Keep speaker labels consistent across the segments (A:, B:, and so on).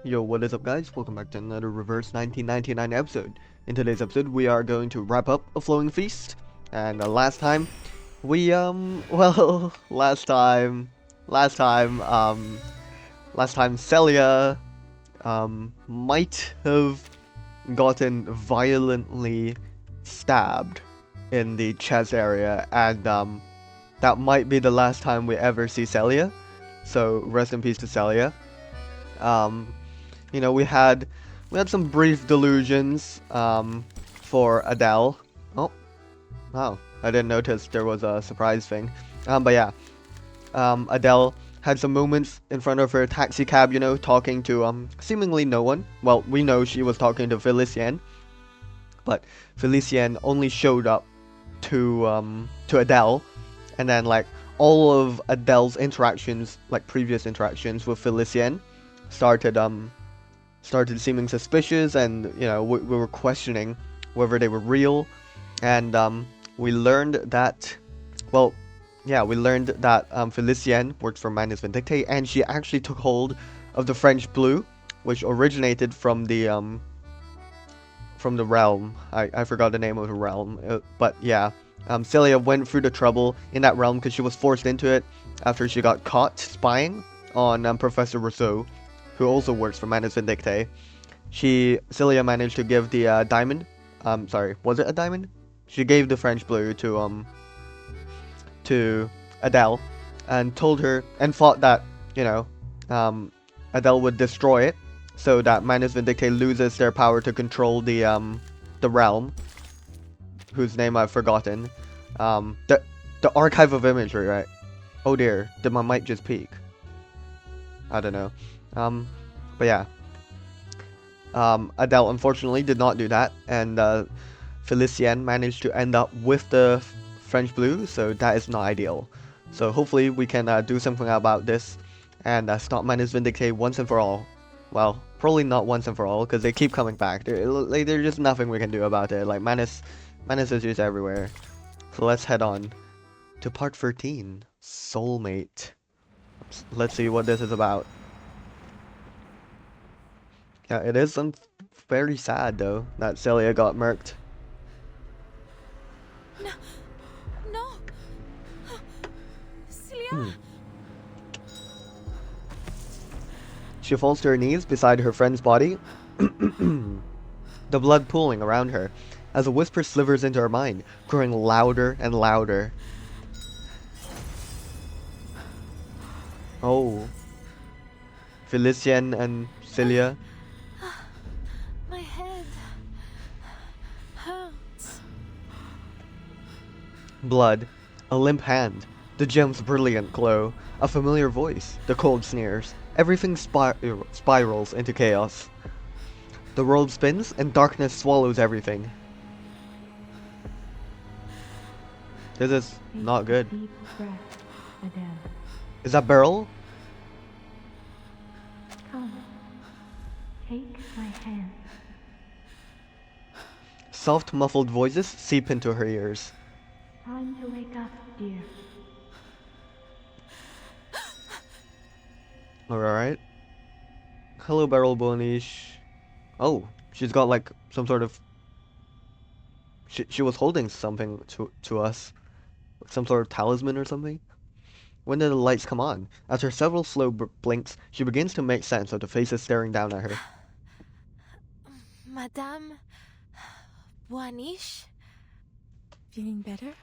A: Yo, what is up guys? Welcome back to another Reverse 1999 episode. In today's episode, we are going to wrap up A Flowing Feast. And last time, we, well, last time Celia, might have gotten violently stabbed in the chest area. And, that might be the last time we ever see Celia. So, rest in peace to Celia. Um, we had some brief delusions for Adele. Oh, wow. I didn't notice there was a surprise thing. But yeah. Adele had some moments in front of her taxi cab, talking to seemingly no one. Well, we know she was talking to Felicien, but Felicien only showed up to Adele, and then like all of Adele's interactions, like previous interactions with Felicien, started started seeming suspicious, and we were questioning whether they were real. And we learned that, well, yeah, we learned that Felicien works for Manus Vindicte, and she actually took hold of the French blue, which originated from the realm. I forgot the name of the realm, but yeah. Celia went through the trouble in that realm because she was forced into it after she got caught spying on Professor Rousseau, who also works for Manus Vindicte. Celia managed to give the diamond. Sorry, was it a diamond? She gave the French blue to Adele, and told her and thought that Adele would destroy it, so that Manus Vindicte loses their power to control the realm, whose name I've forgotten. The archive of imagery, right? Oh dear, did my mic just peak? I don't know. But yeah. Adele unfortunately did not do that, and Felicien managed to end up with the French blue, so that is not ideal. So hopefully we can do something about this and stop Manus Vindicte once and for all. Well, probably not once and for all, because they keep coming back. There's just nothing we can do about it. Like Manus is just everywhere. So let's head on to part 13, Soulmate. Let's see what this is about. Yeah, it is very sad though that Celia got murked.
B: No, no, Celia.
A: Hmm. She falls to her knees beside her friend's body, the blood pooling around her, as a whisper slivers into her mind, growing louder and louder. Oh. Felicien and Celia.
B: My head hurts.
A: Blood. A limp hand. The gem's brilliant glow. A familiar voice. The cold sneers. Everything spirals into chaos. The world spins, and darkness swallows everything. This is not good.
C: Deep breath, Adele.
A: Is that Beryl?
C: Come, take my hand.
A: Soft, muffled voices seep into her ears.
C: Time to wake up, dear.
A: Alright. Hello, Beryl Bonish. Oh, she's got like some sort of... She was holding something to us. Some sort of talisman or something? When did the lights come on? After several slow blinks, she begins to make sense of the faces staring down at her.
B: Madame Boaniche?
D: Feeling better?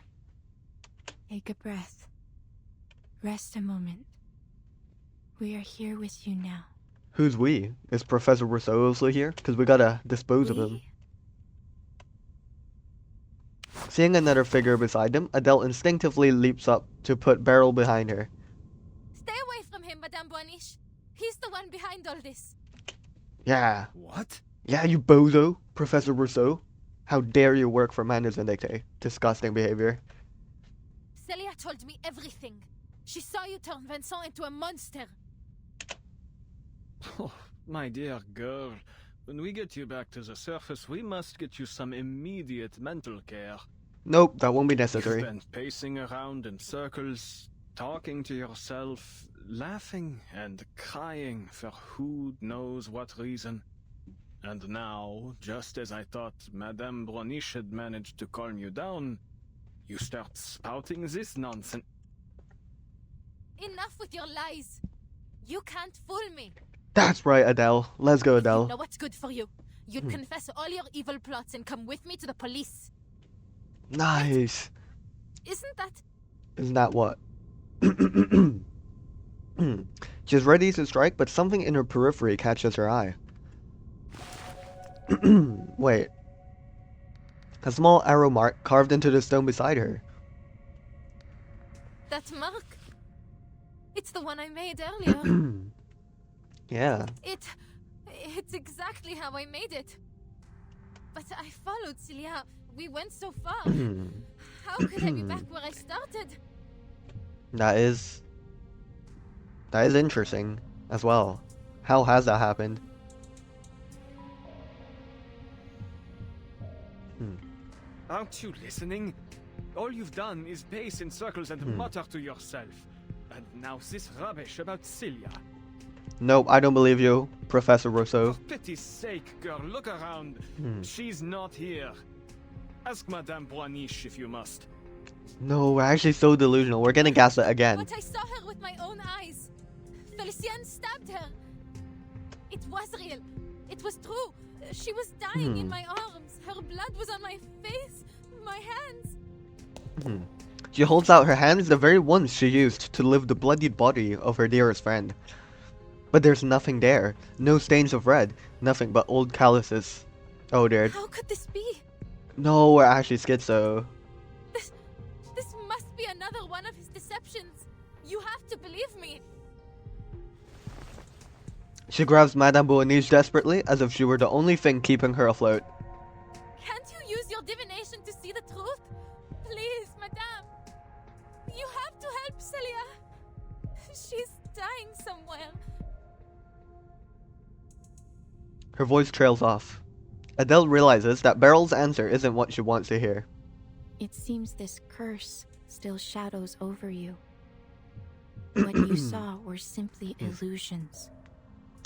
D: Take a breath. Rest a moment. We are here with you now.
A: Who's we? Is Professor Rousseau also here? Because we gotta dispose of him. Seeing another figure beside them, Adele instinctively leaps up to put Beryl behind her.
B: Stay away from him, Madame Boaniche. He's the one behind all this.
A: Yeah.
E: What?
A: Yeah, you bozo, Professor Rousseau. How dare you work for Manus Vindicte? Disgusting behavior.
B: Celia told me everything. She saw you turn Vincent into a monster.
E: Oh, my dear girl. When we get you back to the surface, we must get you some immediate mental care.
A: Nope, that won't be necessary.
E: You've been pacing around in circles, talking to yourself. laughing and crying for who knows what reason. And now, just as I thought Madame Broniche had managed to calm you down, you start spouting this nonsense.
B: Enough with your lies. You can't fool me.
A: That's right, Adele. Let's go,
B: You
A: Adele.
B: know what's good for you. You'd confess all your evil plots and come with me to the police.
A: Nice.
B: Isn't that?
A: Isn't that what? She's ready to strike, but something in her periphery catches her eye. Wait. A small arrow mark carved into the stone beside her.
B: That mark? It's the one I made earlier.
A: Yeah.
B: It's exactly how I made it. But I followed Celia. We went so far. How could I be back where I started?
A: That is interesting as well. How has that happened?
E: Aren't you listening? All you've done is pace in circles and mutter to yourself. And now this rubbish about Celia.
A: Nope, I don't believe you, Professor Rousseau.
E: For pity's sake, girl, look around. She's not here. Ask Madame Broniche if you must.
A: No, we're actually so delusional. We're getting gaslit again.
B: But I saw her with my own eyes. Felicien stabbed her. It was real. It was true. She was dying in my arms. Her blood was on my face, my hands.
A: She holds out her hands, the very ones she used to lift the bloodied body of her dearest friend. But there's nothing there. No stains of red. Nothing but old calluses. Oh dear.
B: How could this be?
A: No, we're actually schizo.
B: This must be another one of his deceptions. You have to believe me.
A: She grabs Madame Broniche desperately, as if she were the only thing keeping her afloat.
B: Can't you use your divination to see the truth? Please, Madame. You have to help Celia. She's dying somewhere.
A: Her voice trails off. Adele realizes that Beryl's answer isn't what she wants to hear.
D: It seems this curse still shadows over you. What you saw were simply illusions.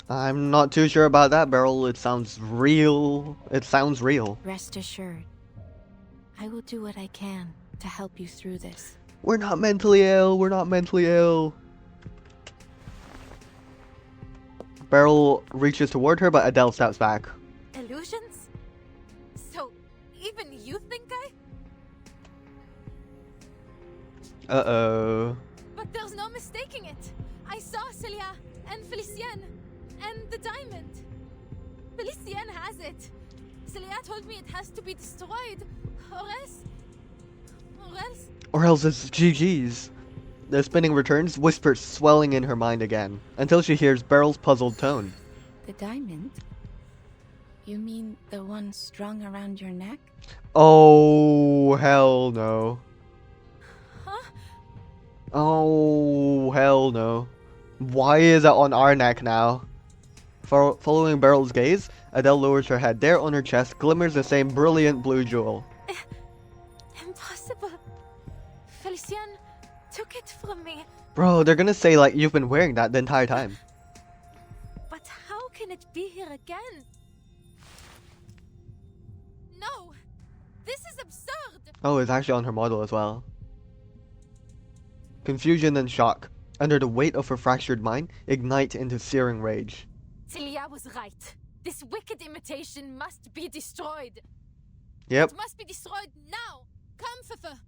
A: I'm not too sure about that, Beryl. It sounds real. It sounds real.
D: Rest assured, I will do what I can to help you through this.
A: We're not mentally ill. We're not mentally ill. Beryl reaches toward her, but Adele steps back.
B: Illusions? So, even you think I?
A: Uh-oh.
B: But there's no mistaking it. I saw Celia and Felicien and the diamond. Felicien has it. Celia told me it has to be destroyed, or else.
A: Or else it's GG's. The spinning returns, whispers swelling in her mind again, until she hears Beryl's puzzled tone.
D: The diamond? You mean the one strung around your neck?
A: Oh, hell no.
B: Huh?
A: Oh, hell no. Why is it on our neck now? Following Beryl's gaze, Adele lowers her head. There on her chest glimmers the same brilliant blue jewel.
B: Impossible. Felicien took it from me.
A: Bro, they're gonna say like you've been wearing that the entire time.
B: But how can it be here again? No! This is absurd!
A: Oh, it's actually on her model as well. Confusion and shock, under the weight of her fractured mind, ignite into searing rage.
B: Celia was right. This wicked imitation must be destroyed.
A: Yep.
B: It must be destroyed now. Come, Fufu.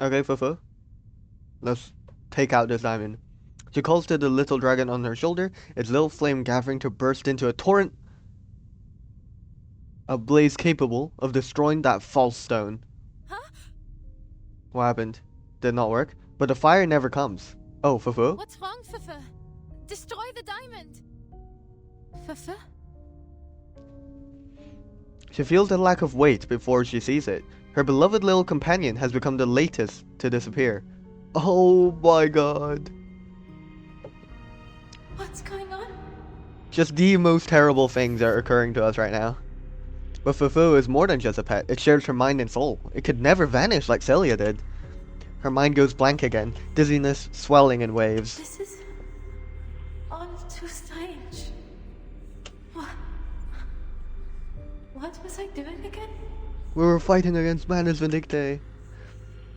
A: Okay, Fufu. Let's take out this diamond. She calls to the little dragon on her shoulder, its little flame gathering to burst into a torrent of blaze capable of destroying that false stone.
B: Huh?
A: What happened? Did not work? But the fire never comes. Oh, Fufu?
B: What's wrong, Fufu? Destroy the diamond. Fufu?
A: She feels the lack of weight before she sees it. Her beloved little companion has become the latest to disappear. Oh my god.
B: What's going on?
A: Just the most terrible things are occurring to us right now. But Fufu is more than just a pet. It shares her mind and soul. It could never vanish like Celia did. Her mind goes blank again, dizziness swelling in waves.
B: This is
D: too strange. What was I doing again?
A: We were fighting against Manus Vindictae.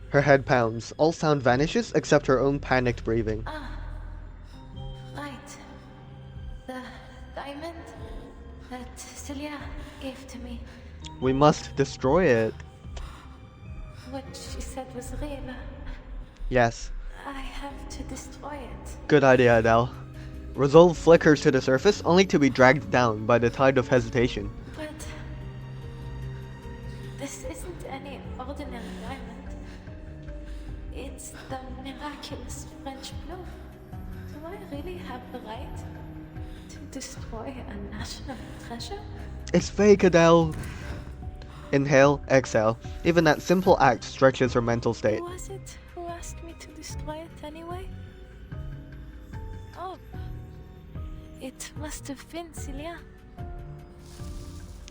A: Her head pounds. All sound vanishes except her own panicked breathing.
D: Right. The diamond that Celia gave to me.
A: We must destroy it.
D: What she said was real.
A: Yes.
D: I have to destroy it.
A: Good idea, Adele. Resolve flickers to the surface, only to be dragged down by the tide of hesitation.
D: But this isn't any ordinary diamond. It's the miraculous French blue. Do I really have the right to destroy a national treasure?
A: It's fake, Adele. Inhale, exhale. Even that simple act stretches her mental state.
D: Who was it who asked me to destroy it anyway? Oh, it must have been Celia.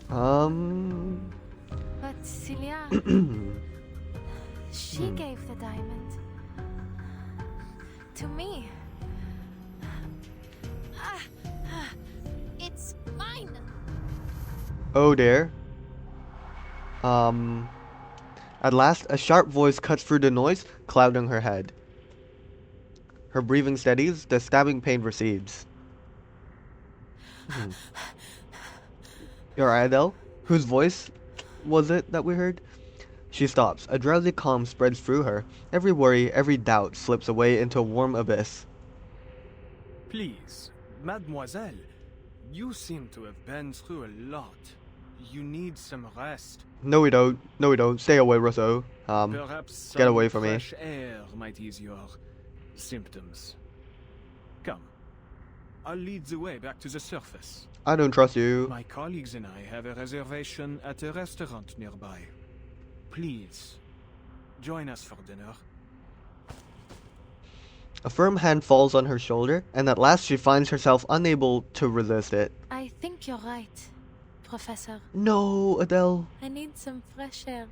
D: But Celia, she gave the diamond to me.
B: It's mine!
A: Oh dear. At last, a sharp voice cuts through the noise, clouding her head. Her breathing steadies, the stabbing pain recedes. You're right, Adele? Whose voice was it that we heard? She stops. A drowsy calm spreads through her. Every worry, every doubt slips away into a warm abyss.
E: Please, mademoiselle, you seem to have been through a lot. You need some rest.
A: No, we don't. No, we don't. Stay away, Rousseau.
E: Perhaps
A: get
E: some
A: away from me.
E: fresh air might ease your symptoms. Come, I'll lead the way back to the surface.
A: I don't trust you.
E: My colleagues and I have a reservation at a restaurant nearby. Please, join us for dinner.
A: A firm hand falls on her shoulder, and at last she finds herself unable to resist it.
D: I think you're right, Professor.
A: No, Adele.
D: I need some fresh air.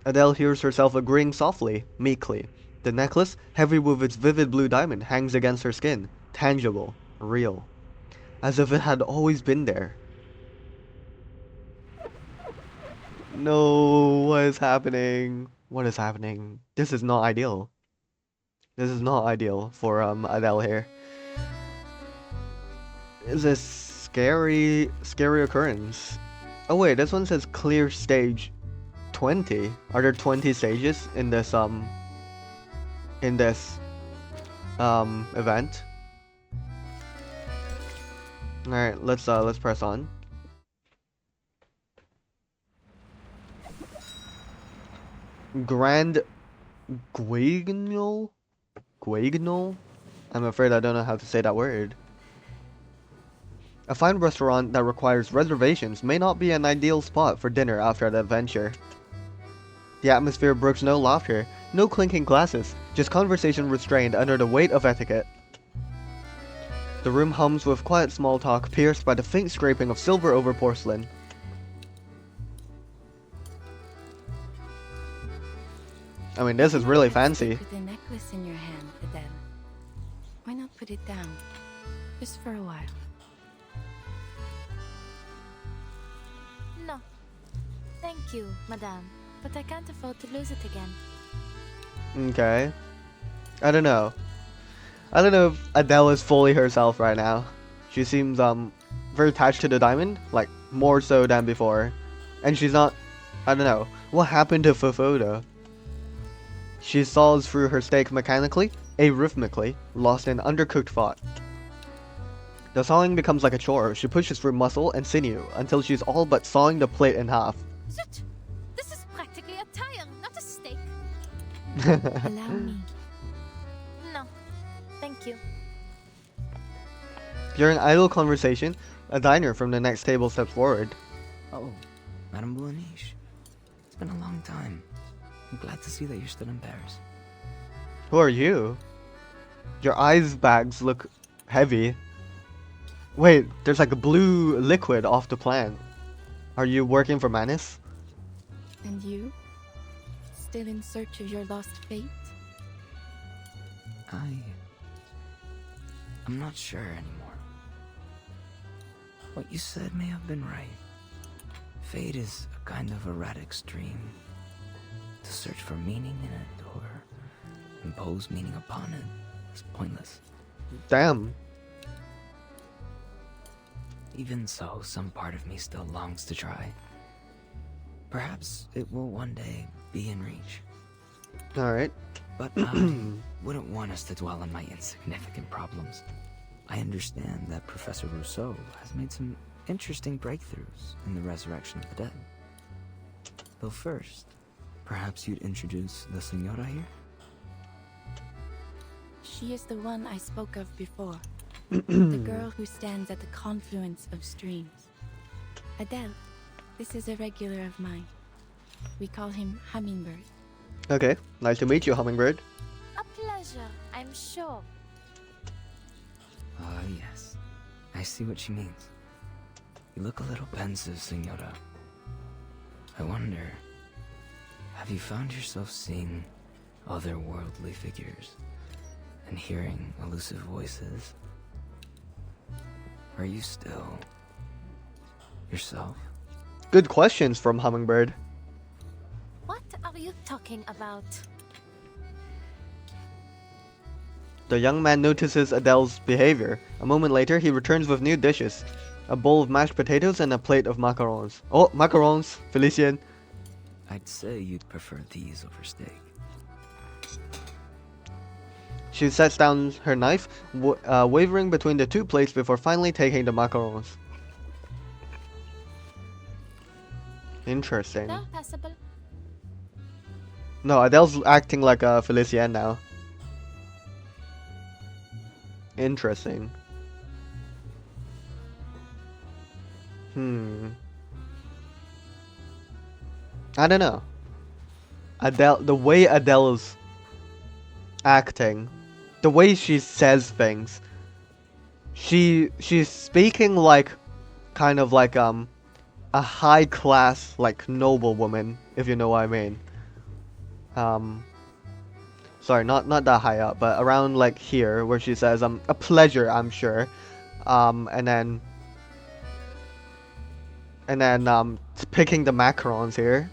A: Adele hears herself agreeing softly, meekly. The necklace, heavy with its vivid blue diamond, hangs against her skin, tangible, real, as if it had always been there. No, what is happening? What is happening? This is not ideal. This is not ideal for Adele here. It's a scary occurrence. Oh wait, this one says clear stage 20. Are there 20 stages in this event? Alright, let's press on. Grand Guignol? Guignol? I'm afraid I don't know how to say that word. A fine restaurant that requires reservations may not be an ideal spot for dinner after an adventure. The atmosphere brooks no laughter, no clinking glasses, just conversation restrained under the weight of etiquette. The room hums with quiet small talk pierced by the faint scraping of silver over porcelain. I mean, this is really fancy.
D: With the necklace in your hand, Adele. Why not put it down? Just for a while.
B: No. Thank you, madame. But I can't afford to lose it again.
A: Okay. I don't know. I don't know if Adele is fully herself right now. She seems very attached to the diamond, like more so than before. And she's not, I don't know. What happened to Fofoda? She saws through her steak mechanically, arrhythmically, lost in undercooked thought. The sawing becomes like a chore. She pushes through muscle and sinew until she's all but sawing the plate in half.
B: Zut! This is practically a tire, not a steak.
D: Allow me.
B: No. Thank you.
A: During idle conversation, a diner from the next table steps forward.
F: Oh, Madame Blaniche. It's been a long time. I'm glad to see that you're still in Paris.
A: Who are you? Your eyes bags look heavy. Wait, there's like a blue liquid off the plant. Are you working for Manus?
D: And you? Still in search of your lost fate?
F: I'm not sure anymore. What you said may have been right. Fate is a kind of erratic stream. To search for meaning in it or impose meaning upon it is pointless.
A: Damn.
F: Even so, some part of me still longs to try. Perhaps it will one day be in reach.
A: Alright.
F: But I wouldn't want us to dwell on my insignificant problems. I understand that Professor Rousseau has made some interesting breakthroughs in the resurrection of the dead. Though first, perhaps you'd introduce the Senora here?
G: She is the one I spoke of before. The girl who stands at the confluence of streams. Adele, this is a regular of mine. We call him Hummingbird.
A: Okay, nice to meet you, Hummingbird.
B: A pleasure, I'm sure.
F: Ah, yes. I see what she means. You look a little pensive, Senora. I wonder, have you found yourself seeing otherworldly figures and hearing elusive voices? Are you still yourself?
A: Good questions from Hummingbird.
B: What are you talking about?
A: The young man notices Adele's behavior. A moment later, he returns with new dishes. A bowl of mashed potatoes and a plate of macarons. Oh, macarons, Felicien.
F: I'd say you'd prefer these over steak.
A: She sets down her knife, wavering between the two plates before finally taking the macarons. Interesting.
B: No, passable.
A: No, Adele's acting like a Felicien now. Interesting. I don't know. Adele, the way Adele's acting, the way she says things, she's speaking like, kind of like a high class, like, noble woman, if you know what I mean. Sorry, not that high up, but around like here, where she says, a pleasure, I'm sure. And then picking the macarons here.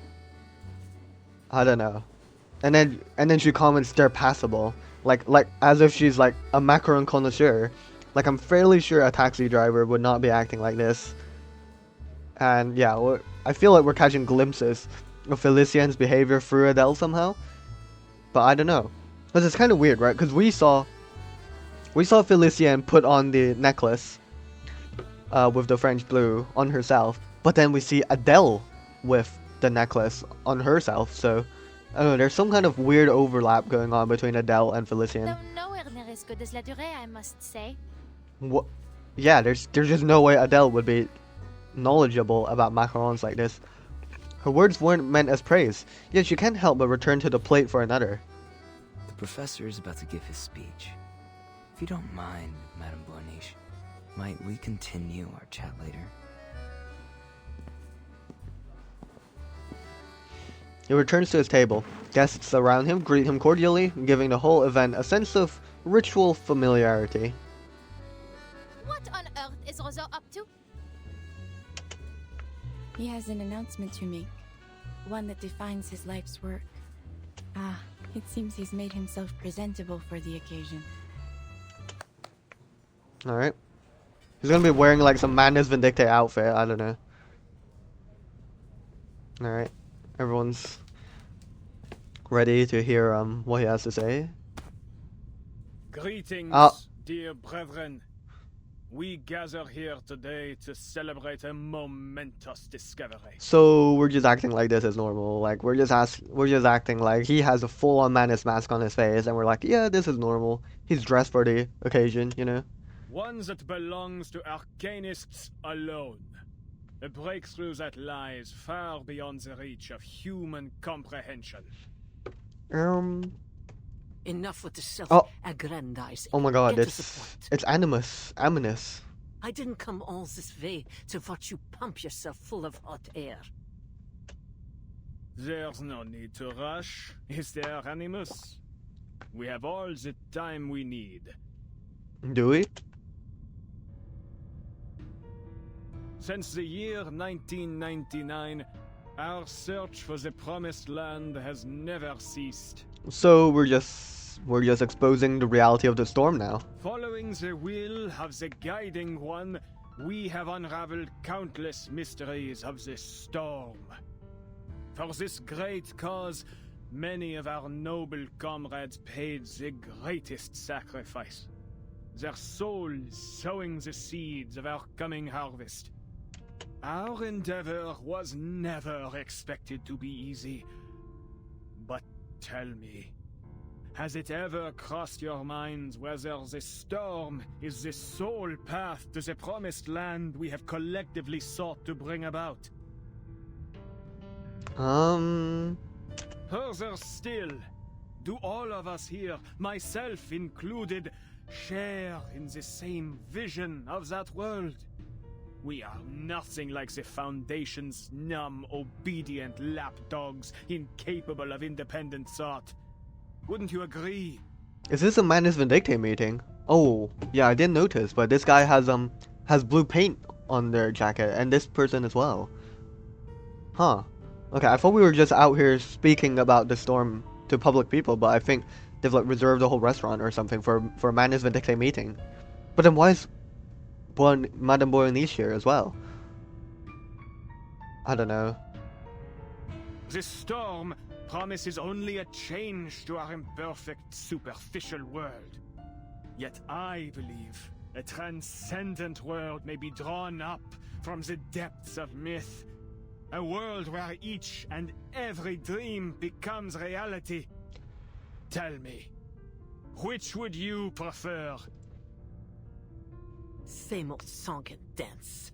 A: I don't know. And then she comments they're passable. Like as if she's like a macaron connoisseur. Like, I'm fairly sure a taxi driver would not be acting like this. And yeah, I feel like we're catching glimpses of Felicien's behavior through Adele somehow. But I don't know. Because it's kind of weird, right? Because we saw Felicien put on the necklace with the French blue on herself. But then we see Adele with the necklace on herself. So, I don't know, there's some kind of weird overlap going on between Adele and Felicien.
B: Though nowhere near as good as La Durée, I must say.
A: What? Yeah, there's just no way Adele would be knowledgeable about macarons like this. Her words weren't meant as praise, yet she can't help but return to the plate for another.
F: The professor is about to give his speech. If you don't mind, Madame Bourniche, might we continue our chat later?
A: He returns to his table. Guests around him greet him cordially, giving the whole event a sense of ritual familiarity.
B: What on earth is Rousseau up to?
G: He has an announcement to make. One that defines his life's work. Ah, it seems he's made himself presentable for the occasion.
A: Alright. He's gonna be wearing like some Manus Vindictae outfit, I don't know. Alright. Everyone's ready to hear what he has to say.
E: Greetings, dear brethren. We gather here today to celebrate a momentous discovery.
A: So we're just acting like this is normal. Like we're just acting like he has a full-on Manus mask on his face, and we're like, yeah, this is normal. He's dressed for the occasion, you know.
E: One that belongs to arcanists alone. A breakthrough that lies far beyond the reach of human comprehension.
H: Enough with the self-aggrandizing.
A: Oh my god,
H: Get to the point.
A: it's Animus.
H: I didn't come all this way to watch you pump yourself full of hot air.
E: There's no need to rush, is there, Animus? We have all the time we need.
A: Do we?
E: Since the year 1999, our search for the Promised Land has never ceased.
A: So we're just exposing the reality of the storm now.
E: Following the will of the Guiding One, we have unraveled countless mysteries of this storm. For this great cause, many of our noble comrades paid the greatest sacrifice. Their souls sowing the seeds of our coming harvest. Our endeavor was never expected to be easy. But tell me, has it ever crossed your minds whether this storm is the sole path to the Promised Land we have collectively sought to bring about? Further still, do all of us here, myself included, share in the same vision of that world? We are nothing like the Foundation's numb, obedient lapdogs, incapable of independent thought. Wouldn't you agree?
A: Is this a Manus Vindicte meeting? Oh, yeah, I didn't notice, but this guy has blue paint on their jacket, and this person as well. Huh. Okay, I thought we were just out here speaking about the storm to public people, but I think they've like reserved the whole restaurant or something for a Manus Vindicte meeting. But then why is Madame Boyoniche here as well? I don't know.
E: This storm promises only a change to our imperfect, superficial world. Yet I believe a transcendent world may be drawn up from the depths of myth. A world where each and every dream becomes reality. Tell me, which would you prefer?
H: Same old song and dance.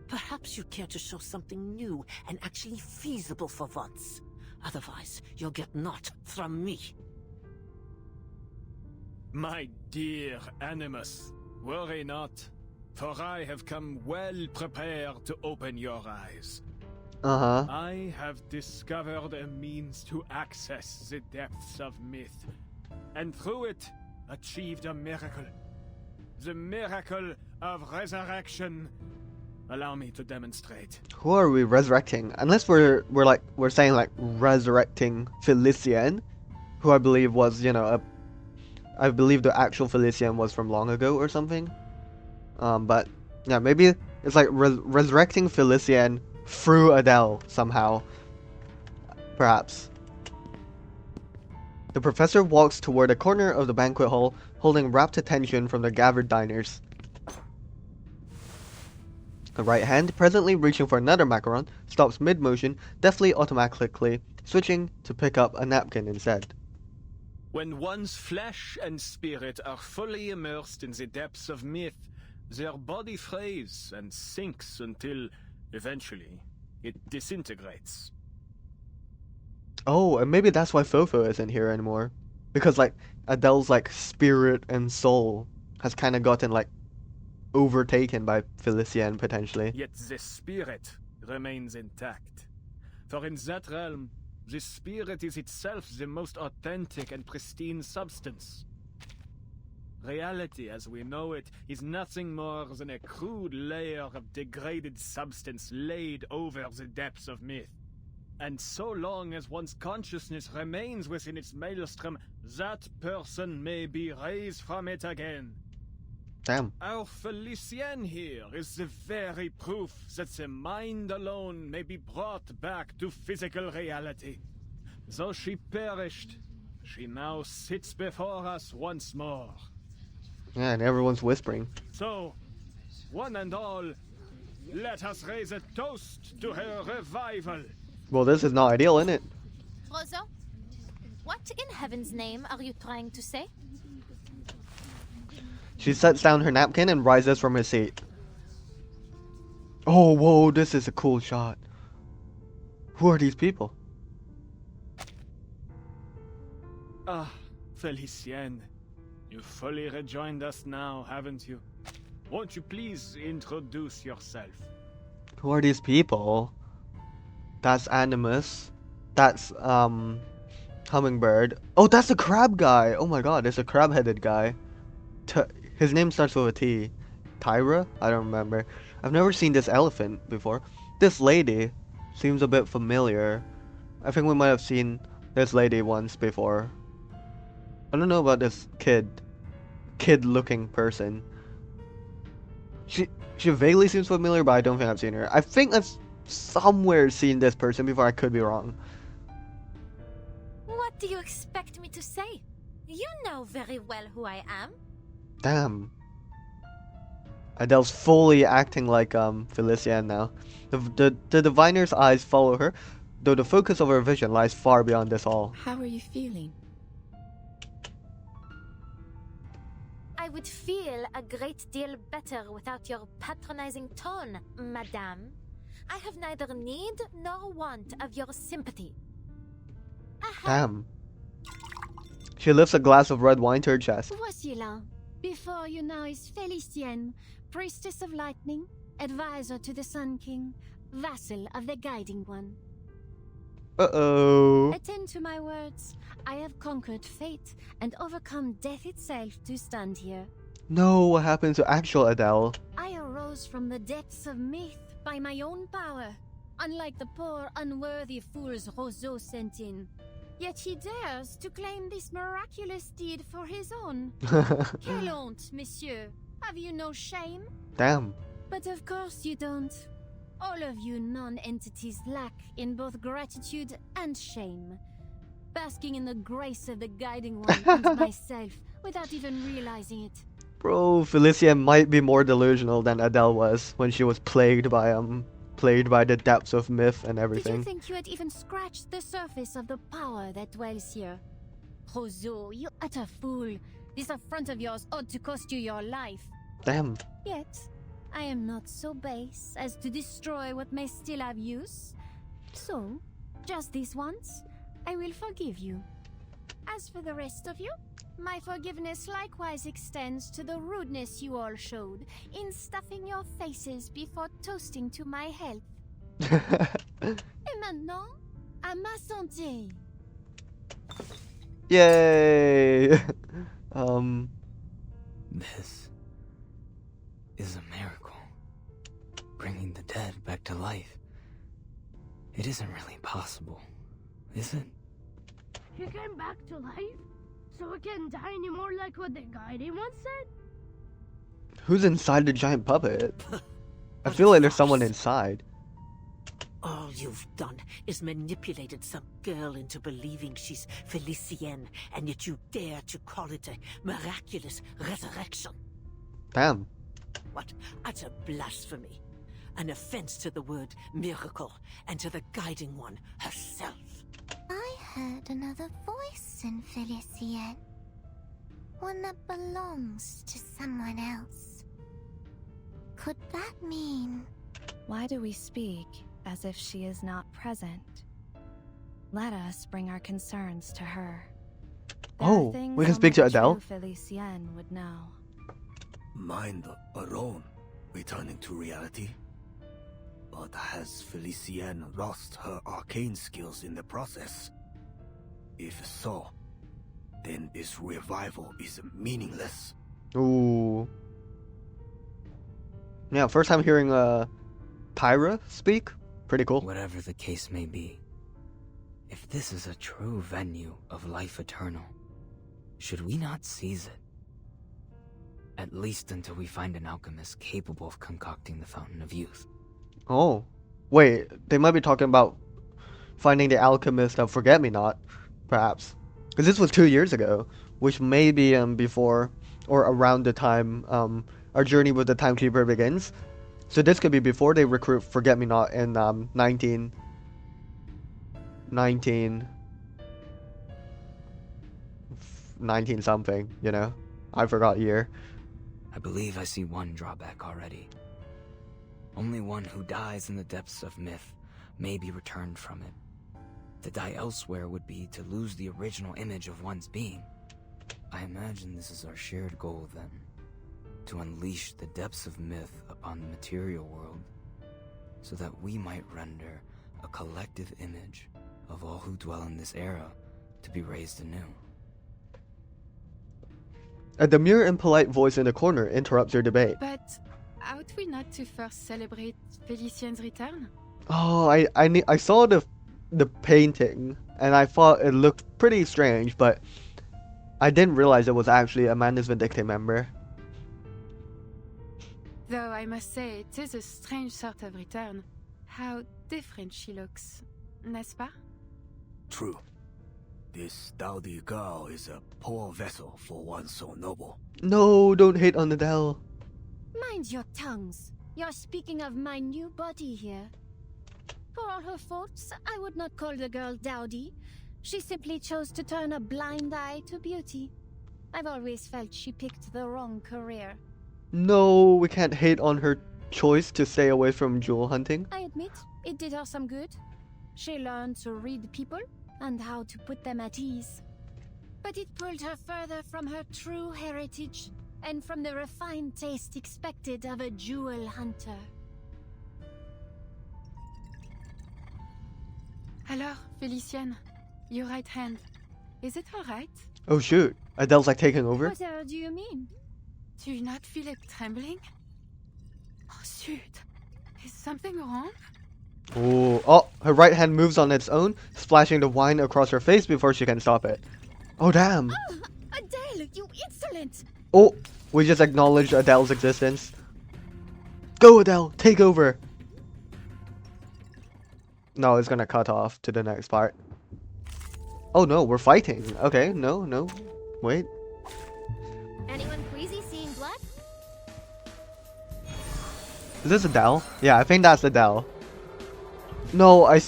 H: Perhaps you care to show something new and actually feasible for once. Otherwise, you'll get naught from me.
E: My dear Animus, worry not, for I have come well prepared to open your eyes. I have discovered a means to access the depths of myth, and through it, achieved a miracle. The miracle of resurrection. Allow me to demonstrate.
A: Who are we resurrecting? Unless we're saying like resurrecting Felicien, who I believe was, you know, I believe the actual Felicien was from long ago or something. But yeah, maybe it's like resurrecting Felicien through Adele somehow. Perhaps. The professor walks toward a corner of the banquet hall, holding rapt attention from the gathered diners. The right hand, presently reaching for another macaron, stops mid-motion, deftly automatically, switching to pick up a napkin instead.
E: When one's flesh and spirit are fully immersed in the depths of myth, their body frays and sinks until, eventually, it disintegrates.
A: Oh, and maybe that's why Fofo isn't here anymore. Because, like, Adele's, like, spirit and soul has kind of gotten, like, overtaken by Felicien, potentially.
E: Yet the spirit remains intact. For in that realm, the spirit is itself the most authentic and pristine substance. Reality as we know it is nothing more than a crude layer of degraded substance laid over the depths of myth. And so long as one's consciousness remains within its maelstrom, that person may be raised from it again.
A: Damn.
E: Our Felicien here is the very proof that the mind alone may be brought back to physical reality. Though she perished, she now sits before us once more.
A: Yeah, and everyone's whispering.
E: So, one and all, let us raise a toast to her revival.
A: Well, this is not ideal, isn't it?
B: Roseau, what in heaven's name are you trying to say?
A: She sets down her napkin and rises from her seat. Oh, whoa, this is a cool shot. Who are these people?
E: Ah, Felicien. You've fully rejoined us now, haven't you? Won't you please introduce yourself?
A: Who are these people? That's Animus. That's, Hummingbird. Oh, that's the crab guy! Oh my god, it's a crab-headed guy. His name starts with a T. Tyra? I don't remember. I've never seen this elephant before. This lady seems a bit familiar. I think we might have seen this lady once before. I don't know about this kid-looking person. She vaguely seems familiar, but I don't think I've seen her. I think I've somewhere seen this person before. I could be wrong.
B: What do you expect me to say? You know very well who I am.
A: Damn. Adele's fully acting like Felician now. The diviner's eyes follow her, though the focus of her vision lies far beyond this all.
G: How are you feeling?
B: I would feel a great deal better without your patronizing tone, madame. I have neither need nor want of your sympathy.
A: Damn. She lifts a glass of red wine to her chest.
I: Voici là. Before you now is Felicienne, priestess of lightning, advisor to the Sun King, vassal of the Guiding One.
A: Uh-oh.
I: Attend to my words. I have conquered fate and overcome death itself to stand here.
A: No, what happened to actual Adele?
I: I arose from the depths of myth by my own power, unlike the poor, unworthy fools Roseau sent in. Yet he dares to claim this miraculous deed for his own. Quelle honte, monsieur. Have you no shame?
A: Damn.
I: But of course you don't. All of you non-entities lack in both gratitude and shame. Basking in the grace of the Guiding One and myself without even realizing it.
A: Bro, Felicia might be more delusional than Adele was when she was plagued by the depths of myth and
I: Did
A: everything.
I: you think you had even scratched the surface of the power that dwells here? Roseau, you utter fool. This affront of yours ought to cost you your life.
A: Damn.
I: Yet, I am not so base as to destroy what may still have use. So, just this once, I will forgive you. As for the rest of you, my forgiveness likewise extends to the rudeness you all showed in stuffing your faces before toasting to my health. Et maintenant, à ma santé.
A: Yay!
F: This is a miracle. Bringing the dead back to life. It isn't really possible, is it?
J: He came back to life? So it can't die anymore like what the Guiding One said?
A: Who's inside the giant puppet? I feel like there's someone inside.
H: All you've done is manipulated some girl into believing she's Felicienne, and yet you dare to call it a miraculous resurrection.
A: Damn.
H: What utter blasphemy. An offense to the word miracle and to the Guiding One herself.
K: I heard another voice in Felicienne. One that belongs to someone else. Could that mean...
G: Why do we speak as if she is not present? Let us bring our concerns to her. There are
A: Oh,
G: things
A: we can
G: only
A: speak to
G: the
A: Adele?
G: true Felicienne would know.
L: Mind alone returning to reality? But has Felicienne lost her arcane skills in the process? If so, then this revival is meaningless.
A: Ooh. Yeah, first time hearing Tyra speak. Pretty cool.
F: Whatever the case may be, if this is a true venue of life eternal, should we not seize it? At least until we find an alchemist capable of concocting the Fountain of Youth.
A: Oh. Wait, they might be talking about finding the alchemist of Forget-Me-Not, perhaps. Because this was 2 years ago, which may be before or around the time our journey with the Timekeeper begins. So this could be before they recruit Forget-Me-Not in 19 something, you know? I forgot year.
F: I believe I see one drawback already. Only one who dies in the depths of myth may be returned from it. To die elsewhere would be to lose the original image of one's being. I imagine this is our shared goal then. To unleash the depths of myth upon the material world, so that we might render a collective image of all who dwell in this era to be raised anew.
A: A demure and polite voice in the corner interrupts your debate.
G: But ought we not to first celebrate Felicien's return?
A: Oh, I saw the painting and I thought it looked pretty strange, but I didn't realize it was actually a Manus Vindicte member.
G: Though I must say, it is a strange sort of return. How different she looks, n'est-ce pas?
L: True. This dowdy girl is a poor vessel for one so noble.
A: No, don't hate on Adele.
I: Mind your tongues. You're speaking of my new body here. For all her faults, I would not call the girl dowdy. She simply chose to turn a blind eye to beauty. I've always felt she picked the wrong career.
A: No, we can't hate on her choice to stay away from jewel hunting.
I: I admit, it did her some good. She learned to read people and how to put them at ease. But it pulled her further from her true heritage and from the refined taste expected of a jewel hunter.
G: Alors, Felicienne, your right hand. Is it alright?
A: Oh shoot, Adele's like taking over?
I: What do you mean?
G: Do you not feel it trembling? Oh, shoot. Is something wrong?
A: Oh, her right hand moves on its own, splashing the wine across her face before she can stop it. Oh, damn.
I: Oh, Adele, you insolent!
A: Oh, we just acknowledged Adele's existence. Go, Adele, take over. No, it's gonna cut off to the next part. Oh no, we're fighting. Okay, no, wait.
I: Anyone queasy seeing blood?
A: Is this Adele? Yeah, I think that's Adele. No,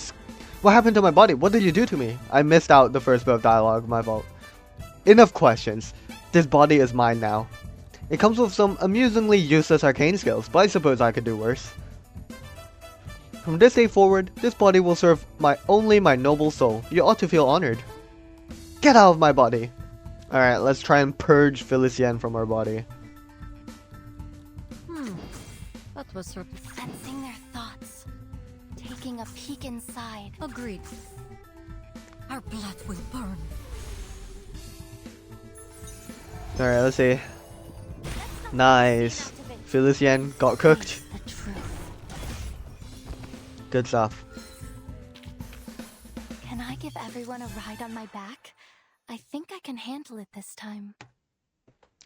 A: what happened to my body? What did you do to me? I missed out the first bit of dialogue, my fault. Enough questions. This body is mine now. It comes with some amusingly useless arcane skills, but I suppose I could do worse. From this day forward, this body will serve only my noble soul. You ought to feel honored. Get out of my body! Alright, let's try and purge Felicienne from our body.
K: That was sort of sensing their thoughts. Taking a peek inside.
M: Agreed. Our blood will burn.
A: Alright, let's see. Nice. Felicienne got cooked. Good stuff.
K: Can I give everyone a ride on my back? I think I can handle it this time.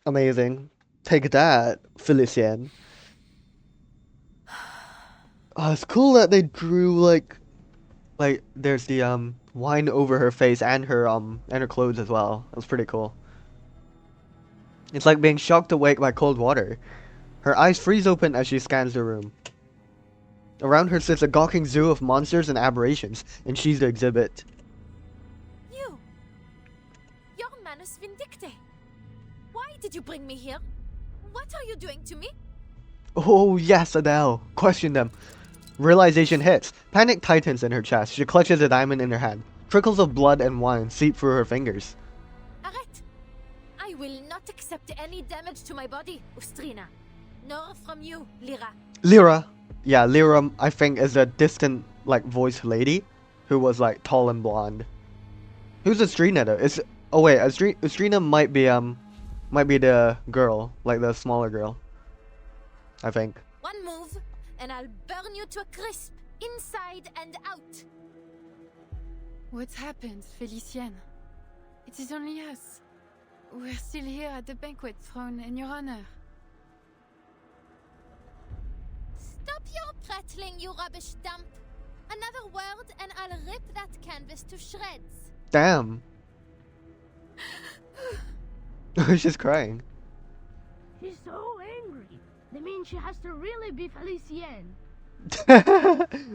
A: Amazing. Take that, Felicienne. Oh, it's cool that they drew like there's the wine over her face and her clothes as well. That was pretty cool. It's like being shocked awake by cold water. Her eyes freeze open as she scans the room. Around her sits a gawking zoo of monsters and aberrations, and she's the exhibit.
B: You're Manus Vindicte. Why did you bring me here? What are you doing to me?
A: Oh yes, Adele. Question them. Realization hits. Panic tightens in her chest. She clutches a diamond in her hand. Trickles of blood and wine seep through her fingers.
B: Arrête! I will not accept any damage to my body, Ustrina. Nor from you, Lyra.
A: Lyra. Yeah, Lyra, I think, is a distant, voiced lady who was, tall and blonde. Who's Ustrina, though? Oh, wait, Ustrina might be the girl, the smaller girl. I think.
B: One move, and I'll burn you to a crisp, inside and out.
G: What's happened, Felicienne? It is only us. We're still here at the banquet thrown in your honor.
B: Stop your prattling, you rubbish dump. Another word and I'll rip that canvas to shreds.
A: Damn. She's crying.
J: She's so angry. That means she has to really be Felicienne.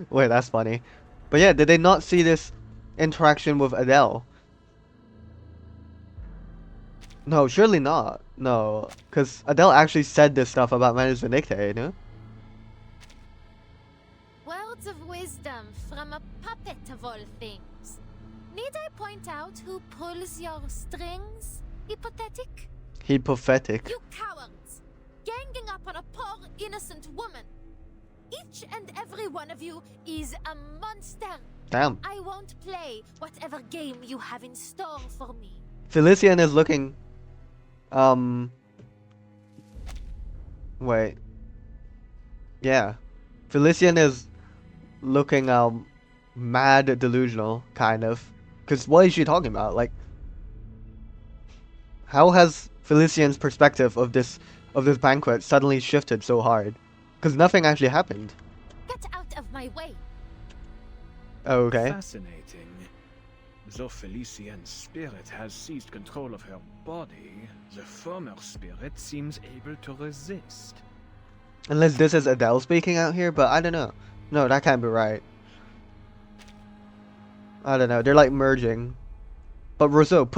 A: Wait, that's funny. But yeah, did they not see this interaction with Adele? No, surely not. No, because Adele actually said this stuff about Manus Vindicte, you know?
B: Words of wisdom from a puppet of all things. Need I point out who pulls your strings? Hypothetic?
A: Hypothetic.
B: You cowards! Ganging up on a poor, innocent woman. Each and every one of you is a monster.
A: Damn.
B: I won't play whatever game you have in store for me.
A: Felicienne is looking... Wait. Yeah. Felician is looking mad delusional, kind of. Because what is she talking about? Like, how has Felician's perspective of this banquet suddenly shifted so hard? Because nothing actually happened.
I: Get out of my way!
A: Okay.
E: Fascinating. Though Felician's spirit has seized control of her body, the former spirit seems able to resist.
A: Unless this is Adele speaking out here, but I don't know. No, that can't be right. I don't know. They're like merging. But Rousseau,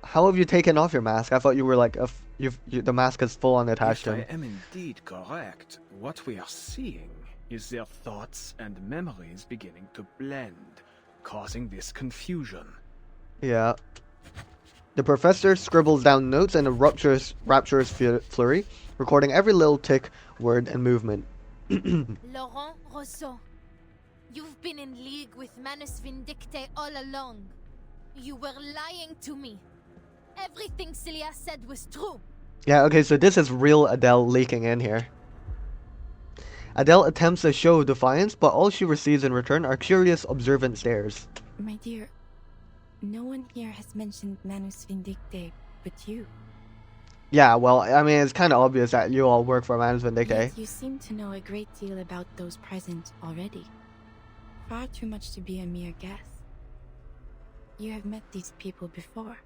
A: how have you taken off your mask? I thought you were like the mask is full on attached to
E: If I
A: him.
E: am indeed correct, what we are seeing is their thoughts and memories beginning to blend, causing this confusion.
A: Yeah. The professor scribbles down notes in a rapturous flurry, recording every little tick, word, and movement.
B: Laurent Rousseau, you've been in league with Manus Vindicte all along. You were lying to me. Everything Celia said was true.
A: Yeah, okay, so this is real Adele leaking in here. Adele attempts to show defiance, but all she receives in return are curious, observant stares.
G: My dear, no one here has mentioned Manus Vindicte but you.
A: Yeah, well, I mean, it's kind of obvious that you all work for Manus Vindicte.
G: Yet you seem to know a great deal about those present already. Far too much to be a mere guess. You have met these people before.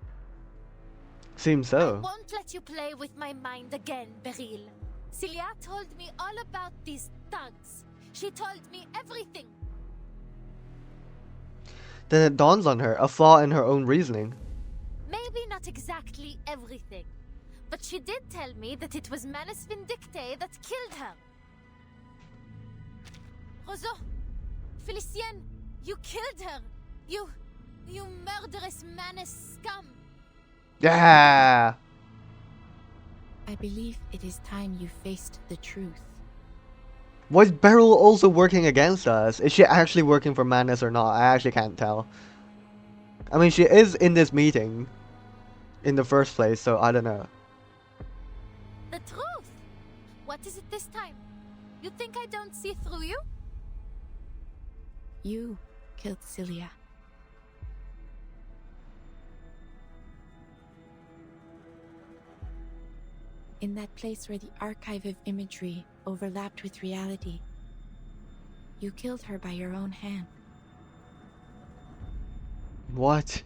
A: Seems
B: I
A: so.
B: won't let you play with my mind again, Beryl. Celia told me all about these thugs. She told me everything.
A: Then it dawns on her, a flaw in her own reasoning.
B: Maybe not exactly everything, but she did tell me that it was Manus Vindicte that killed her. Rousseau, Felicien, you killed her. You murderous Manus scum.
A: Yeah!
G: I believe it is time you faced the truth.
A: Was Beryl also working against us? Is she actually working for Manus or not? I actually can't tell. I mean, she is in this meeting in the first place, so I don't know.
B: The truth? What is it this time? You think I don't see through you?
G: You killed Celia. In that place where the archive of imagery overlapped with reality, you killed her by your own hand.
A: What?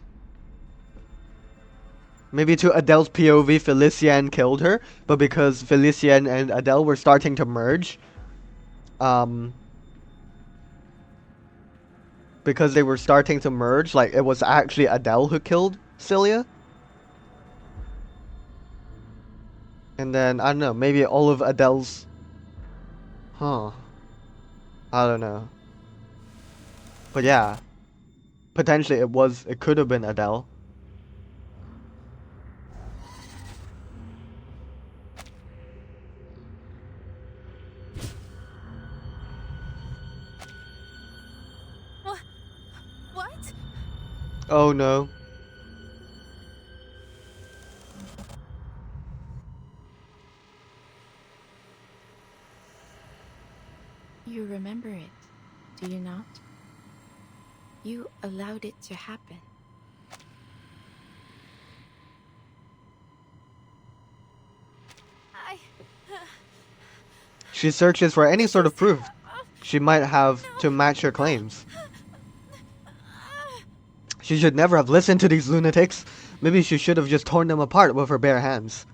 A: Maybe to Adele's POV, Felician killed her, but because Felician and Adele were starting to merge, because they were starting to merge, like, it was actually Adele who killed Celia? And then, I don't know, maybe all of Adele's... Huh. I don't know. But yeah. Potentially it could have been Adele.
B: What?
A: Oh no.
G: You remember it, do you not? You allowed it to happen.
A: She searches for any sort of proof she might have to match her claims. She should never have listened to these lunatics. Maybe she should have just torn them apart with her bare hands.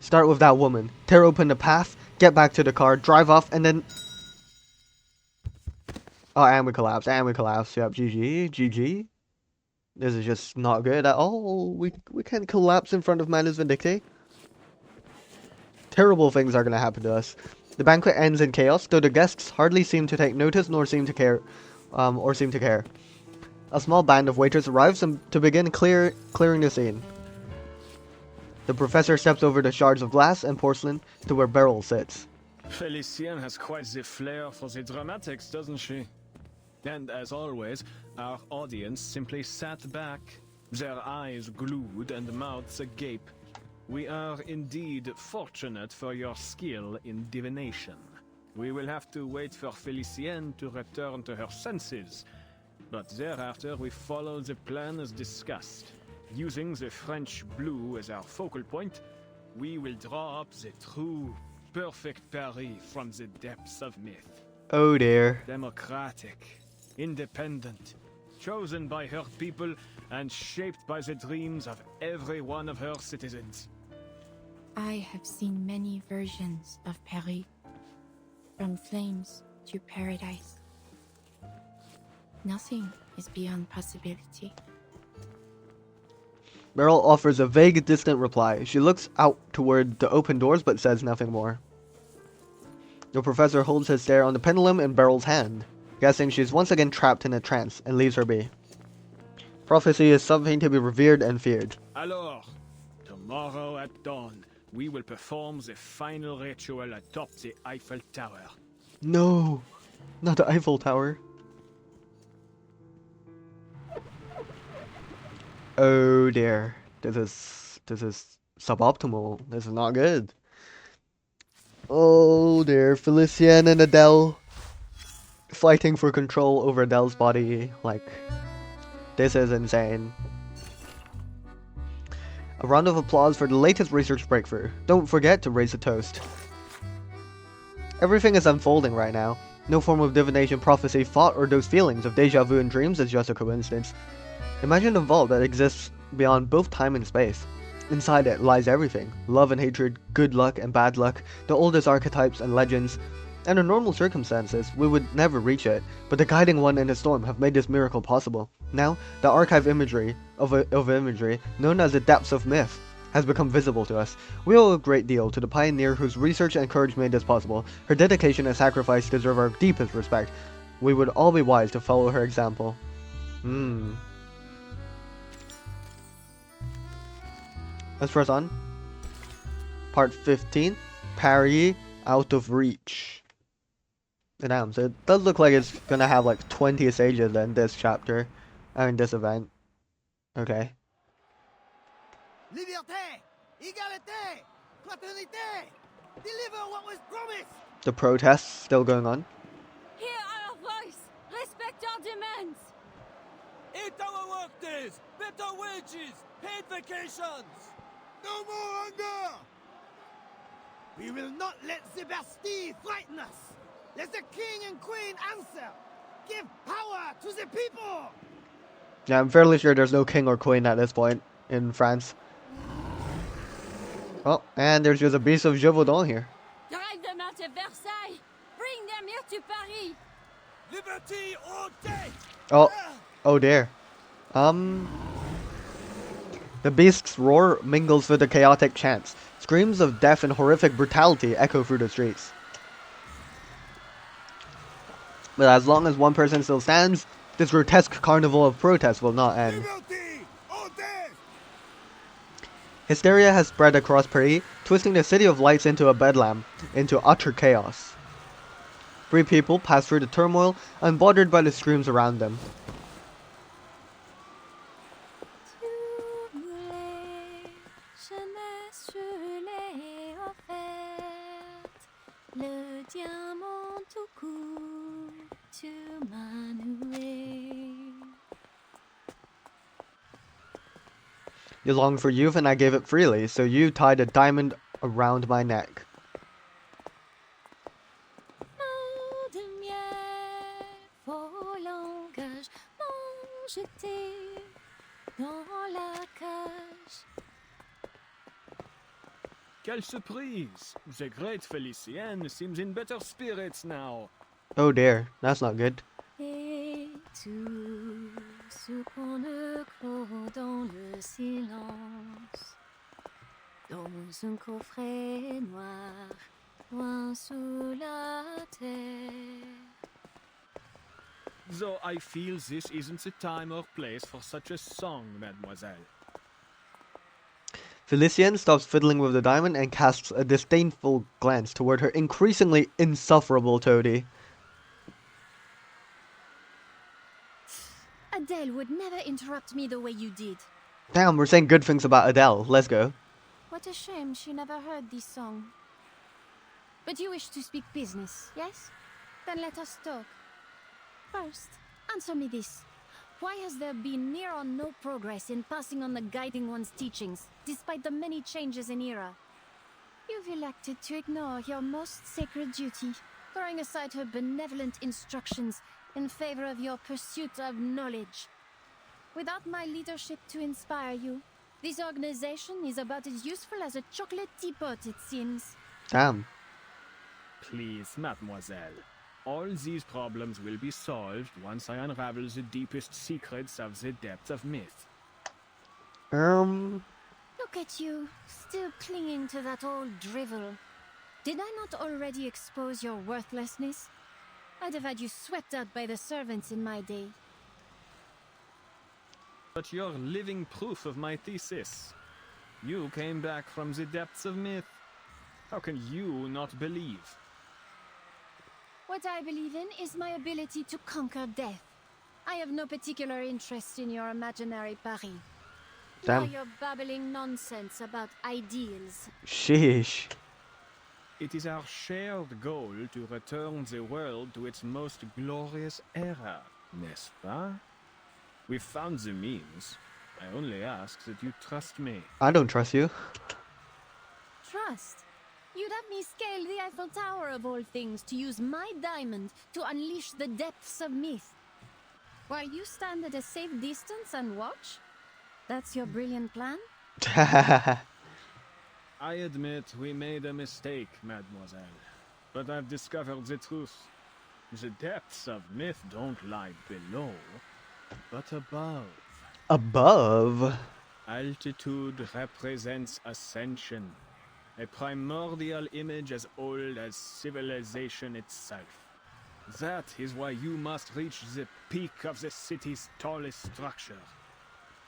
A: Start with that woman, tear open the path, get back to the car, drive off, and then... Oh, and we collapse, Yep, GG, GG. This is just not good at all. We can't collapse in front of Manus Vindicte. Terrible things are gonna happen to us. The banquet ends in chaos, though the guests hardly seem to take notice nor seem to care. A small band of waiters arrives to begin clearing the scene. The professor steps over the shards of glass and porcelain to where Beryl sits.
E: Felicien has quite the flair for the dramatics, doesn't she? And as always, our audience simply sat back, their eyes glued and mouths agape. We are indeed fortunate for your skill in divination. We will have to wait for Felicienne to return to her senses. But thereafter we follow the plan as discussed. Using the French blue as our focal point, we will draw up the true, perfect Paris from the depths of myth.
A: Oh dear.
E: Democratic, independent, chosen by her people and shaped by the dreams of every one of her citizens.
G: I have seen many versions of Paris, from flames to paradise. Nothing is beyond possibility.
A: Beryl offers a vague, distant reply. She looks out toward the open doors but says nothing more. The professor holds his stare on the pendulum in Beryl's hand, guessing she's once again trapped in a trance, and leaves her be. Prophecy is something to be revered and feared.
E: Alors, tomorrow at dawn, we will perform the final ritual atop the Eiffel Tower.
A: No, not the Eiffel Tower. Oh dear, this is suboptimal. This is not good. Oh dear, Felicienne and Adele fighting for control over Adele's body. Like, this is insane. A round of applause for the latest research breakthrough. Don't forget to raise a toast. Everything is unfolding right now. No form of divination, prophecy, thought, or those feelings of deja vu and dreams is just a coincidence. Imagine a vault that exists beyond both time and space. Inside it lies everything. Love and hatred, good luck and bad luck, the oldest archetypes and legends. Under normal circumstances, we would never reach it, but the Guiding One and the Storm have made this miracle possible. Now, the archive imagery of imagery, known as the Depths of Myth, has become visible to us. We owe a great deal to the pioneer whose research and courage made this possible. Her dedication and sacrifice deserve our deepest respect. We would all be wise to follow her example. Let's press on. Part 15, Paris Out of Reach. Damn, so it does look like it's gonna have like 20 stages in this chapter, in this event. Okay.
L: Liberté, égalité, fraternité, deliver what was promised.
A: The protests still going on.
B: Hear our voice! Respect our demands!
L: Eat our work days, better wages, paid vacations. No more hunger! We will not let the Bastille frighten us! Let the king and queen answer! Give power to the people!
A: Yeah, I'm fairly sure there's no king or queen at this point in France. Oh, and there's just a beast of Gévaudan here.
B: Drive them out of Versailles! Bring them here to Paris!
L: Liberty or death!
A: Oh dear. The beast's roar mingles with the chaotic chants. Screams of death and horrific brutality echo through the streets. But as long as one person still stands, this grotesque carnival of protest will not end. Hysteria has spread across Paris, twisting the City of Lights into a bedlam, into utter chaos. Three people pass through the turmoil, unbothered by the screams around them. You long for youth and I gave it freely, so you tied a diamond around my neck.
E: Quelle surprise! The great Felicienne seems in better spirits now.
A: Oh dear, that's not good.
I: Et tout ce qu'on ne croit dans le silence, dans un coffret noir, loin sous la terre.
E: Though I feel this isn't the time or place for such a song, mademoiselle.
A: Felicienne stops fiddling with the diamond and casts a disdainful glance toward her increasingly insufferable toady.
I: Adele would never interrupt me the way you did.
A: Damn, we're saying good things about Adele. Let's go.
I: What a shame she never heard this song. But you wish to speak business, yes? Then let us talk. First, answer me this. Why has there been near or no progress in passing on the Guiding One's teachings, despite the many changes in Era? You've elected to ignore your most sacred duty, throwing aside her benevolent instructions in favor of your pursuit of knowledge. Without my leadership to inspire you, this organization is about as useful as a chocolate teapot, it seems.
A: Damn.
E: Please, mademoiselle. All these problems will be solved once I unravel the deepest secrets of the depths of myth.
I: Look at you, still clinging to that old drivel. Did I not already expose your worthlessness? I'd have had you swept out by the servants in my day.
E: But you're living proof of my thesis. You came back from the depths of myth. How can you not believe?
I: What I believe in is my ability to conquer death. I have no particular interest in your imaginary Paris. Now
A: Damn.
I: you're babbling nonsense about ideals.
A: Sheesh.
E: It is our shared goal to return the world to its most glorious era, n'est-ce pas? We've found the means. I only ask that you trust me.
A: I don't trust you.
I: Trust? You'd have me scale the Eiffel Tower of all things to use my diamond to unleash the depths of myth. While you stand at a safe distance and watch? That's your brilliant plan?
E: I admit we made a mistake, mademoiselle. But I've discovered the truth. The depths of myth don't lie below, but above.
A: Above?
E: Altitude represents ascension. A primordial image as old as civilization itself. That is why you must reach the peak of the city's tallest structure.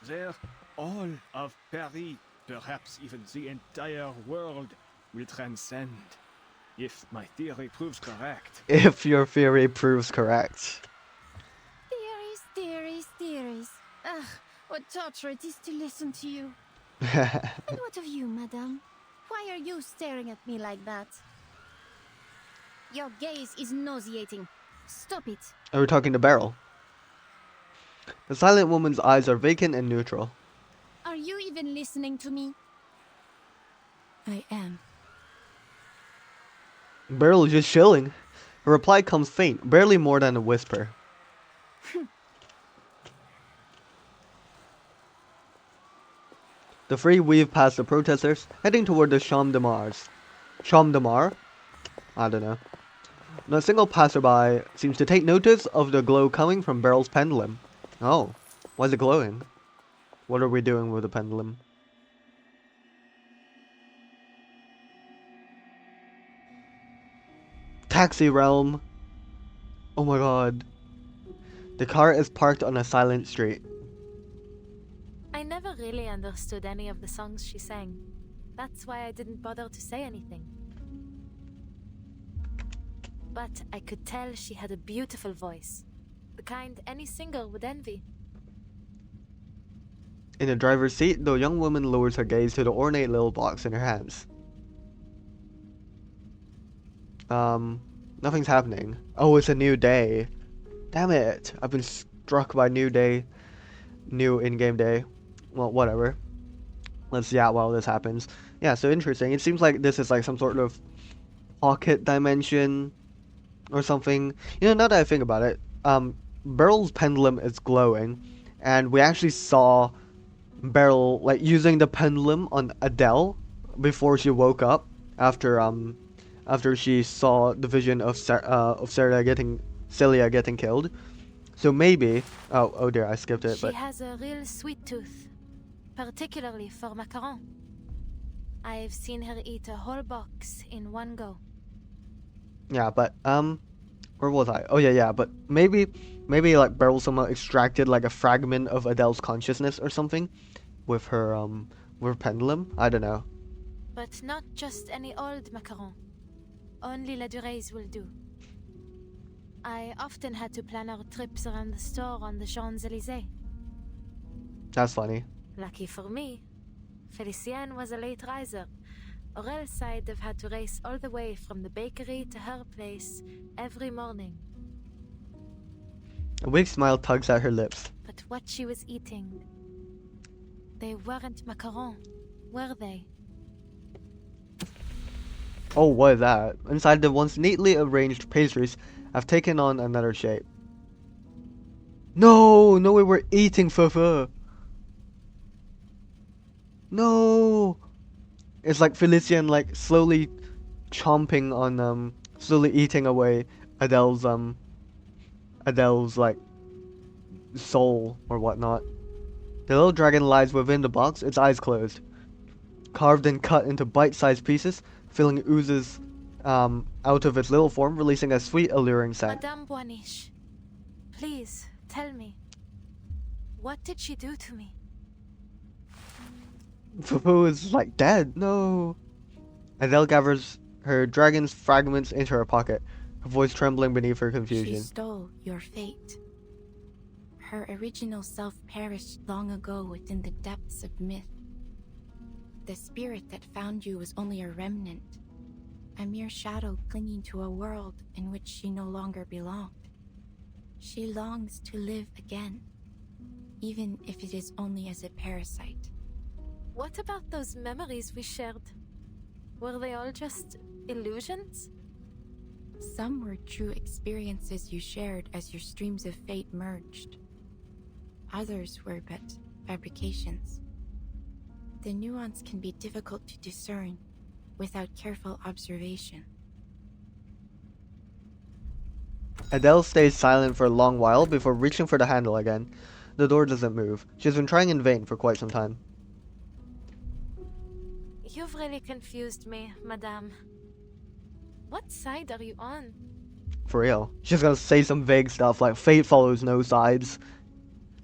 E: There, all of Paris, perhaps even the entire world, will transcend. If my theory proves correct.
A: If your theory proves correct.
I: Theories. Ugh, what torture it is to listen to you. And what of you, madame? Why are you staring at me like that? Your gaze is nauseating. Stop it.
A: Are we talking to Beryl? The silent woman's eyes are vacant and neutral.
I: Are you even listening to me?
G: I am.
A: Beryl is just chilling. Her reply comes faint, barely more than a whisper. The three weave past the protesters, heading toward the Champ de Mars. Champ de Mars? I don't know. Not a single passerby seems to take notice of the glow coming from Beryl's pendulum. Oh, why is it glowing? What are we doing with the pendulum? Taxi realm. Oh my god. The car is parked on a silent street.
D: I never really understood any of the songs she sang. That's why I didn't bother to say anything. But I could tell she had a beautiful voice. The kind any singer would envy.
A: In the driver's seat, the young woman lowers her gaze to the ornate little box in her hands. Nothing's happening. Oh, it's a new day. Damn it. I've been struck by new day. New in-game day. Well, whatever. Let's yacht while this happens. Yeah, so interesting. It seems like this is like some sort of pocket dimension or something. You know, now that I think about it, Beryl's pendulum is glowing, and we actually saw Beryl like using the pendulum on Adele before she woke up after she saw the vision of Celia getting killed. So maybe oh dear, I skipped it.
D: She has a real sweet tooth, particularly for macaron. I've seen her eat a whole box in one go.
A: Yeah, but where was I? Oh yeah, but maybe like Beryl somehow extracted like a fragment of Adele's consciousness or something with her pendulum. I don't know.
D: But not just any old macaron. Only La Dure's will do. I often had to plan our trips around the store on the Champs-Élysées.
A: That's funny.
D: Lucky for me, Felicienne was a late riser. Aurel said they've had to race all the way from the bakery to her place every morning.
A: A weak smile tugs at her lips.
D: But what she was eating, they weren't macarons, were they?
A: Oh, what is that? Inside, the once neatly arranged pastries have taken on another shape. No! No way we're eating fufu! No! It's like Felician, like, slowly chomping on, slowly eating away Adele's, like, soul or whatnot. The little dragon lies within the box, its eyes closed. Carved and cut into bite-sized pieces, filling oozes out of its little form, releasing a sweet, alluring scent.
D: Madame Boaniche, please tell me, what did she do to me?
A: Fufu is like dead. No. Adele gathers her dragon's fragments into her pocket, her voice trembling beneath her
G: She
A: confusion.
G: stole your fate. Her original self perished long ago within the depths of myth. The spirit that found you was only a remnant, a mere shadow clinging to a world in which she no longer belonged. She longs to live again, even if it is only as a parasite.
D: What about those memories we shared? Were they all just illusions?
G: Some were true experiences you shared as your streams of fate merged. Others were but fabrications. The nuance can be difficult to discern without careful observation.
A: Adele stays silent for a long while before reaching for the handle again. The door doesn't move. She's been trying in vain for quite some time.
D: You've really confused me, Madame. What side are you on?
A: For real. She's gonna say some vague stuff like fate follows no sides.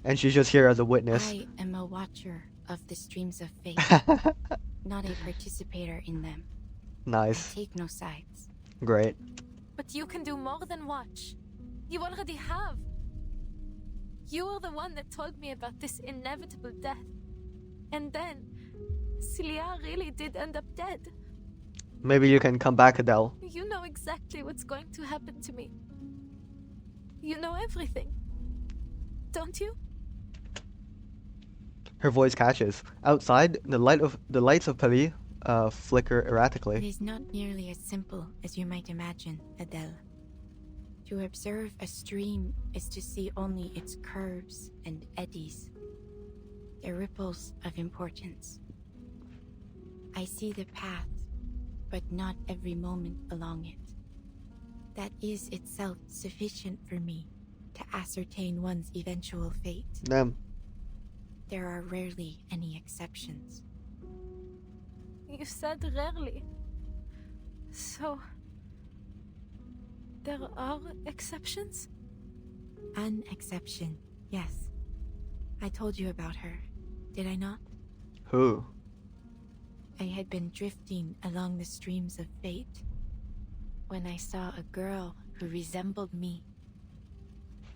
A: And she's just here as a witness.
G: I am a watcher of the streams of fate, not a participator in them.
A: Nice.
G: I take no sides.
A: Great.
D: But you can do more than watch. You already have. You are the one that told me about this inevitable death. And then, Celia really did end up dead.
A: Maybe you can come back, Adele.
D: You know exactly what's going to happen to me. You know everything. Don't you?
A: Her voice catches. Outside, the lights of Paris flicker erratically.
G: It is not nearly as simple as you might imagine, Adele. To observe a stream is to see only its curves and eddies, the ripples of importance. I see the path, but not every moment along it. That is itself sufficient for me to ascertain one's eventual fate.
A: Damn.
G: There are rarely any exceptions.
D: You said rarely. So, there are exceptions?
G: An exception, yes. I told you about her, did I not?
A: Who?
G: I had been drifting along the streams of fate when I saw a girl who resembled me,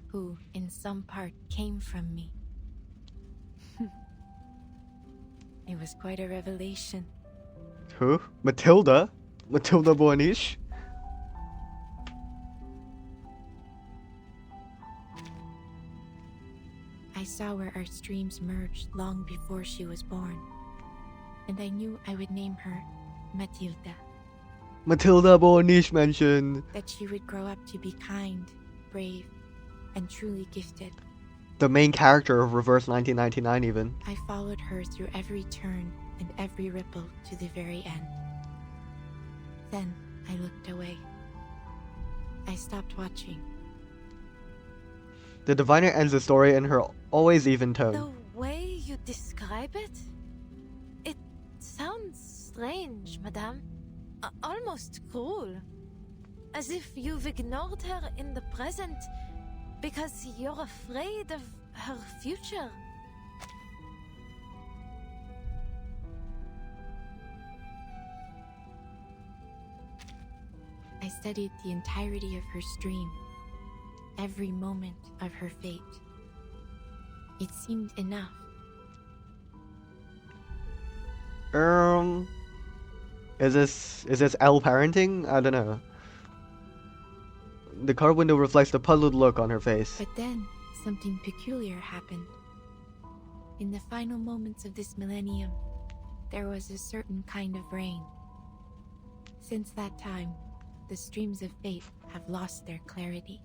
G: who in some part came from me. It was quite a revelation.
A: Who? Matilda? Matilda Boaniche?
G: I saw where our streams merged long before she was born, and I knew I would name her Matilda.
A: Matilda Boaniche mentioned.
G: That she would grow up to be kind, brave, and truly gifted.
A: The main character of Reverse 1999 even.
G: I followed her through every turn and every ripple to the very end. Then I looked away. I stopped watching.
A: The diviner ends the story in her always even tone.
D: The way you describe it? It sounds strange, Madame. Almost cruel. As if you've ignored her in the present because you're afraid of her future.
G: I studied the entirety of her stream, every moment of her fate. It seemed enough.
A: Is this L parenting? I don't know. The car window reflects the puzzled look on her face.
G: But then, something peculiar happened. In the final moments of this millennium, there was a certain kind of rain. Since that time, the streams of fate have lost their clarity.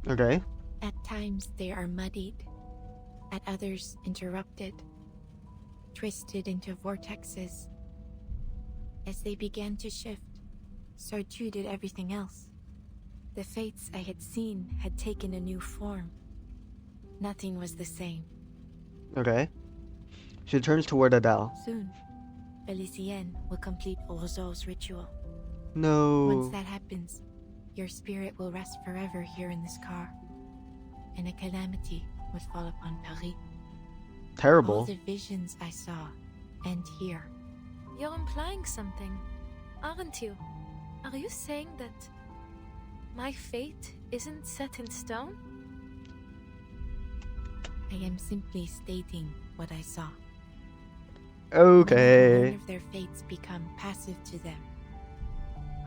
A: Okay.
G: At times they are muddied, at others interrupted, twisted into vortexes. As they began to shift, so too did everything else. The fates I had seen had taken a new form. Nothing was the same.
A: Okay. She turns toward Adele.
G: Soon, Felicienne will complete Roseau's ritual.
A: No.
G: Once that happens, your spirit will rest forever here in this car, and a calamity would fall upon Paris.
A: Terrible.
G: All the visions I saw end here.
B: You're implying something, aren't you? Are you saying that my fate isn't set in stone?
G: I am simply stating what I saw.
A: Okay.
G: None of their fates become passive to them,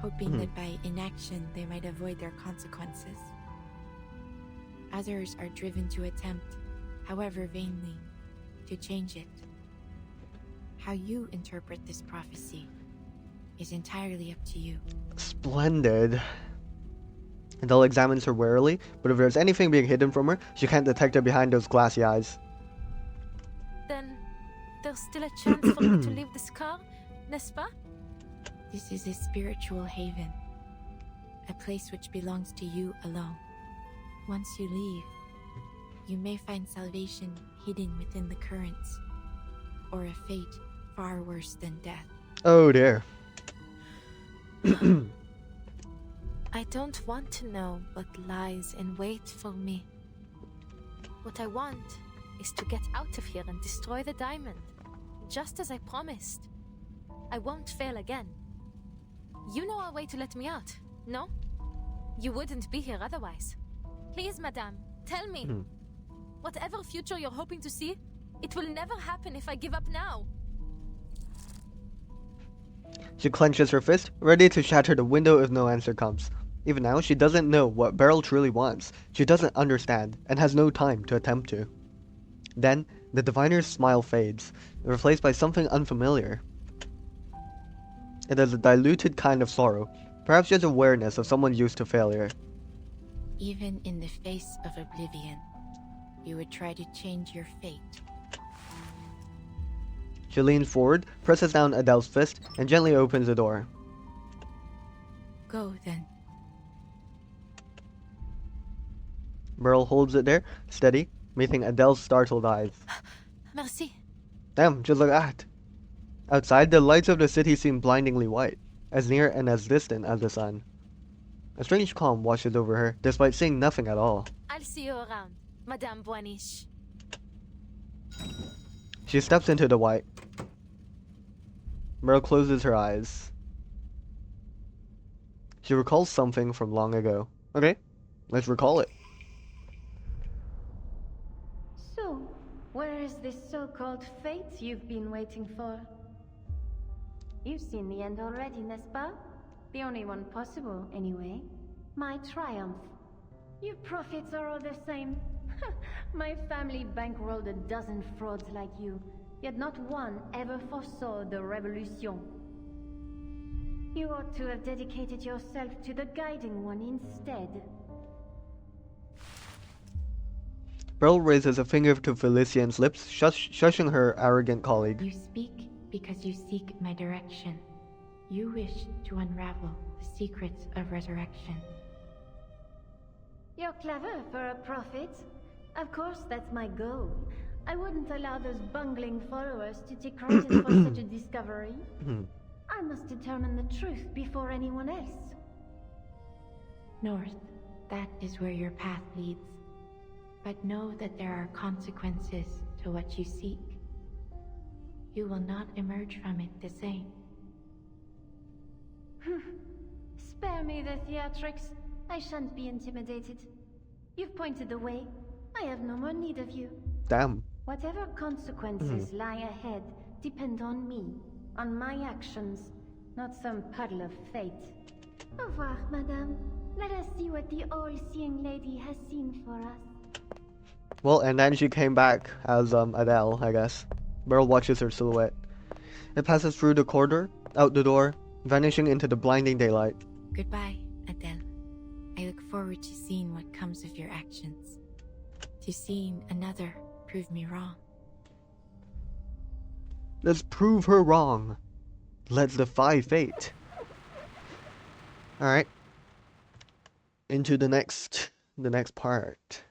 G: hoping that by inaction they might avoid their consequences. Others are driven to attempt, however vainly, to change it. How you interpret this prophecy is entirely up to you.
A: Splendid. Adele examines her warily, but if there's anything being hidden from her, she can't detect it behind those glassy eyes.
B: Then there's still a chance for me to leave this car, n'est-ce pas?
G: This is a spiritual haven, a place which belongs to you alone. Once you leave, you may find salvation hidden within the currents, or a fate far worse than death.
A: Oh dear.
B: I don't want to know what lies in wait for me. What I want is to get out of here and destroy the diamond, just as I promised. I won't fail again. You know a way to let me out, no? You wouldn't be here otherwise. Please, madame, tell me. Whatever future you're hoping to see, it will never happen if I give up now.
A: She clenches her fist, ready to shatter the window if no answer comes. Even now, she doesn't know what Beryl truly wants. She doesn't understand, and has no time to attempt to. Then, the diviner's smile fades, replaced by something unfamiliar. It is a diluted kind of sorrow, perhaps just awareness of someone used to failure.
G: Even in the face of oblivion, you would try to change your fate.
A: She leans forward, presses down Adele's fist, and gently opens the door.
G: Go, then.
A: Beryl holds it there, steady, meeting Adele's startled eyes.
B: Merci.
A: Damn, just like that. Outside, the lights of the city seem blindingly white, as near and as distant as the sun. A strange calm washes over her, despite seeing nothing at all.
B: I'll see you around, Madame Boaniche.
A: She steps into the white. Beryl closes her eyes. She recalls something from long ago. Okay, let's recall it.
N: So, where is this so-called fate you've been waiting for? You've seen the end already, n'est-ce pas? The only one possible, anyway. My triumph. You prophets are all the same. My family bankrolled a dozen frauds like you, yet not one ever foresaw the revolution. You ought to have dedicated yourself to the guiding one instead.
A: Beryl raises a finger to Felician's lips, shushing her arrogant colleague.
G: You speak because you seek my direction. You wish to unravel the secrets of resurrection.
N: You're clever for a prophet. Of course, that's my goal. I wouldn't allow those bungling followers to take credit for such a discovery. I must determine the truth before anyone else.
G: North, that is where your path leads. But know that there are consequences to what you seek. You will not emerge from it the same.
N: Spare me the theatrics. I shan't be intimidated. You've pointed the way. I have no more need of you.
A: Damn.
N: Whatever consequences lie ahead depend on me, on my actions. not some puddle of fate.
C: Au revoir, madame. Let us see what the all-seeing lady has seen for us.
A: Well, and then she came back as Adele, I guess. Beryl watches her silhouette. It passes through the corridor, out the door, vanishing into the blinding daylight.
G: Goodbye, Adele. I look forward to seeing what comes of your actions. To seeing another prove me wrong.
A: Let's prove her wrong. Let's defy fate. Alright. Into the next part.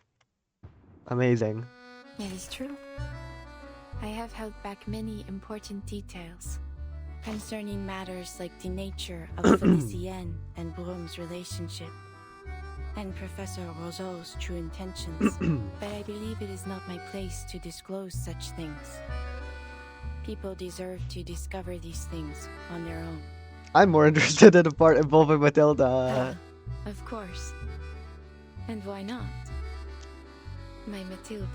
A: Amazing.
G: It is true. I have held back many important details concerning matters like the nature of Felicienne and Brom's relationship, and Professor Rousseau's true intentions, but I believe it is not my place to disclose such things. People deserve to discover these things on their own.
A: I'm more interested in the part involving Matilda.
G: Of course. And why not? My Matilda.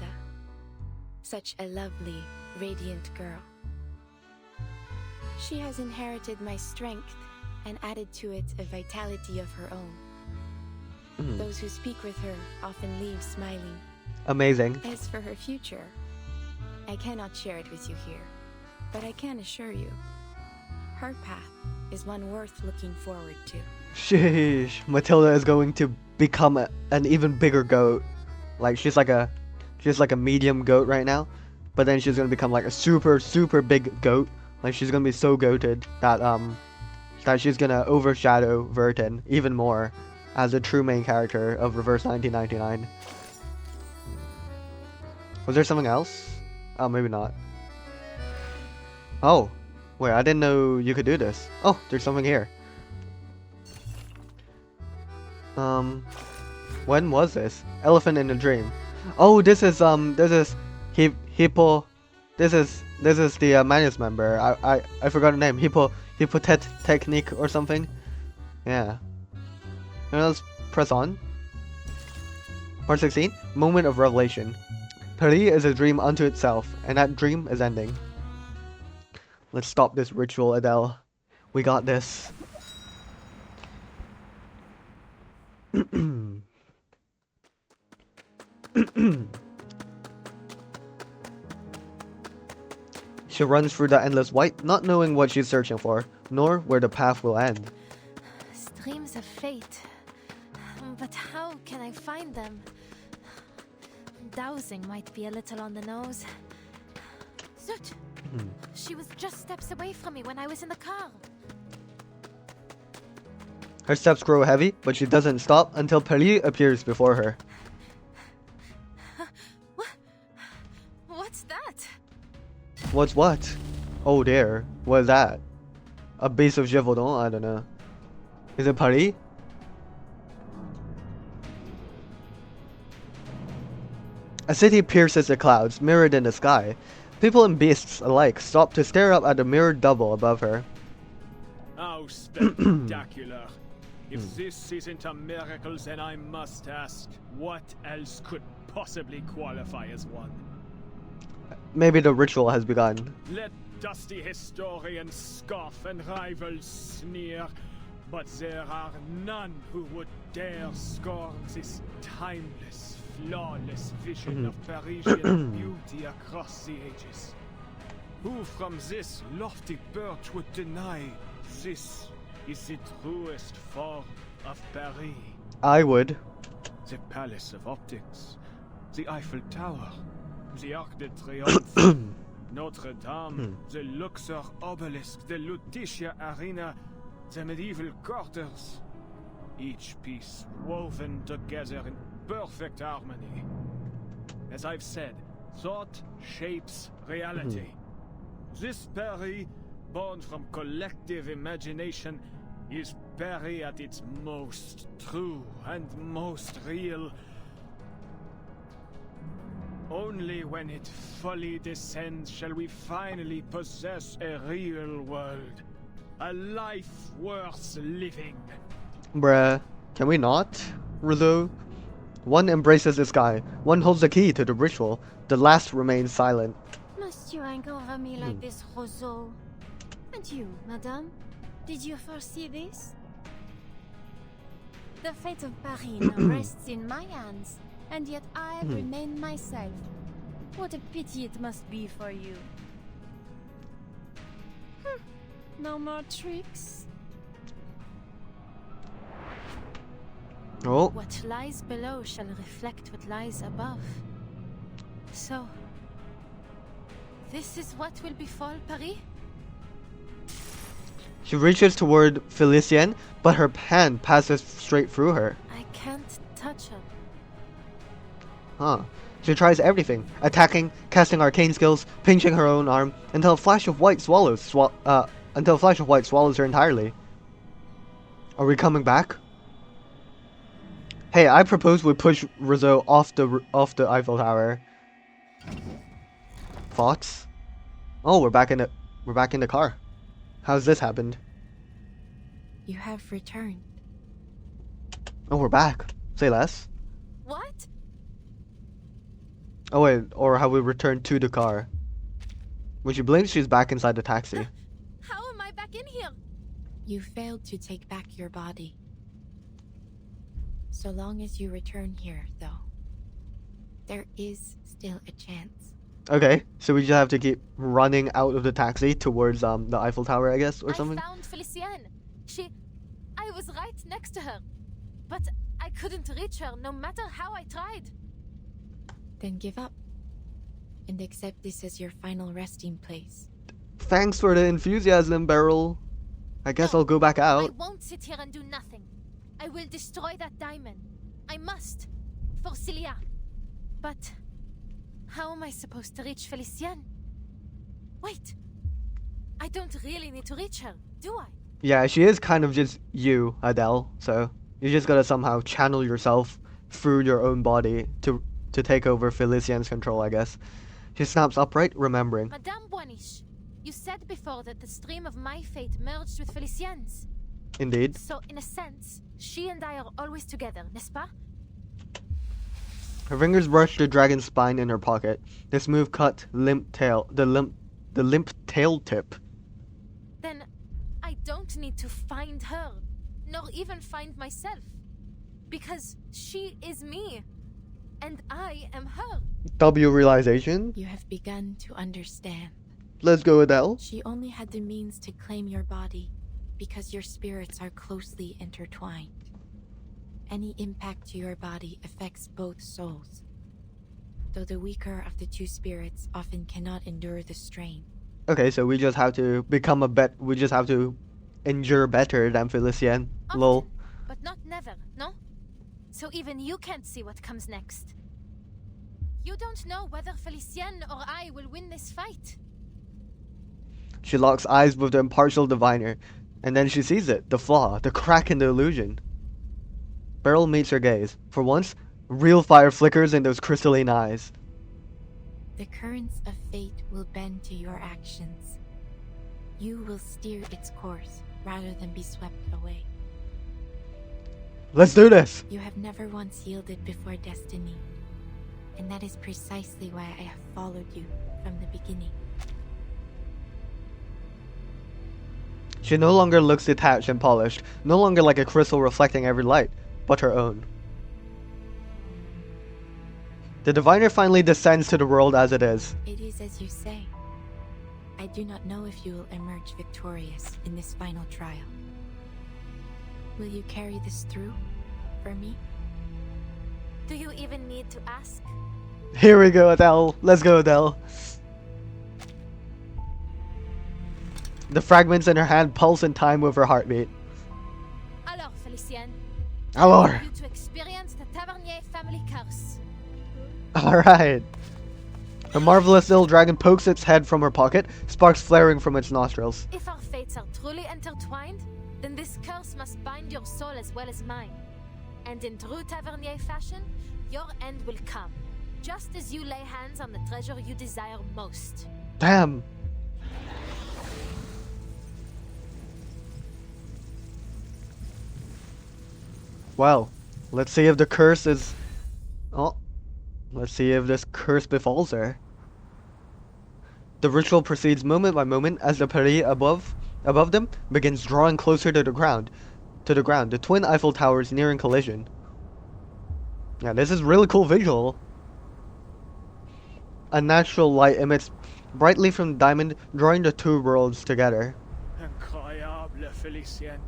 G: Such a lovely, radiant girl. She has inherited my strength and added to it a vitality of her own. Those who speak with her often leave smiling.
A: Amazing.
G: As for her future, I cannot share it with you here, but I can assure you, her path is one worth looking forward to.
A: Sheesh. Matilda is going to become an even bigger goat. Like she's like a medium goat right now, but then she's gonna become like a super big goat. Like she's gonna be so goated that she's gonna overshadow Vertin even more as a true main character of Reverse 1999. Was there something else? Oh, maybe not. Oh, wait, I didn't know you could do this. Oh, there's something here. When was this? Elephant in a Dream. Oh, this is Hippo. This is the Manus member. I forgot the name. Hippotet Technique or something. Yeah. Now let's press on. Part 16. Moment of Revelation. Paris is a dream unto itself, and that dream is ending. Let's stop this ritual, Adele. We got this. She runs through the endless white, not knowing what she's searching for, nor where the path will end.
B: Streams of fate. But how can I find them? Dowsing might be a little on the nose. Zut! She was just steps away from me when I was in the car.
A: Her steps grow heavy, but she doesn't stop until Paris appears before her.
B: What's that?
A: What's what? Oh dear, what is that? A base of Gévaudan? I don't know. Is it Paris? A city pierces the clouds, mirrored in the sky. People and beasts alike stop to stare up at the mirrored double above her.
E: How spectacular! If this isn't a miracle, then I must ask, what else could possibly qualify as one?
A: Maybe the ritual has begun.
E: Let dusty historians scoff and rivals sneer, but there are none who would dare scorn this timeless, flawless vision of Parisian beauty across the ages. Who from this lofty perch would deny this is the truest form of Paris?
A: I would.
E: The Palace of Optics, the Eiffel Tower, the Arc de Triomphe, Notre Dame, the Luxor Obelisk, the Lutetia Arena, the medieval quarters. Each piece woven together in perfect harmony. As I've said, thought shapes reality. This Paris, born from collective imagination, is Paris at its most true and most real. Only when it fully descends shall we finally possess a real world. A life worth living.
A: Bruh, can we not? Rousseau? One embraces the sky, one holds the key to the ritual, the last remains silent.
I: Must you anger over me like this, Rousseau? And you, madame? Did you foresee this? The fate of Paris now rests in my hands, and yet I remain myself. What a pity it must be for you. No more tricks.
A: Oh.
D: What lies below shall reflect what lies above. So, this is what will befall Paris?
A: She reaches toward Felicien, but her hand passes straight through her.
D: I can't touch her.
A: Huh. She tries everything, attacking, casting arcane skills, pinching her own arm, until a flash of white swallows her entirely. Are we coming back? Hey, I propose we push Rousseau off the Eiffel Tower. Thoughts? Oh, we're back in the car. How's this happened?
G: You have returned.
A: Oh, we're back. Say less.
B: What?
A: Oh wait, or have we returned to the car? When she blinks, she's back inside the taxi.
B: How am I back in here?
G: You failed to take back your body. So long as you return here, though, there is still a chance.
A: Okay, so we just have to keep running out of the taxi towards the Eiffel Tower, I guess, or something?
B: I found Felicien. I was right next to her. But I couldn't reach her no matter how I tried.
G: Then give up. And accept this as your final resting place.
A: Thanks for the enthusiasm, Beryl. I guess I'll go back out.
B: I won't sit here and do nothing. I will destroy that diamond. I must. For Celia. But how am I supposed to reach Felicien? Wait. I don't really need to reach her, do I?
A: Yeah, she is kind of just you, Adele, so you just gotta somehow channel yourself through your own body to take over Felicien's control, I guess. She snaps upright, remembering.
B: Madame Boiniche, you said before that the stream of my fate merged with Felicien's.
A: Indeed.
B: So, in a sense, she and I are always together, n'est-ce pas?
A: Her fingers brush the dragon's spine in her pocket. The smooth cut, limp tail, the limp tail tip.
B: Then I don't need to find her, nor even find myself. Because she is me, and I am her.
A: W realization.
G: You have begun to understand.
A: Let's go, Adele.
G: She only had the means to claim your body because your spirits are closely intertwined. Any impact to your body affects both souls, though the weaker of the two spirits often cannot endure the strain.
A: Okay, so we just have to we just have to endure better than Felicien.
B: Often,
A: Lol.
B: but not never, no? So even you can't see what comes next. You don't know whether Felicien or I will win this fight.
A: She locks eyes with the impartial diviner, and then she sees it, the flaw, the crack in the illusion. Beryl meets her gaze. For once, real fire flickers in those crystalline eyes.
G: The currents of fate will bend to your actions. You will steer its course rather than be swept away.
A: Let's do this!
G: You have never once yielded before destiny, and that is precisely why I have followed you from the beginning.
A: She no longer looks detached and polished, no longer like a crystal reflecting every light, but her own. The diviner finally descends to the world as it is.
G: It is as you say. I do not know if you will emerge victorious in this final trial. Will you carry this through for me?
B: Do you even need to ask?
A: Here we go, Adele. Let's go, Adele. The fragments in her hand pulse in time with her heartbeat.
B: Alors, Felicien.
A: Alors.
B: I want you to experience the Tavernier family curse.
A: Alright. The marvelous little dragon pokes its head from her pocket, sparks flaring from its nostrils.
B: If our fates are truly intertwined, then this curse must bind your soul as well as mine. And in true Tavernier fashion, your end will come, just as you lay hands on the treasure you desire most.
A: Damn. Well, let's see if the curse is... Oh. Let's see if this curse befalls her. The ritual proceeds moment by moment as the Paris above above them begins drawing closer to the ground. The twin Eiffel Towers nearing collision. Yeah, this is really cool visual. A natural light emits brightly from the diamond, drawing the two worlds together.
E: Incroyable, Felicien.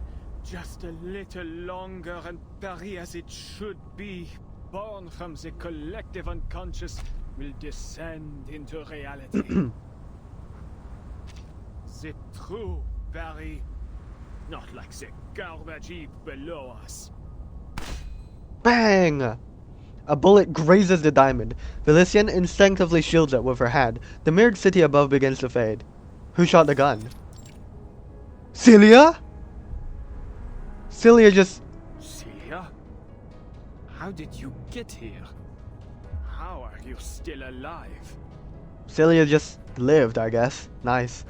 E: Just a little longer and Paris as it should be, born from the collective unconscious, will descend into reality. The true Paris, not like the garbage heap below us.
A: Bang! A bullet grazes the diamond. Felicien instinctively shields it with her hand. The mirrored city above begins to fade. Who shot the gun? Celia? Celia just...
E: Celia? How did you get here? How are you still alive?
A: Celia just lived, I guess. Nice.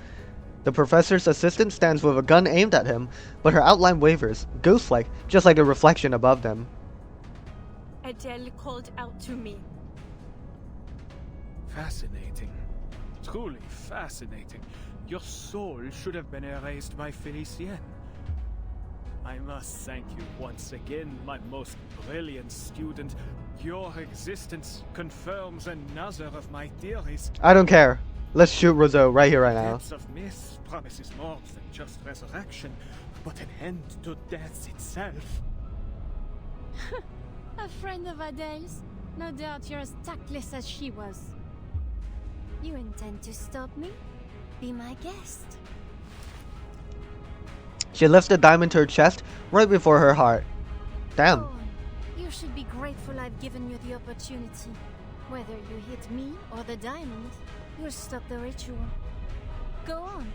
A: The professor's assistant stands with a gun aimed at him, but her outline wavers, ghost-like, just like the reflection above them.
O: Adele called out to me.
E: Fascinating. Truly fascinating. Your soul should have been erased by Felicien. I must thank you once again, my most brilliant student. Your existence confirms another of my theories.
A: I don't care. Let's shoot Roseau right here, right now.
E: Depths of Mist promises more than just resurrection, but an end to death itself.
I: A friend of Adele's? No doubt you're as tactless as she was. You intend to stop me? Be my guest.
A: She lifts the diamond to her chest, right before her heart. Damn.
I: Oh, you should be grateful I've given you the opportunity. Whether you hit me or the diamond, you'll stop the ritual. Go on.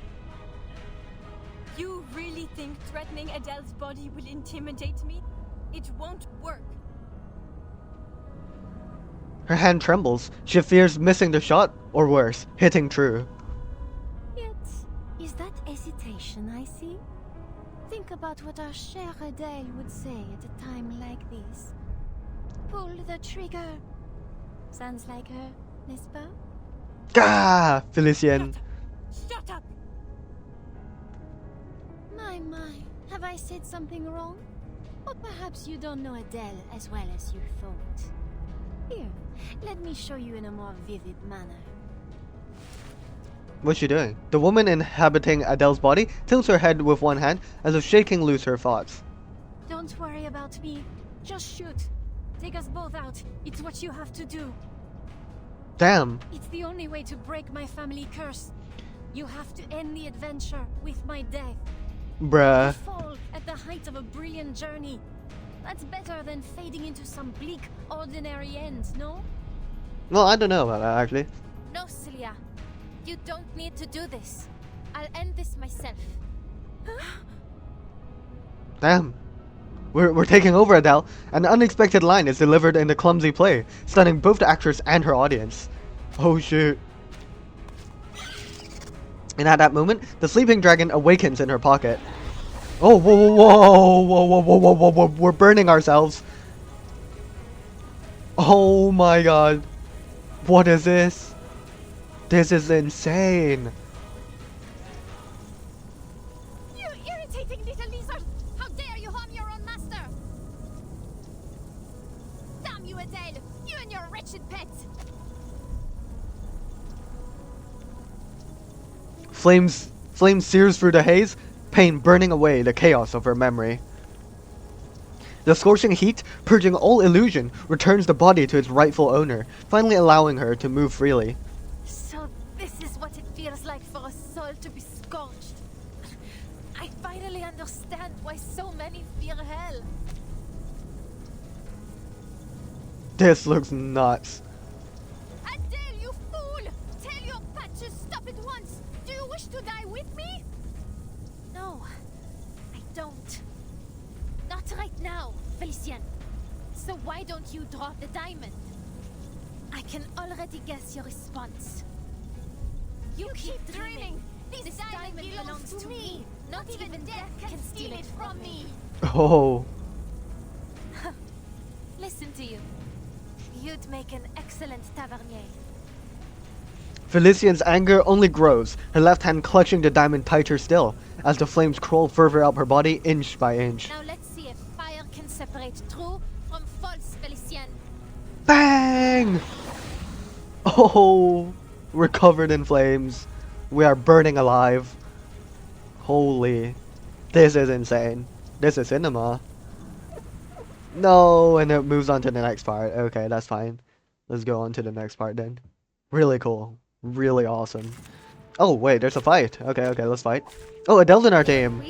O: You really think threatening Adele's body will intimidate me? It won't work.
A: Her hand trembles. She fears missing the shot, or worse, hitting true.
I: Yet, is that hesitation I see? Think about what our chère Adele would say at a time like this. Pull the trigger. Sounds like her, n'est-ce pas?
A: Gah! Felicien.
O: Shut up!
I: My, have I said something wrong? Or perhaps you don't know Adele as well as you thought. Here, let me show you in a more vivid manner.
A: What's she doing? The woman inhabiting Adele's body tilts her head with one hand as if shaking loose her thoughts.
I: Don't worry about me. Just shoot. Take us both out. It's what you have to do.
A: Damn.
I: It's the only way to break my family curse. You have to end the adventure with my death.
A: Bruh.
I: You fall at the height of a brilliant journey. That's better than fading into some bleak, ordinary end, no?
A: Well, I don't know about that, actually.
B: No, Celia. You don't need to do this. I'll end this myself.
A: Damn. We're taking over, Adele. An unexpected line is delivered in the clumsy play, stunning both the actress and her audience. Oh shoot. And at that moment, the sleeping dragon awakens in her pocket. Oh, whoa, we're burning ourselves. Oh my god. What is this? This is insane.
B: You irritating little lizard! How dare you harm your own master! Damn you, Adele! You and your wretched pet!
A: Flames sears through the haze, pain burning away the chaos of her memory. The scorching heat, purging all illusion, returns the body to its rightful owner, finally allowing her to move freely.
B: So this is what it feels like for a soul to be scorched. I finally understand why so many fear hell.
A: This looks nuts.
B: Adele, you fool! Tell your patches stop it once! Do you wish to die with me? No, I don't. Not right now, Felicien. So why don't you drop the diamond? I can already guess your response. You keep dreaming! This diamond belongs to me! Not even death can steal it from me!
A: Oh.
B: Listen to you. You'd make an excellent tavernier.
A: Felician's anger only grows, her left hand clutching the diamond tighter still, as the flames crawl further up her body inch by inch.
B: Now let's see if fire can separate true from false, Felician.
A: Bang! Oh, we're covered in flames. We are burning alive. Holy. This is insane. This is cinema. No, and it moves on to the next part. Okay, that's fine. Let's go on to the next part then. Really cool. Really awesome. Oh, wait, there's a fight. Okay, let's fight. Oh, Adele's in our team.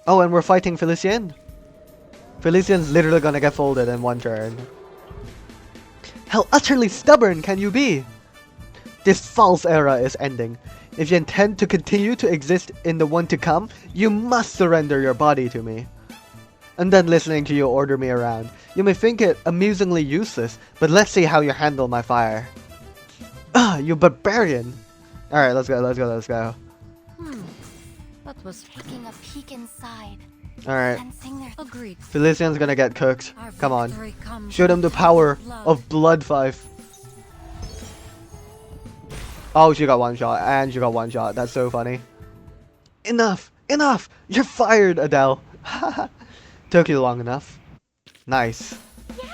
A: Oh, and we're fighting Felician. Felician's literally gonna get folded in one turn. How utterly stubborn can you be? This false era is ending. If you intend to continue to exist in the one to come, you must surrender your body to me. I'm done listening to you order me around. You may think it amusingly useless, but let's see how you handle my fire. Ah, you barbarian! Alright, let's go.
K: That was taking a peek inside.
A: Alright.
K: Agreed.
A: Felician's gonna get cooked. Come on. Show them the power of Blood Fife. Oh, she got one shot, and she got one shot. That's so funny. Enough! You're fired, Adele! Took you long enough. Nice.
I: Yeah!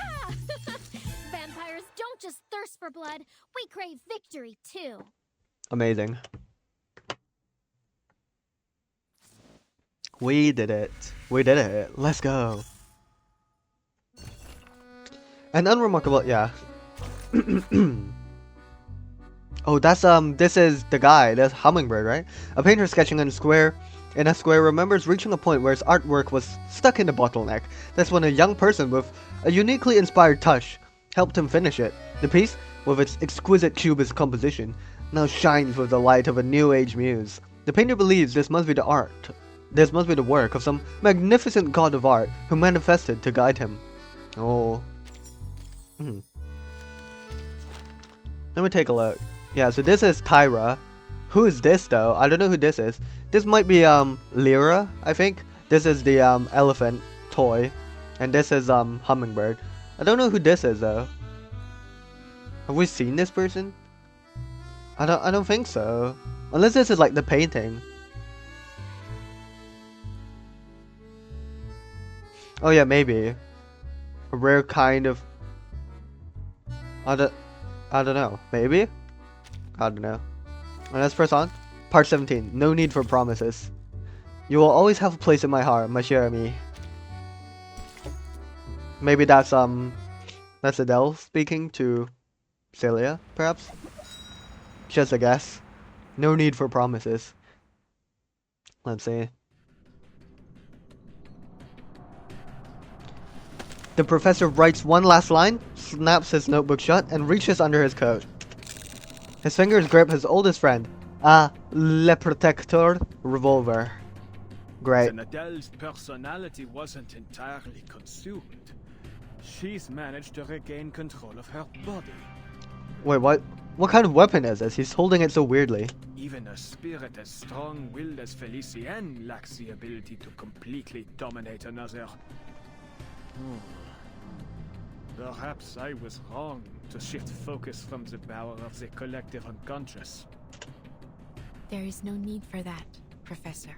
I: Vampires don't just thirst for blood, we crave victory too.
A: Amazing. We did it. Let's go. An unremarkable, yeah. Oh, that's this is the guy. That's Hummingbird, right? A painter sketching in a square remembers reaching a point where his artwork was stuck in a bottleneck. That's when a young person with a uniquely inspired touch helped him finish it. The piece, with its exquisite cubist composition, now shines with the light of a new age muse. The painter believes this must be the work of some magnificent god of art who manifested to guide him. Oh. Let me take a look. Yeah, so this is Tyra. Who is this though? I don't know who this is. This might be Lyra, I think. This is the elephant toy. And this is Hummingbird. I don't know who this is though. Have we seen this person? I don't think so. Unless this is like the painting. Oh yeah, maybe. A rare kind of... I don't know. Maybe? I don't know. And let's press on. Part 17. No need for promises. You will always have a place in my heart, my cher ami. Maybe that's Adele speaking to Celia, perhaps? Just a guess. No need for promises. Let's see. The professor writes one last line, snaps his notebook shut, and reaches under his coat. His fingers grip his oldest friend, Le Protector revolver. Great.
E: And Adele's personality wasn't entirely consumed. She's managed to regain control of her body.
A: Wait, what? What kind of weapon is this? He's holding it so weirdly.
E: Even a spirit as strong-willed as Felician lacks the ability to completely dominate another. Perhaps I was wrong to shift focus from the power of the collective unconscious.
G: There is no need for that, Professor.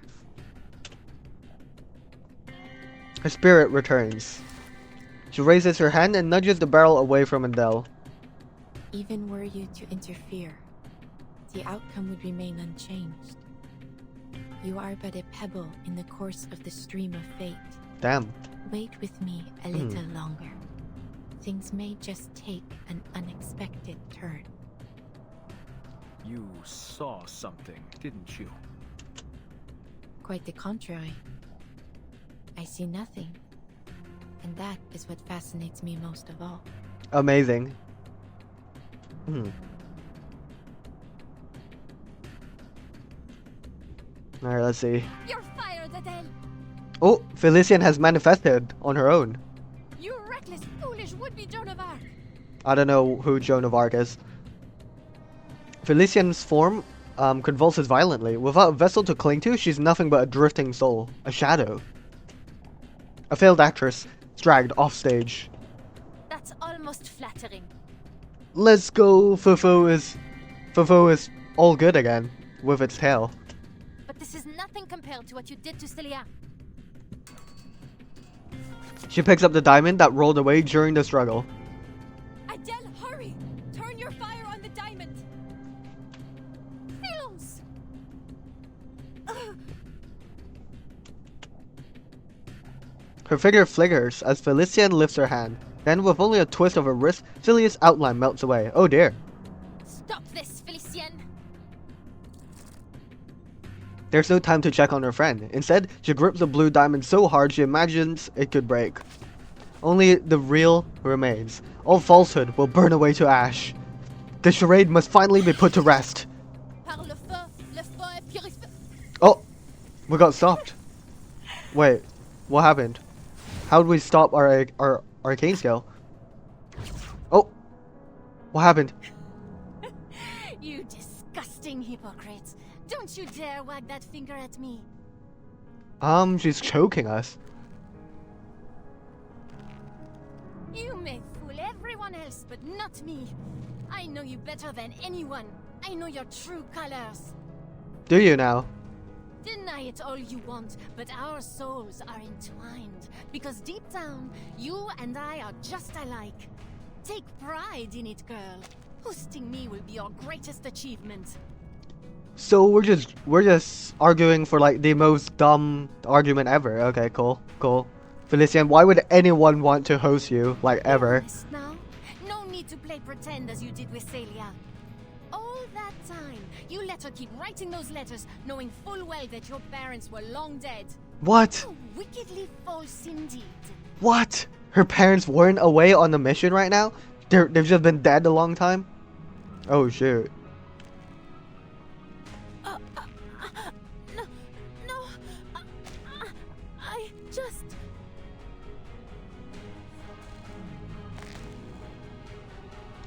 A: Her spirit returns. She raises her hand and nudges the barrel away from Adele.
G: Even were you to interfere, the outcome would remain unchanged. You are but a pebble in the course of the stream of fate.
A: Damn.
G: Wait with me a little longer. Things may just take an unexpected turn.
E: You saw something, didn't you?
G: Quite the contrary. I see nothing. And that is what fascinates me most of all.
A: Amazing. Alright, let's see.
B: You're fired, Adele!
A: Oh, Felician has manifested on her own.
B: You reckless, foolish would-be Joan of Arc!
A: I don't know who Joan of Arc is. Felician's form convulses violently. Without a vessel to cling to, she's nothing but a drifting soul. A shadow. A failed actress, dragged off stage.
B: That's almost flattering.
A: Let's go, Fofo is Fofo is all good again with its tail.
I: But this is nothing compared to what you did to Celia.
A: She picks up the diamond that rolled away during the struggle.
O: Adele, hurry! Turn your fire on the diamond!
I: Silence!
A: Her figure flickers as Felician lifts her hand. Then, with only a twist of her wrist, Celia's outline melts away. Oh dear.
I: Stop this, Felicien!
A: There's no time to check on her friend. Instead, she grips the blue diamond so hard she imagines it could break. Only the real remains. All falsehood will burn away to ash. The charade must finally be put to rest. Oh! We got stopped. Wait, what happened? How did we stop our arcane skill? Oh! What happened?
I: You disgusting hypocrite! Don't you dare wag that finger at me!
A: She's choking us.
I: You may fool everyone else, but not me. I know you better than anyone. I know your true colors.
A: Do you now?
I: Deny it all you want, but our souls are entwined. Because deep down, you and I are just alike. Take pride in it, girl. Hosting me will be your greatest achievement.
A: So we're just arguing for like the most dumb argument ever. Okay, cool. Felician, why would anyone want to host you, like, ever?
I: Now, no need to play pretend as you did with Celia. All that time, you let her keep writing those letters, knowing full well that your parents were long dead.
A: What?
I: How wickedly false indeed.
A: What? Her parents weren't away on the mission right now? They've just been dead a long time? Oh shoot.
I: I just...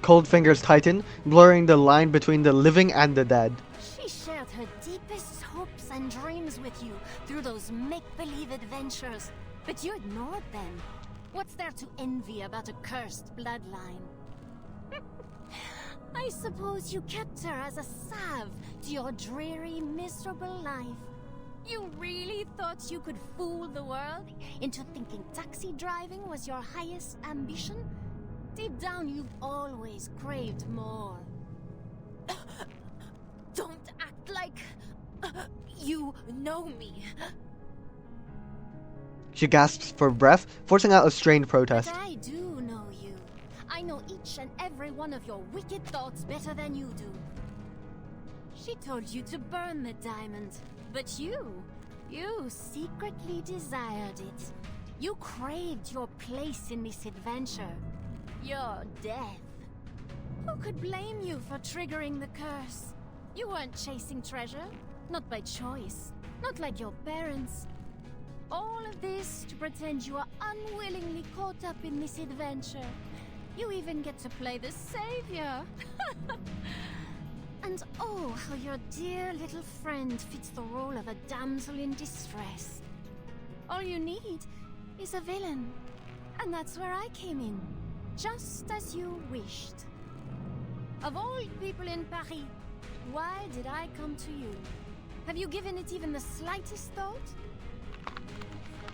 A: Cold fingers tighten, blurring the line between the living and the dead.
I: She shared her deepest hopes and dreams with you through those make-believe adventures. But you ignored them. What's there to envy about a cursed bloodline? I suppose you kept her as a salve to your dreary, miserable life. You really thought you could fool the world into thinking taxi driving was your highest ambition? Deep down, you've always craved more.
O: Don't act like... you know me.
A: She gasps for breath, forcing out a strained protest.
I: But I do know you. I know each and every one of your wicked thoughts better than you do. She told you to burn the diamond, but you secretly desired it. You craved your place in this adventure. Your death. Who could blame you for triggering the curse? You weren't chasing treasure, not by choice, not like your parents. All of this to pretend you are unwillingly caught up in this adventure. You even get to play the savior. And oh, how your dear little friend fits the role of a damsel in distress. All you need is a villain. And that's where I came in. Just as you wished. Of all people in Paris, why did I come to you? Have you given it even the slightest thought?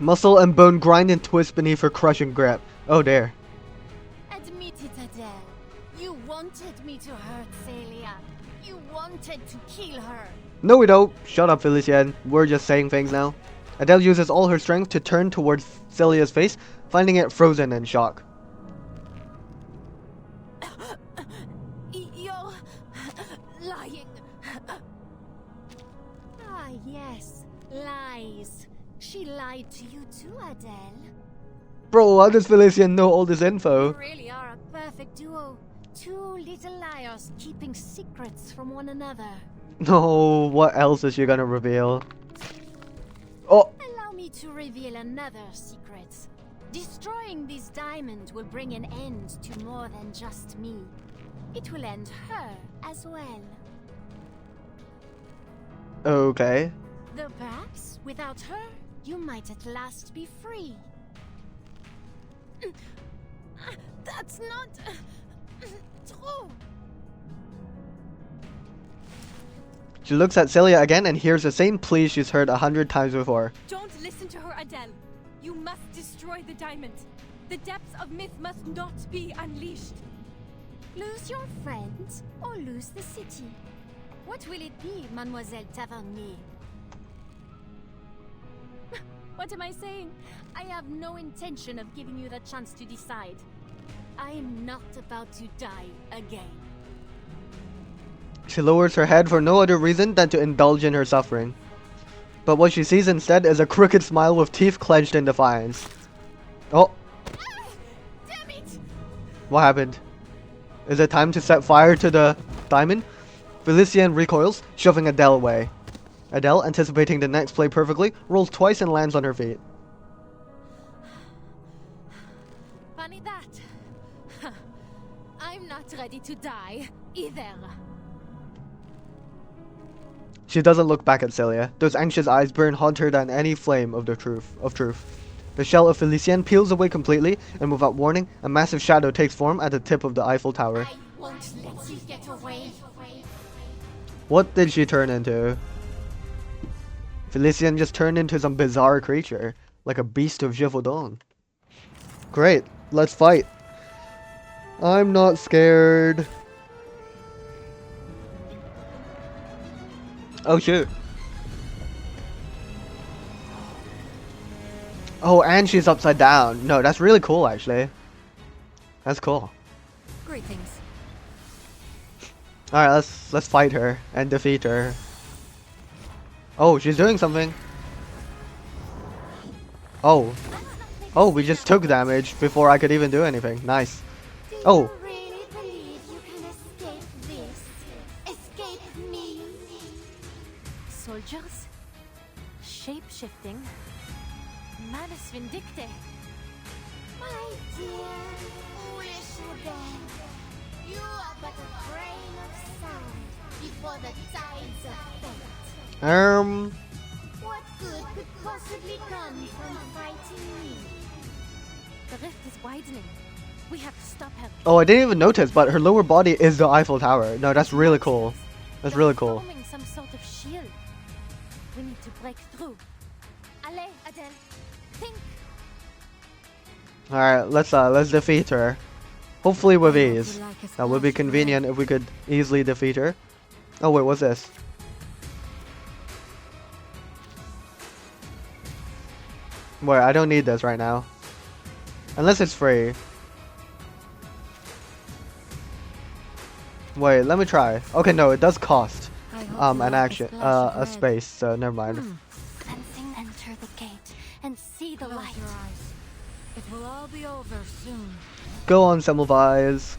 A: Muscle and bone grind and twist beneath her crushing grip. Oh dear.
I: Admit it, Adele. You wanted me to hurt Celia. You wanted to kill her.
A: No we don't. Shut up, Felician. We're just saying things now. Adele uses all her strength to turn towards Celia's face, finding it frozen in shock.
I: You're lying. Ah, yes. Lies. She lied to you too, Adele.
A: Bro, how does Felician know all this info?
I: You really are a perfect duo. Two little liars keeping secrets from one another.
A: No, what else is she gonna reveal? Oh!
I: Allow me to reveal another secret. Destroying this diamond will bring an end to more than just me. It will end her as well.
A: Okay.
I: Though perhaps, without her, you might at last be free. That's not... true.
A: She looks at Celia again and hears the same plea she's heard 100 times before.
O: Don't listen to her, Adele. You must destroy the diamond. The depths of myth must not be unleashed.
I: Lose your friends or lose the city? What will it be, Mademoiselle Tavernier? What am I saying? I have no intention of giving you the chance to decide. I am not about to die again.
A: She lowers her head for no other reason than to indulge in her suffering. But what she sees instead is a crooked smile with teeth clenched in defiance. Oh.
I: Damn it!
A: What happened? Is it time to set fire to the diamond? Felicien recoils, shoving Adele away. Adele, anticipating the next play perfectly, rolls twice and lands on her feet.
B: Funny that. I'm not ready to die either.
A: She doesn't look back at Celia. Those anxious eyes burn hotter than any flame of truth. The shell of Felicien peels away completely, and without warning, a massive shadow takes form at the tip of the Eiffel Tower.
K: I won't let you get away.
A: What did she turn into? Felicien just turned into some bizarre creature, like a beast of Gévaudan. Great, let's fight. I'm not scared. Oh shoot. Oh, and she's upside down. No, that's really cool actually. That's cool.
K: Greetings.
A: Alright, let's fight her and defeat her. Oh, she's doing something. Oh. Oh, we just took damage before I could even do anything. Nice. Oh.
I: Really believe you can escape this? Escape me?
B: Soldiers? Shape-shifting? Manus Vindicte?
I: My dear, foolish Adele. You are but a grain of sand before the tides of fate. What good could possibly come from fighting me?
B: The rift is widening. We have to stop her.
A: Oh, I didn't even notice, but her lower body is the Eiffel Tower. No, that's really cool. That's really cool.
B: Forming some sort of shield. We need to break through. Allez, Adele. Think.
A: Alright, let's defeat her. Hopefully with ease. That would be convenient if we could easily defeat her. Oh wait, what's this? Wait, I don't need this right now. Unless it's free. Wait, let me try. Okay, no, it does cost an action, a space, so never mind.
K: Fencing, enter the gate and see the light.
M: It will all be over soon.
A: Go on, Semmelweis.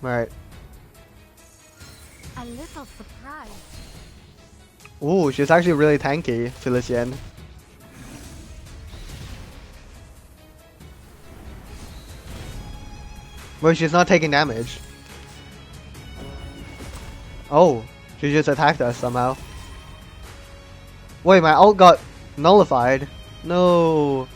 A: Right.
K: A little surprise.
A: Ooh, she's actually really tanky, Felicien. Well, she's not taking damage. Oh, she just attacked us somehow. Wait, my ult got nullified. No.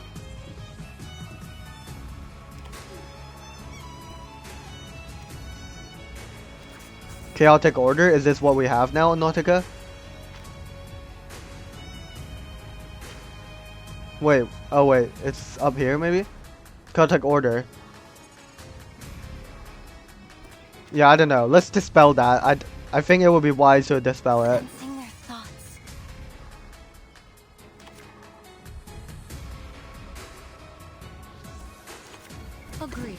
A: Chaotic Order, is this what we have now in Nautica? Wait, oh wait, it's up here maybe? Chaotic Order. Yeah, I don't know. Let's dispel that. I think it would be wise to dispel it.
K: Sensing their thoughts.
M: Agreed.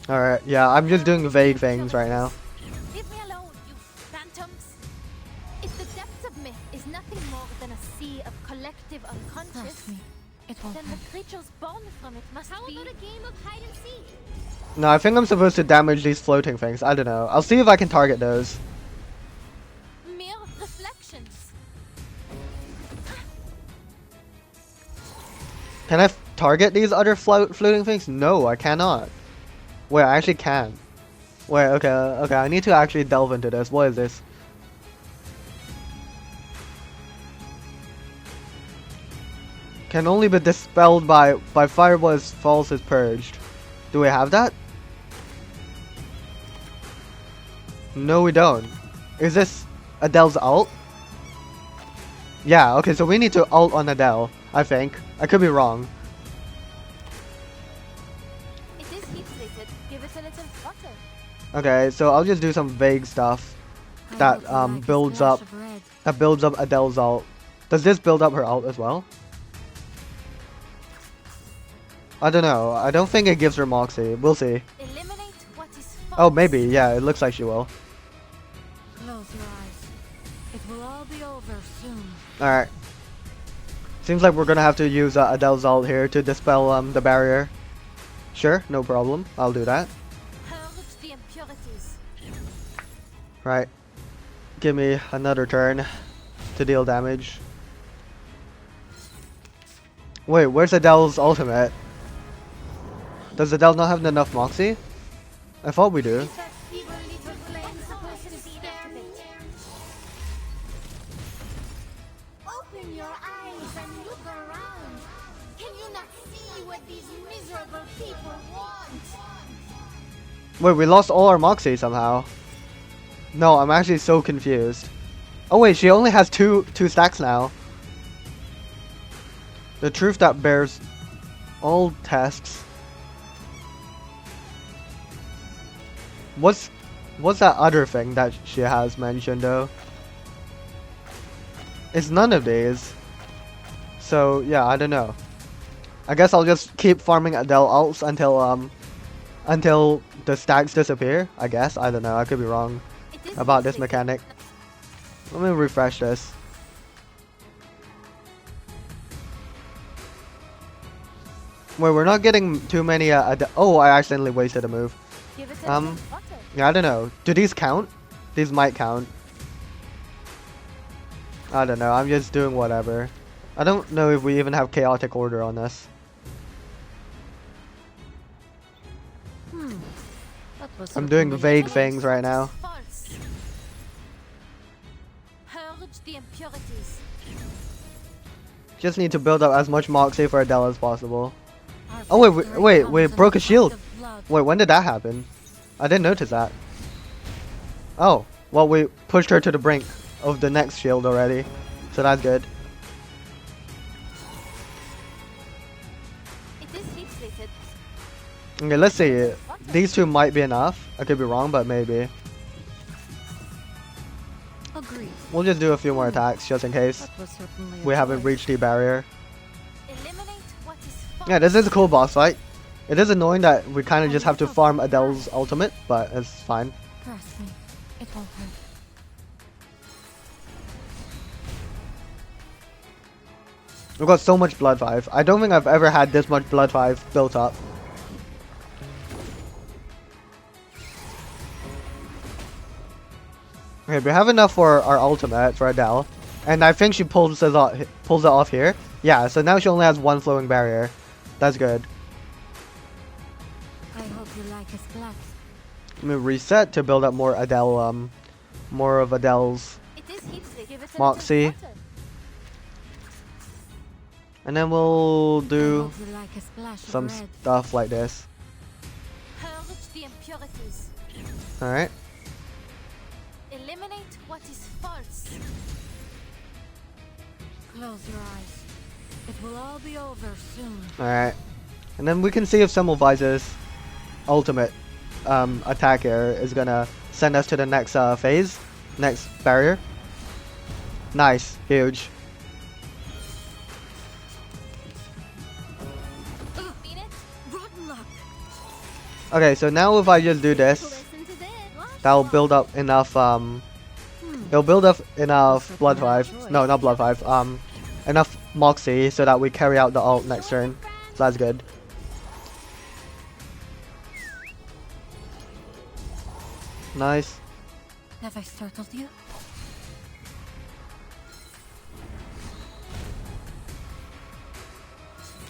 A: Alright, yeah, I'm just doing vague things right now.
B: Leave me alone, you phantoms. If the depths of myth is nothing more than a sea of collective unconscious,
G: It won't
B: then the creatures born from it must
I: How
B: be...
I: about a game of hide and seek?
A: No, I think I'm supposed to damage these floating things. I don't know. I'll see if I can target those.
B: mere reflections.
A: Can I target these other floating things? No, I cannot. Wait, I actually can. Wait, okay, I need to actually delve into this. What is this? Can only be dispelled by fireball as false is purged. Do we have that? No, we don't. Is this Adele's ult? Yeah, okay, so we need to ult on Adele, I think. I could be wrong.
B: It is heat treated. Give it a little water.
A: Okay, so I'll just do some vague stuff that builds up Adele's ult. Does this build up her ult as well? I don't know. I don't think it gives her Moxie. We'll see.
B: Eliminate what is
A: Oh, maybe. Yeah, it looks like she will.
M: Close your eyes. It will all be over soon.
A: Alright. Seems like we're gonna have to use Adele's ult here to dispel the barrier. Sure, no problem. I'll do that.
B: Purge the impurities.
A: Right. Give me another turn to deal damage. Wait, where's Adele's ultimate? Does Adele not have enough Moxie? I thought we do.
I: Open your eyes and look around. Can you not see what these miserable people want?
A: Wait, we lost all our Moxie somehow. No, I'm actually so confused. Oh wait, she only has two stacks now. The truth that bears all tests. What's that other thing that she has mentioned though? It's none of these. So yeah, I don't know. I guess I'll just keep farming Adele ults until the stacks disappear. I guess, I don't know. I could be wrong about this mechanic. Let me refresh this. Wait, we're not getting too many oh, I accidentally wasted a move. Yeah, I don't know. Do these count? These might count. I don't know. I'm just doing whatever. I don't know if we even have chaotic order on this. I'm doing vague things right now.
B: Purge the impurities.
A: Just need to build up as much Moxie for Adele as possible. Oh wait, we broke a shield. Wait, when did that happen? I didn't notice that. Oh, well, we pushed her to the brink of the next shield already, so that's good.
B: It is heat treated.
A: Okay, let's see. These two might be enough. I could be wrong, but maybe.
M: Agreed.
A: We'll just do a few more attacks just in case we haven't reached the barrier. Yeah, this is a cool boss fight. It is annoying that we kind of just have to farm Adele's ultimate, but it's fine.
M: Trust me, it won't hurt.
A: We've got so much Blood 5. I don't think I've ever had this much Blood 5 built up. Okay, we have enough for our ultimate for Adele. And I think she pulls it off here. Yeah, so now she only has one flowing barrier. That's good.
M: I hope you like a splash.
A: Let me reset to build up more Adele, more of Adele's Moxie. And then we'll do some stuff like this.
B: Purge the impurities.
A: Alright.
B: Eliminate what is false.
M: Close your eyes. It will all be over soon.
A: Alright. And then we can see if Semmelweis's ultimate attack here is gonna send us to the next phase. Next barrier. Nice. Huge. Okay, so now if I just do this, that'll build up enough, it'll build up enough Blood 5, no, not Blood 5, enough Moxie so that we carry out the ult next turn. So that's good. Nice.
M: Have I startled you?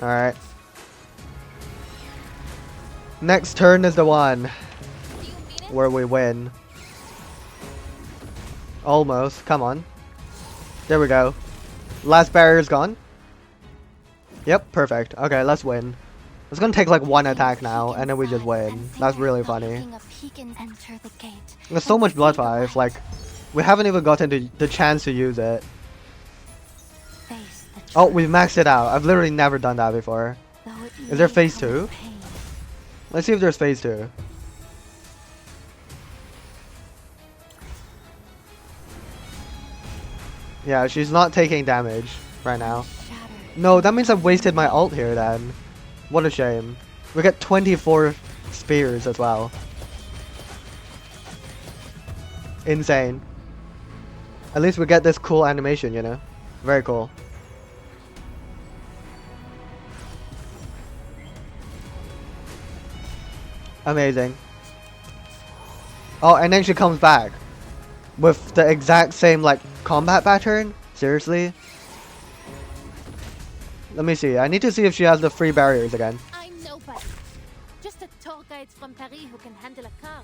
A: Alright. Next turn is the one where we win. Almost. Come on. There we go. Last barrier's gone. Yep, perfect. Okay, let's win. It's gonna take like one attack now, and then we just win. That's really funny. There's so much Blood 5, like, we haven't even gotten the chance to use it. Oh, we maxed it out. I've literally never done that before. Is there phase 2? Let's see if there's phase 2. Yeah, she's not taking damage right now. No, that means I've wasted my ult here then. What a shame. We get 24 spears as well. Insane. At least we get this cool animation, you know? Very cool. Amazing. Oh, and then she comes back with the exact same like combat pattern. Seriously? Let me see. I need to see if she has the free barriers again.
B: I'm nobody. Just a tour guide from Paris who can handle a car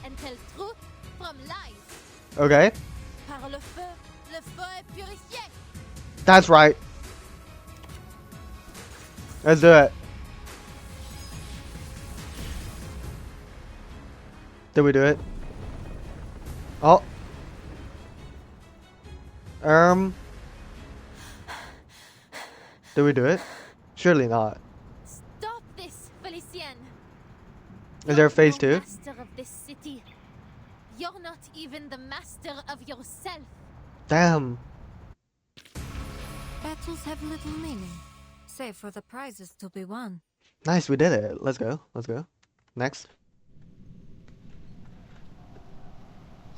B: and tell truth from lies.
A: Okay.
B: Par le feu est purifié.
A: That's right. Let's do it. Did we do it? Oh. Did we do it? Surely not.
B: Stop this, Felicien.
A: Is there a phase 2?
B: Master of this city. You're not even the master of yourself.
A: Damn.
M: Battles have little meaning, save for the prizes to be won.
A: Nice, we did it. Let's go. Let's go. Next.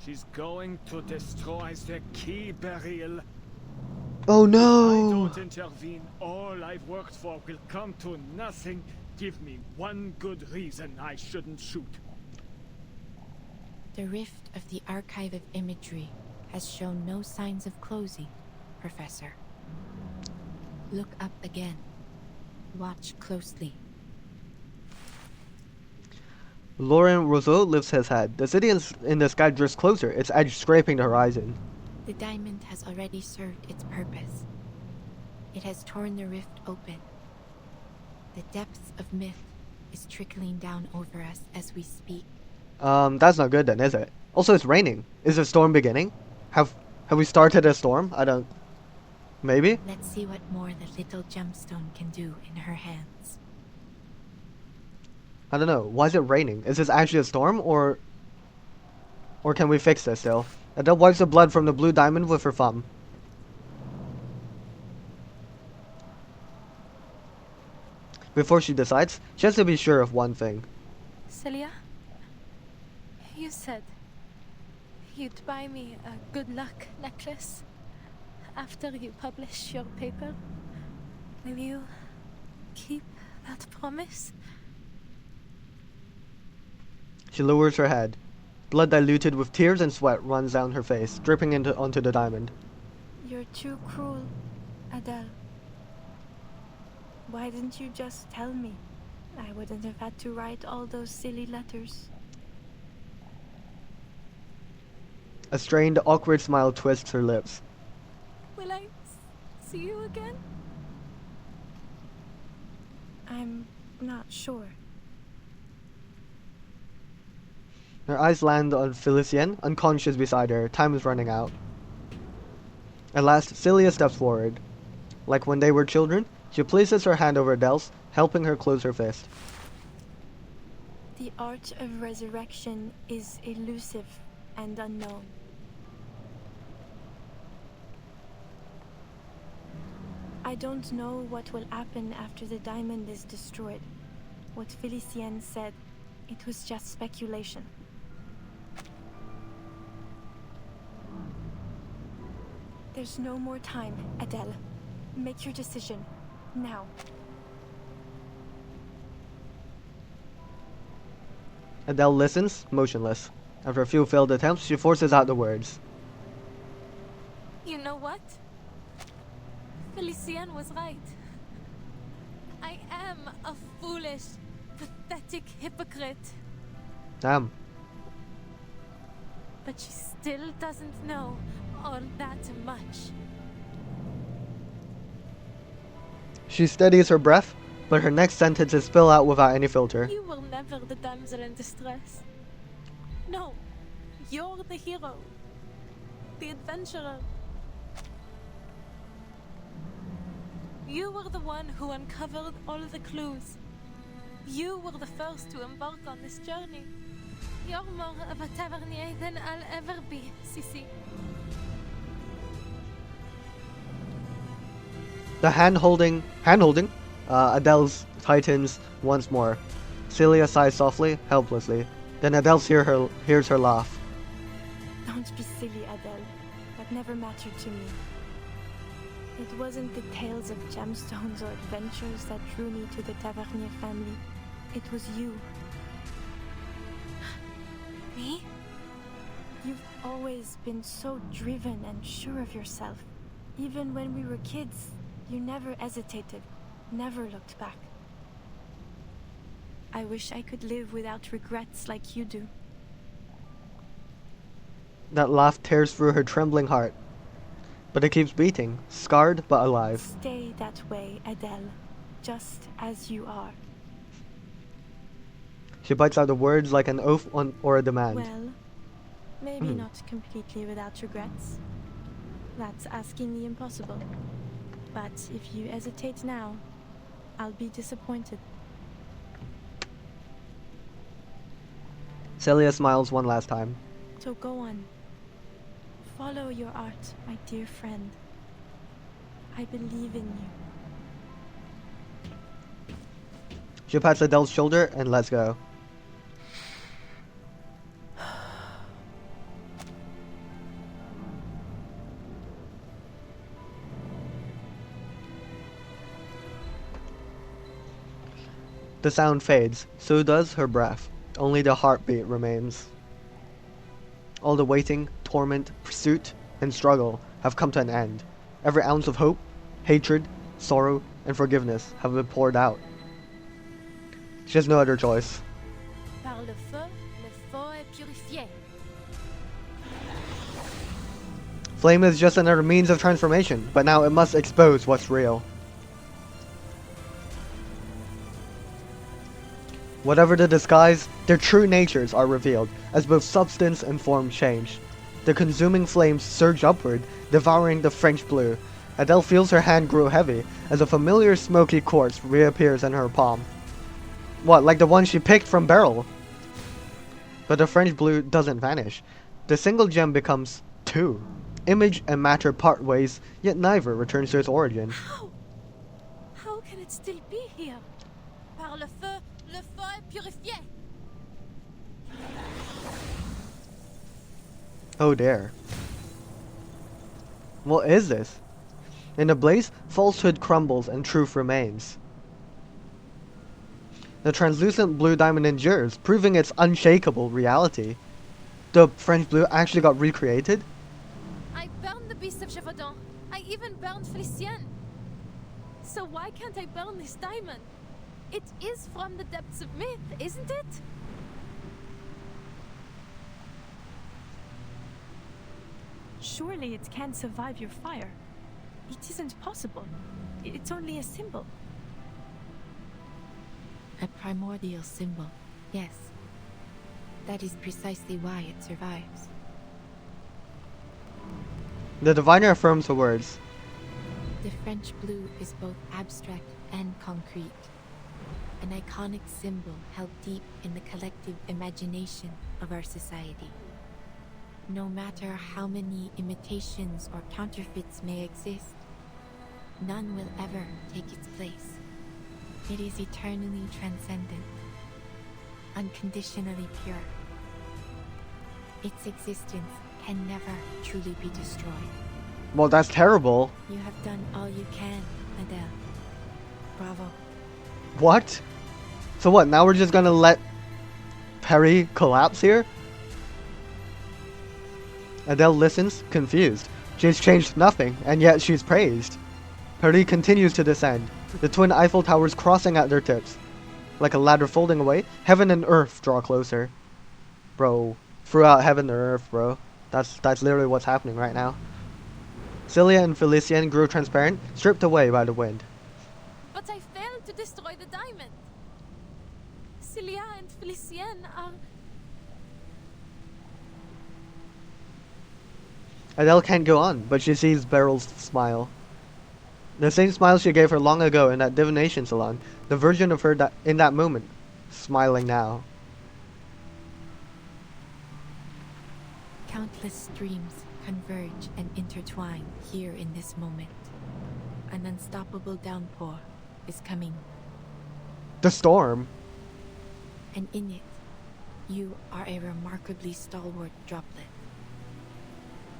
E: She's going to destroy the key barrel.
A: Oh
E: If I
A: no!
E: don't intervene, all I've worked for will come to nothing. Give me one good reason I shouldn't shoot.
G: The rift of the Archive of Imagery has shown no signs of closing, Professor. Look up again. Watch closely.
A: Laurent Rousseau lifts his head. The city in the sky drifts closer, its edge scraping the horizon.
G: The diamond has already served its purpose. It has torn the rift open. The depths of myth is trickling down over us as we speak.
A: That's not good then, is it? Also, it's raining. Is the storm beginning? Have we started a storm? I don't... Maybe?
G: Let's see what more the little gemstone can do in her hands.
A: I don't know. Why is it raining? Is this actually a storm, or can we fix this still? Adele wipes the blood from the blue diamond with her thumb. Before she decides, she has to be sure of one thing.
D: Celia, you said you'd buy me a good luck necklace after you publish your paper. Will you keep that promise?
A: She lowers her head. Blood diluted with tears and sweat runs down her face, dripping onto the diamond.
D: You're too cruel, Adele. Why didn't you just tell me? I wouldn't have had to write all those silly letters.
A: A strained, awkward smile twists her lips.
D: Will I see you again? I'm not sure.
A: Her eyes land on Felicien, unconscious beside her. Time is running out. At last, Celia steps forward. Like when they were children, she places her hand over Adele's, helping her close her fist.
D: The art of resurrection is elusive and unknown. I don't know what will happen after the diamond is destroyed. What Felicien said, it was just speculation. There's no more time, Adele. Make your decision. Now.
A: Adele listens, motionless. After a few failed attempts, she forces out the words.
B: You know what? Felicien was right. I am a foolish, pathetic hypocrite.
A: Damn.
B: But she still doesn't know all that much.
A: She steadies her breath, but her next sentences spill out without any filter.
D: You were never the damsel in distress. No, you're the hero. The adventurer. You were the one who uncovered all the clues. You were the first to embark on this journey.
B: You're more of a tavernier than I'll ever be, Sissy.
A: The hand-holding, Adele's tightens once more. Celia sighs softly, helplessly. Then Adele hears her laugh.
G: Don't be silly, Adele. That never mattered to me. It wasn't the tales of gemstones or adventures that drew me to the Tavernier family. It was you.
B: Me?
G: You've always been so driven and sure of yourself. Even when we were kids, you never hesitated, never looked back. I wish I could live without regrets like you do.
A: That laugh tears through her trembling heart. But it keeps beating, scarred but alive.
G: Stay that way, Adele, just as you are.
A: She bites out the words like an oath or a demand.
G: Well, maybe not completely without regrets. That's asking the impossible. But if you hesitate now, I'll be disappointed.
A: Celia smiles one last time.
G: So go on. Follow your art, my dear friend. I believe in you.
A: She pats Adele's shoulder and lets go. The sound fades, so does her breath. Only the heartbeat remains. All the waiting, torment, pursuit, and struggle have come to an end. Every ounce of hope, hatred, sorrow, and forgiveness have been poured out. She has no other choice.
B: Par le feu est purifié.
A: Flame is just another means of transformation, but now it must expose what's real. Whatever the disguise, their true natures are revealed, as both substance and form change. The consuming flames surge upward, devouring the French blue. Adele feels her hand grow heavy, as a familiar smoky quartz reappears in her palm. What, like the one she picked from Beryl? But the French blue doesn't vanish. The single gem becomes two. Image and matter part ways, yet neither returns to its origin.
B: How can it still be here? Par le feu est purifié.
A: Oh dear. What is this? In the blaze, falsehood crumbles and truth remains. The translucent blue diamond endures, proving its unshakable reality. The French blue actually got recreated?
B: I burned the beast of Gévaudan. I even burned Felicienne. So why can't I burn this diamond? It is from the depths of myth, isn't it?
G: Surely it can't survive your fire. It isn't possible. It's only a symbol.
P: A primordial symbol, yes. That is precisely why it survives.
A: The diviner affirms her words.
P: The French blue is both abstract and concrete. An iconic symbol held deep in the collective imagination of our society. No matter how many imitations or counterfeits may exist, none will ever take its place. It is eternally transcendent, unconditionally pure. Its existence can never truly be destroyed.
A: Well, that's terrible.
P: You have done all you can, Adele. Bravo.
A: What? So what, now we're just gonna let Perry collapse here? Adele listens, confused. She's changed nothing, and yet she's praised. Perry continues to descend, the twin Eiffel Towers crossing at their tips. Like a ladder folding away, heaven and earth draw closer. Bro, throughout heaven and earth, bro. That's literally what's happening right now. Celia and Felicienne grew transparent, stripped away by the wind.
B: But I failed to destroy the Celia and Felicien are...
A: Adele can't go on, but she sees Beryl's smile. The same smile she gave her long ago in that divination salon. The version of her that in that moment, smiling now.
P: Countless streams converge and intertwine here in this moment. An unstoppable downpour is coming.
A: The storm.
P: And in it, you are a remarkably stalwart droplet.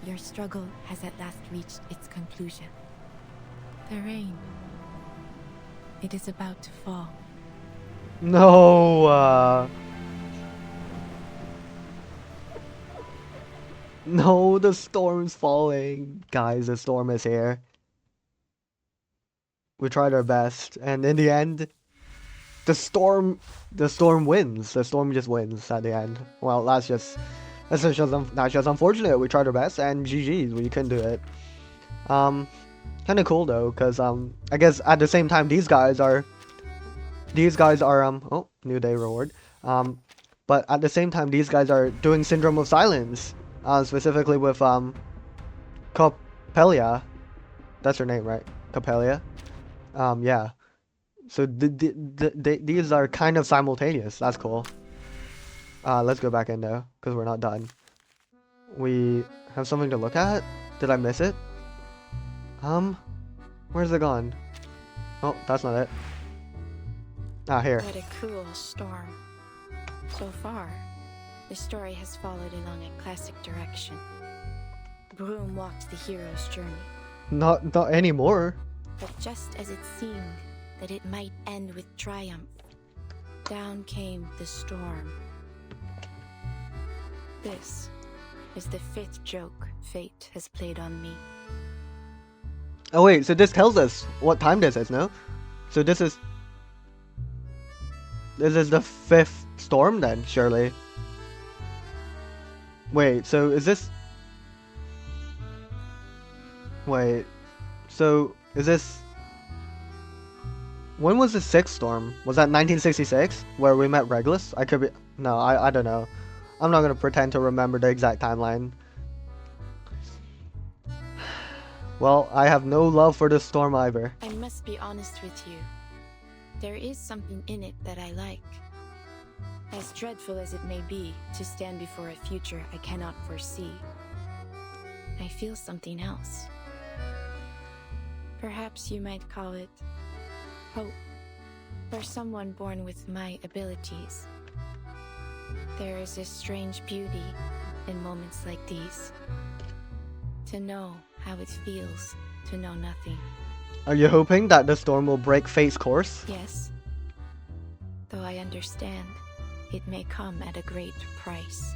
P: Your struggle has at last reached its conclusion. The rain. It is about to fall.
A: No, no, the storm's falling. Guys, the storm is here. We tried our best, and in the end, the storm wins. The storm just wins at the end. Well, that's just unfortunate. We tried our best, and GG's, we couldn't do it. Kind of cool though, cause I guess at the same time these guys are oh, new day reward. But at the same time these guys are doing Syndrome of Silence, specifically with Coppelia. That's her name, right? Coppelia. Yeah. So these are kind of simultaneous. That's cool. Let's go back in though, cause we're not done. We have something to look at. Did I miss it? Where's it gone? Oh, that's not it. Ah, here.
G: What a cruel storm. So far, the story has followed along a classic direction. Broom walks the hero's journey.
A: Not anymore.
G: But just as it seemed that it might end with triumph, down came the storm. This is the 5th joke fate has played on me.
A: Oh wait, so this tells us what time this is, no? So this is the 5th storm then, surely. Wait, so is this... Wait, so is this... When was the 6th storm? Was that 1966, where we met Regulus? I could be... No, I don't know. I'm not gonna pretend to remember the exact timeline. Well, I have no love for the storm either.
G: I must be honest with you. There is something in it that I like. As dreadful as it may be to stand before a future I cannot foresee, I feel something else. Perhaps you might call it hope for someone born with my abilities. There is a strange beauty in moments like these. To know how it feels to know nothing.
A: Are you hoping that the storm will break fate's course?
G: Yes. Though I understand, it may come at a great price.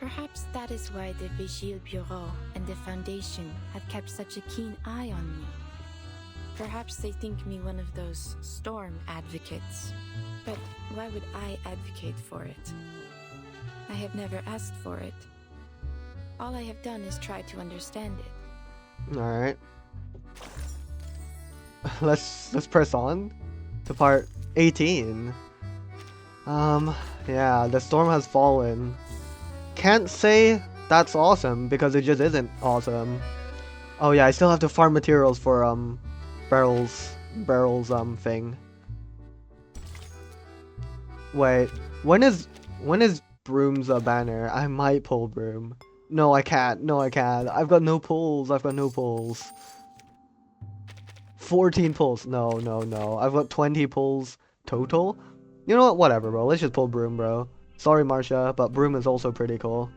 G: Perhaps that is why the Vigile Bureau and the Foundation have kept such a keen eye on me. Perhaps they think me one of those storm advocates. But why would I advocate for it? I have never asked for it. All I have done is try to understand it.
A: Alright. Let's press on to part 18. Yeah, the storm has fallen. Can't say that's awesome because it just isn't awesome. Oh yeah, I still have to farm materials for Beryl's thing. Wait, when is Broom's banner? I might pull Broom. No, I can't. No, I can't. I've got no pulls. 14 pulls. No. I've got 20 pulls total. You know what? Whatever, bro. Let's just pull Broom, bro. Sorry, Marcia, but Broom is also pretty cool.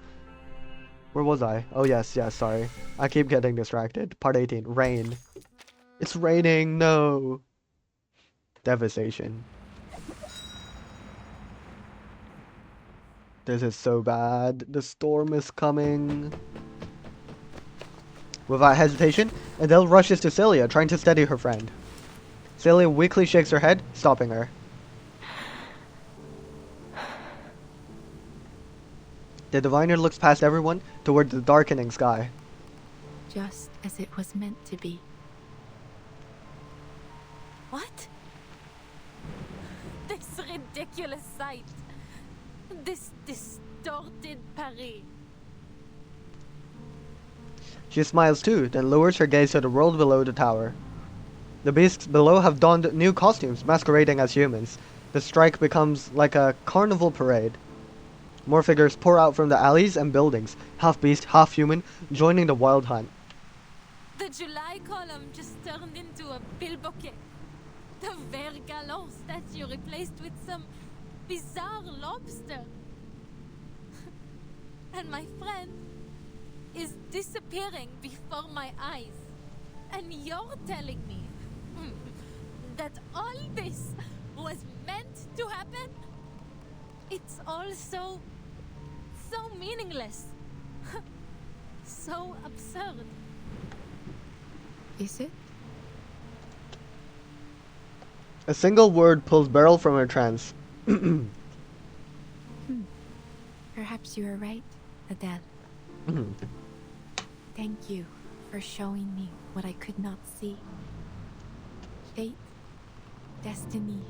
A: Where was I? Oh, yes, sorry. I keep getting distracted. Part 18. Rain. It's raining. No. Devastation. This is so bad. The storm is coming. Without hesitation, Adele rushes to Celia, trying to steady her friend. Celia weakly shakes her head, stopping her. The diviner looks past everyone toward the darkening sky.
P: Just as it was meant to be.
O: What?
B: ridiculous sight. This distorted Paris.
A: She smiles too, then lowers her gaze to the world below the tower. The beasts below have donned new costumes, masquerading as humans. The strike becomes like a carnival parade. More figures pour out from the alleys and buildings, half beast, half human, joining the wild hunt.
B: The July column just turned into a bilboquet. The Vert Galant statue replaced with some bizarre lobster. And my friend is disappearing before my eyes. And you're telling me that all this was meant to happen? It's all so meaningless. So absurd.
P: Is it?
A: A single word pulls Beryl from her trance.
P: Perhaps you are right, Adele. Thank you for showing me what I could not see. Fate, destiny.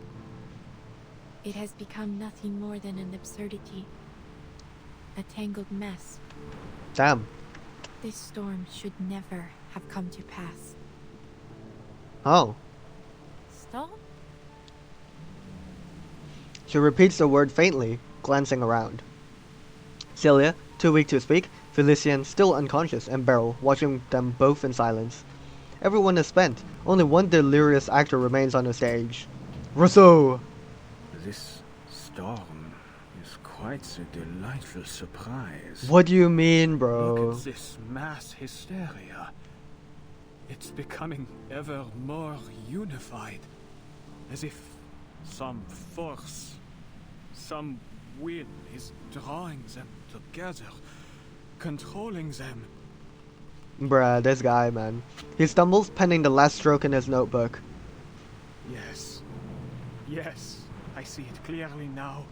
P: It has become nothing more than an absurdity. A tangled mess.
A: Damn.
P: This storm should never have come to pass.
A: Oh.
B: Storm?
A: She repeats the word faintly, glancing around. Celia, too weak to speak, Felician still unconscious, and Beryl watching them both in silence. Everyone is spent. Only one delirious actor remains on the stage. Rousseau!
E: This storm is quite a delightful surprise.
A: What do you mean, bro?
E: Look at this mass hysteria. It's becoming ever more unified. As if some force, some will is drawing them together, controlling them.
A: Bruh, this guy, man. He stumbles, penning the last stroke in his notebook.
E: Yes, I see it clearly now.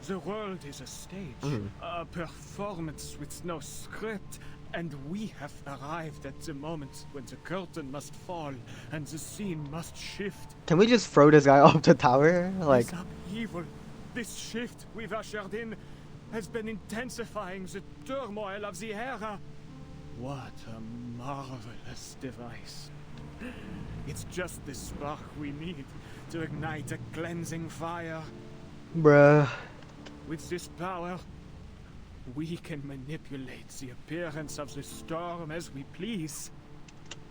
E: The world is a stage, a performance with no script, and we have arrived at the moment when the curtain must fall and the scene must shift.
A: Can we just throw this guy off the tower? Like,
E: This upheaval, this shift we've ushered in, has been intensifying the turmoil of the era. What a marvelous device. It's just the spark we need to ignite a cleansing fire.
A: bruh.
E: With this power, we can manipulate the appearance of the storm as we please.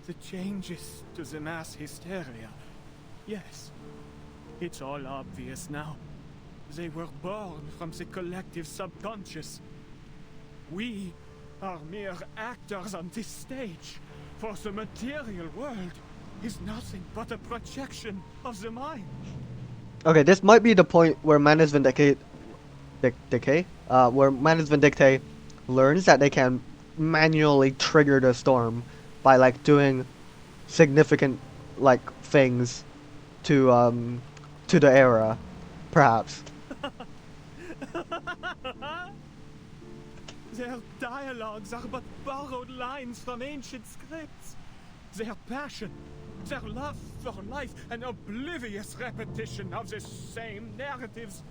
E: The changes to the mass hysteria. Yes, it's all obvious now. They were born from the collective subconscious. We are mere actors on this stage, for the material world is nothing but a projection of the mind.
A: Okay, this might be the point where Manus Vindicate where Manus Vindicate learns that they can manually trigger the storm by like doing significant like things to the era, perhaps.
E: Their dialogues are but borrowed lines from ancient scripts. Their passion, their love for life, an oblivious repetition of the same narratives.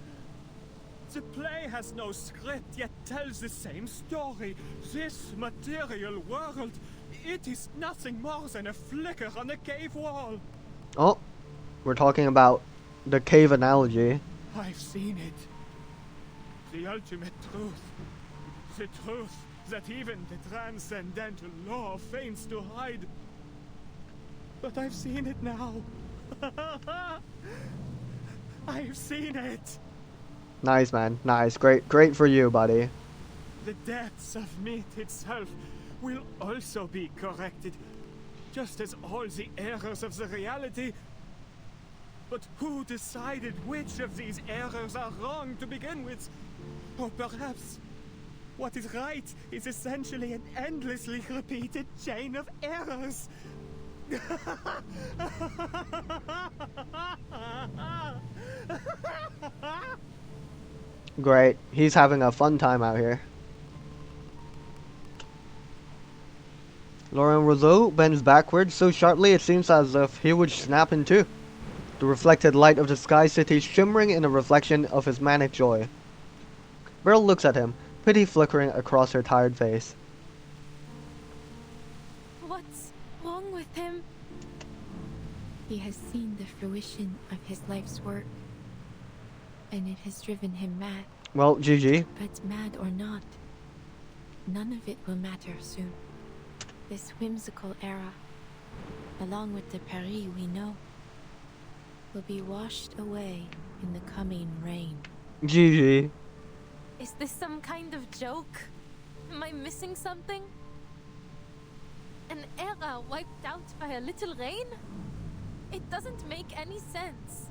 E: The play has no script, yet tells the same story. This material world, it is nothing more than a flicker on a cave wall.
A: Oh, we're talking about the cave analogy.
E: I've seen it. The ultimate truth. The truth that even the transcendental law feigns to hide. But I've seen it now. I've seen it.
A: Nice, man. Nice. Great for you, buddy.
E: The depths of myth itself will also be corrected, just as all the errors of the reality. But who decided which of these errors are wrong to begin with? Or perhaps what is right is essentially an endlessly repeated chain of errors.
A: Great. He's having a fun time out here. Laurent Rousseau bends backwards so sharply it seems as if he would snap in two. the reflected light of the Sky City shimmering in a reflection of his manic joy. Beryl looks at him, pity flickering across her tired face.
B: What's wrong with him?
P: He has seen the fruition of his life's work, and it has driven him mad.
A: Well, GG.
P: But mad or not, none of it will matter soon. This whimsical era, along with the Paris we know, will be washed away in the coming rain.
A: GG.
B: Is this some kind of joke? Am I missing something? An era wiped out by a little rain? It doesn't make any sense.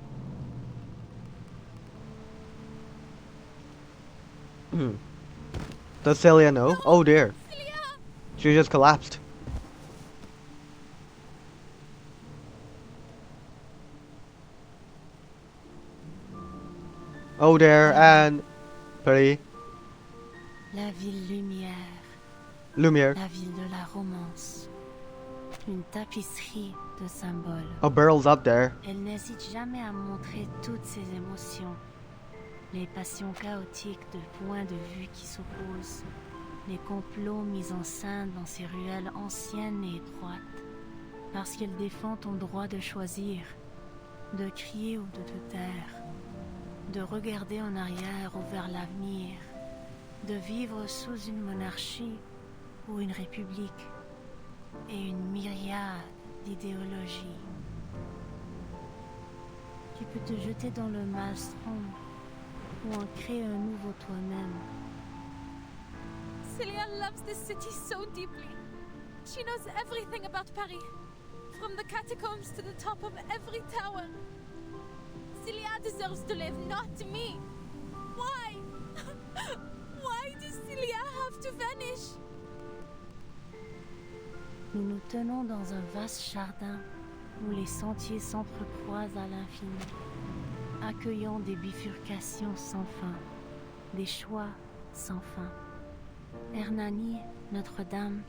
A: Does Celia know? No, oh dear.
B: Celia!
A: She just collapsed. Oh dear, and Paris.
Q: La ville lumière.
A: Lumière.
Q: La ville de la romance. Une tapisserie de symboles.
A: Oh, Beryl's up there.
Q: Elle n'hésite jamais à montrer toutes ses émotions. Les passions chaotiques de points de vue qui s'opposent. Les complots mis en scène dans ces ruelles anciennes et étroites. Parce qu'elle défend ton droit de choisir, de crier ou de te taire, de regarder en arrière ou vers l'avenir, de vivre sous une monarchie ou une république, et une myriade d'idéologies. Tu peux te jeter dans le maelstrom ou en créer un nouveau toi-même.
B: Celia loves this city so deeply. She knows everything about Paris, from the catacombs to the top of every tower. Celia deserves to live, not me. Why? Why does Celia have to vanish?
Q: Nous nous tenons dans un vaste jardin où les sentiers s'entrecroisent à l'infini, accueillant des bifurcations sans fin, des choix sans fin. Hernani, Notre-Dame,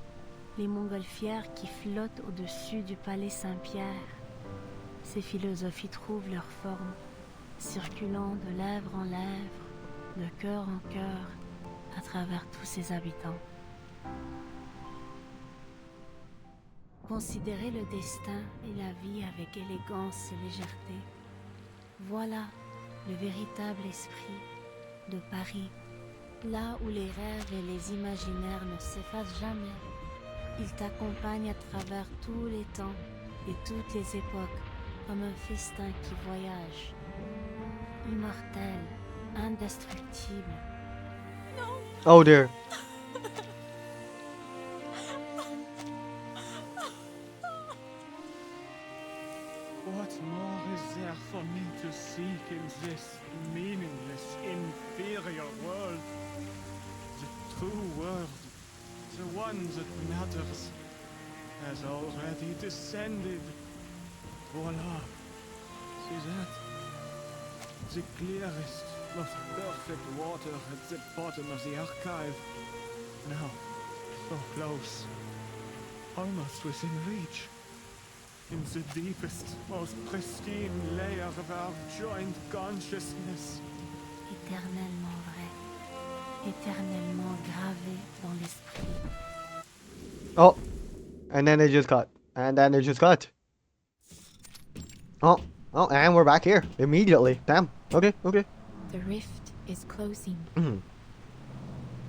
Q: les montgolfières qui flottent au-dessus du palais Saint-Pierre. Ces philosophies trouvent leur forme, circulant de lèvre en lèvre, de cœur en cœur, à travers tous ses habitants. Considérer le destin et la vie avec élégance et légèreté. Voilà le véritable esprit de Paris, là où les rêves et les imaginaires ne s'effacent jamais. Il t'accompagne à travers tous les temps et toutes les époques, comme un festin qui voyage. Immortel, indestructible.
A: Oh dear.
E: What more is there for me to seek in this meaningless, inferior world? The true world, the one that matters, has already descended. Voila. See that? The clearest, most perfect water at the bottom of the archive. Now, so close. Almost within reach. In the deepest, most pristine layer of our joint consciousness.
Q: Éternellement vrai, éternellement gravé dans l'esprit.
A: Oh, and then it just cut. And then it just cut. Oh, and we're back here immediately. Damn. Okay.
P: The rift is closing.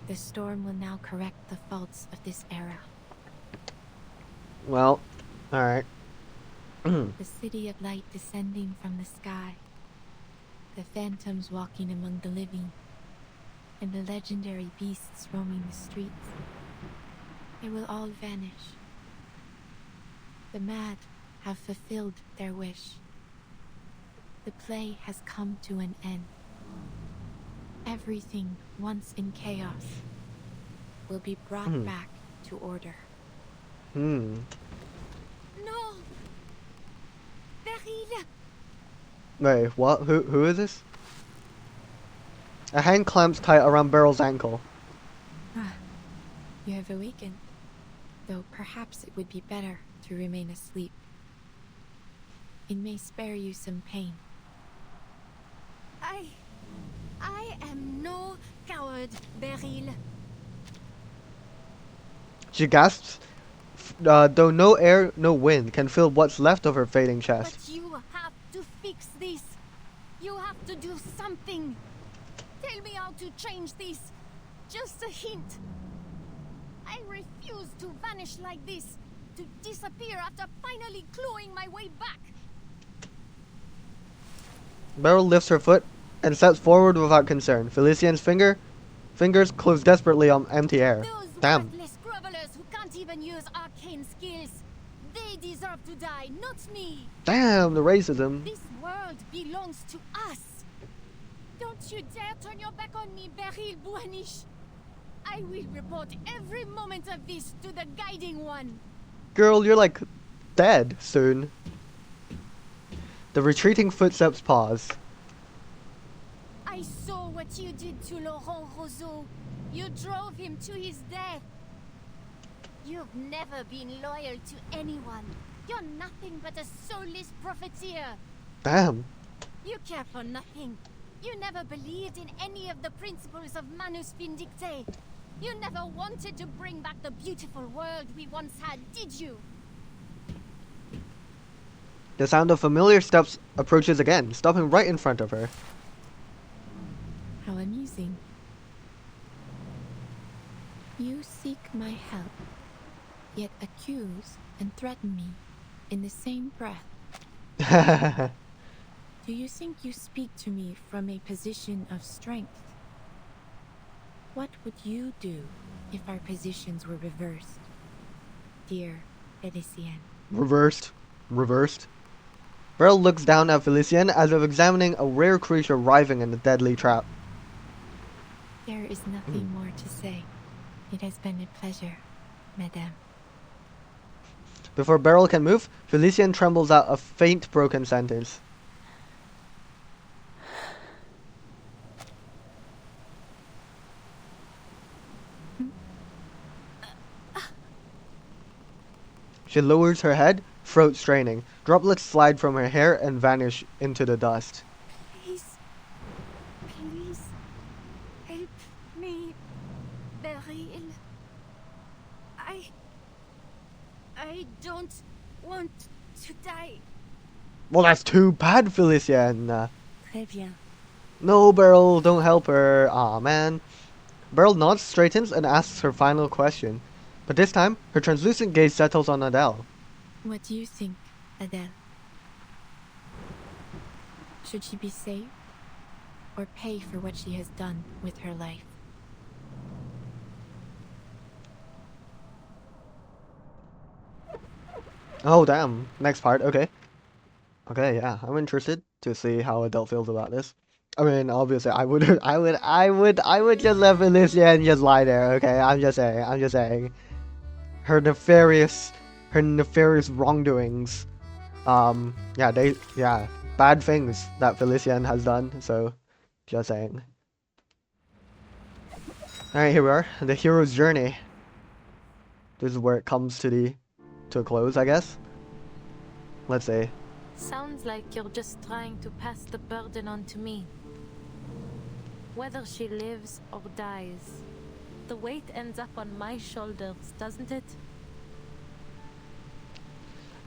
P: The storm will now correct the faults of this era.
A: Well, alright.
P: The city of light descending from the sky, the phantoms walking among the living, and the legendary beasts roaming the streets. They will all vanish. The mad have fulfilled their wish. The play has come to an end. Everything once in chaos will be brought back to order.
B: No! Beryl!
A: Wait, what? Who is this? A hand clamps tight around Beryl's ankle.
P: You have awakened, though perhaps it would be better to remain asleep. It may spare you some pain.
I: I am no coward, Beryl.
A: She gasps, though no air, no wind can fill what's left of her fading chest.
I: But you have to fix this. You have to do something. Tell me how to change this. Just a hint. I refuse to vanish like this. To disappear after finally clawing my way back.
A: Beryl lifts her foot and steps forward without concern. Felician's fingers close desperately on empty air. Damn.
I: Worthless grovelers who can't even use arcane skills. They deserve to die, not me.
A: Damn, the racism.
I: This world belongs to us. Don't you dare turn your back on me, Beryl Buanish. I will report every moment of this to the Guiding One.
A: Girl, you're like dead soon. The retreating footsteps pause.
I: I saw what you did to Laurent Roseau. You drove him to his death. You've never been loyal to anyone. You're nothing but a soulless profiteer.
A: Damn.
I: You care for nothing. You never believed in any of the principles of Manus Vindicte. You never wanted to bring back the beautiful world we once had, did you?
A: The sound of familiar steps approaches again, stopping right in front of her.
P: How amusing. You seek my help, yet accuse and threaten me in the same breath. Do you think you speak to me from a position of strength? What would you do if our positions were reversed, dear Felicienne?
A: Reversed. Beryl looks down at Felicienne as if examining a rare creature writhing in a deadly trap.
P: There is nothing more to say. It has been a pleasure, Madame.
A: Before Beryl can move, Felicienne trembles out a faint broken sentence. She lowers her head, throat straining. Droplets slide from her hair and vanish into the dust.
I: Please help me, Beryl. I don't want to die.
A: Well, that's too bad, Felicienne.
Q: Très bien.
A: No, Beryl, don't help her. Aw, man. Beryl nods, straightens, and asks her final question. But this time, her translucent gaze settles on Adele.
P: What do you think, Adele? Should she be saved, or pay for what she has done with her life?
A: Oh, damn. Next part, okay. Okay, yeah, I'm interested to see how Adele feels about this. I mean, obviously, I would just let Felicienne just lie there, okay? I'm just saying. Her nefarious wrongdoings. Bad things that Felicienne has done, so, just saying. Alright, here we are, the hero's journey. This is where it comes to a close, I guess. Let's see.
D: Sounds like you're just trying to pass the burden on to me. Whether she lives or dies, the weight ends up on my shoulders, doesn't it?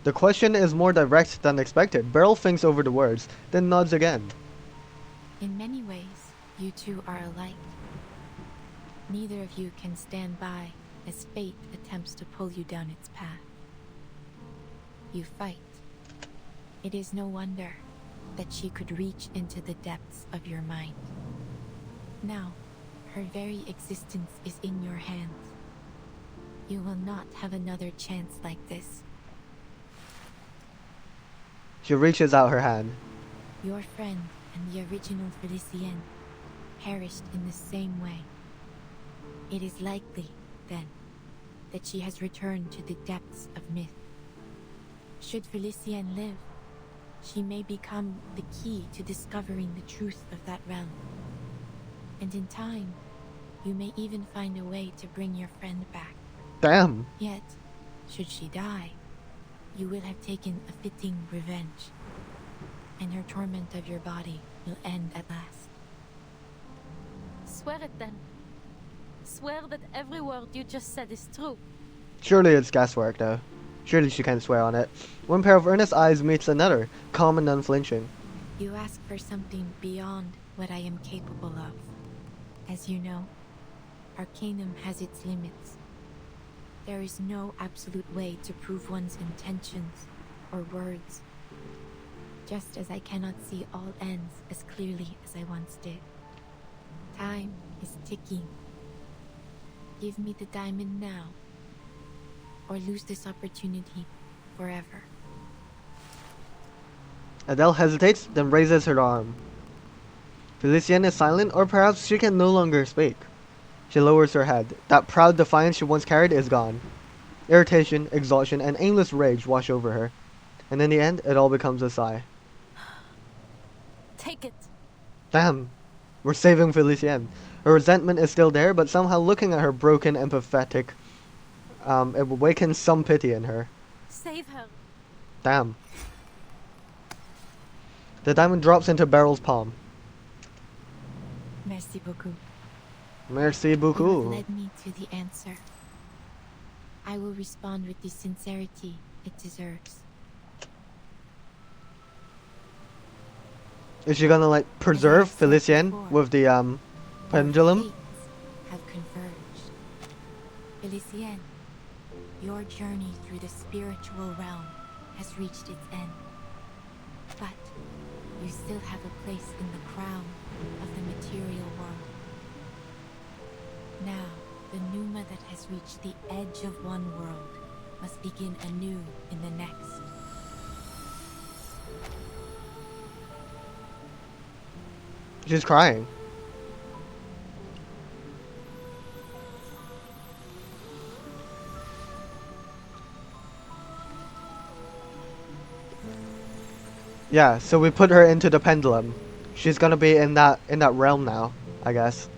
A: The question is more direct than expected. Beryl thinks over the words, then nods again.
P: In many ways, you two are alike. Neither of you can stand by as fate attempts to pull you down its path. You fight. It is no wonder that she could reach into the depths of your mind. Now, her very existence is in your hands. You will not have another chance like this.
A: She reaches out her hand.
P: Your friend and the original Felicienne perished in the same way. It is likely, then, that she has returned to the depths of myth. Should Felicienne live, she may become the key to discovering the truth of that realm. And in time, you may even find a way to bring your friend back.
A: Damn.
P: Yet, should she die, you will have taken a fitting revenge. and her torment of your body will end at last.
O: Swear it then. Swear that every word you just said is true.
A: Surely it's guesswork, though. Surely she can't swear on it. One pair of earnest eyes meets another, calm and unflinching.
P: You ask for something beyond what I am capable of. As you know, Arcanum has its limits. There is no absolute way to prove one's intentions or words. Just as I cannot see all ends as clearly as I once did. Time is ticking. Give me the diamond now, or lose this opportunity forever.
A: Adele hesitates, then raises her arm. Felicienne is silent, or perhaps she can no longer speak. She lowers her head. That proud defiance she once carried is gone. Irritation, exhaustion, and aimless rage wash over her. And in the end, it all becomes a sigh.
O: Take it.
A: Damn. We're saving Felicienne. Her resentment is still there, but somehow looking at her broken and pathetic, it awakens some pity in her.
O: Save her.
A: Damn. The diamond drops into Beryl's palm.
P: Merci beaucoup.
A: Merci beaucoup.
P: You have led me to the answer. I will respond with the sincerity it deserves.
A: Is she gonna, like, preserve Felicienne with the, pendulum?
P: Fates have converged. Felicienne, your journey through the spiritual realm has reached its end. But you still have a place in the crown of the material world. Now, the Numa that has reached the edge of one world must begin anew in the next.
A: She's crying. Yeah, so we put her into the pendulum. She's gonna be in that realm now, I guess.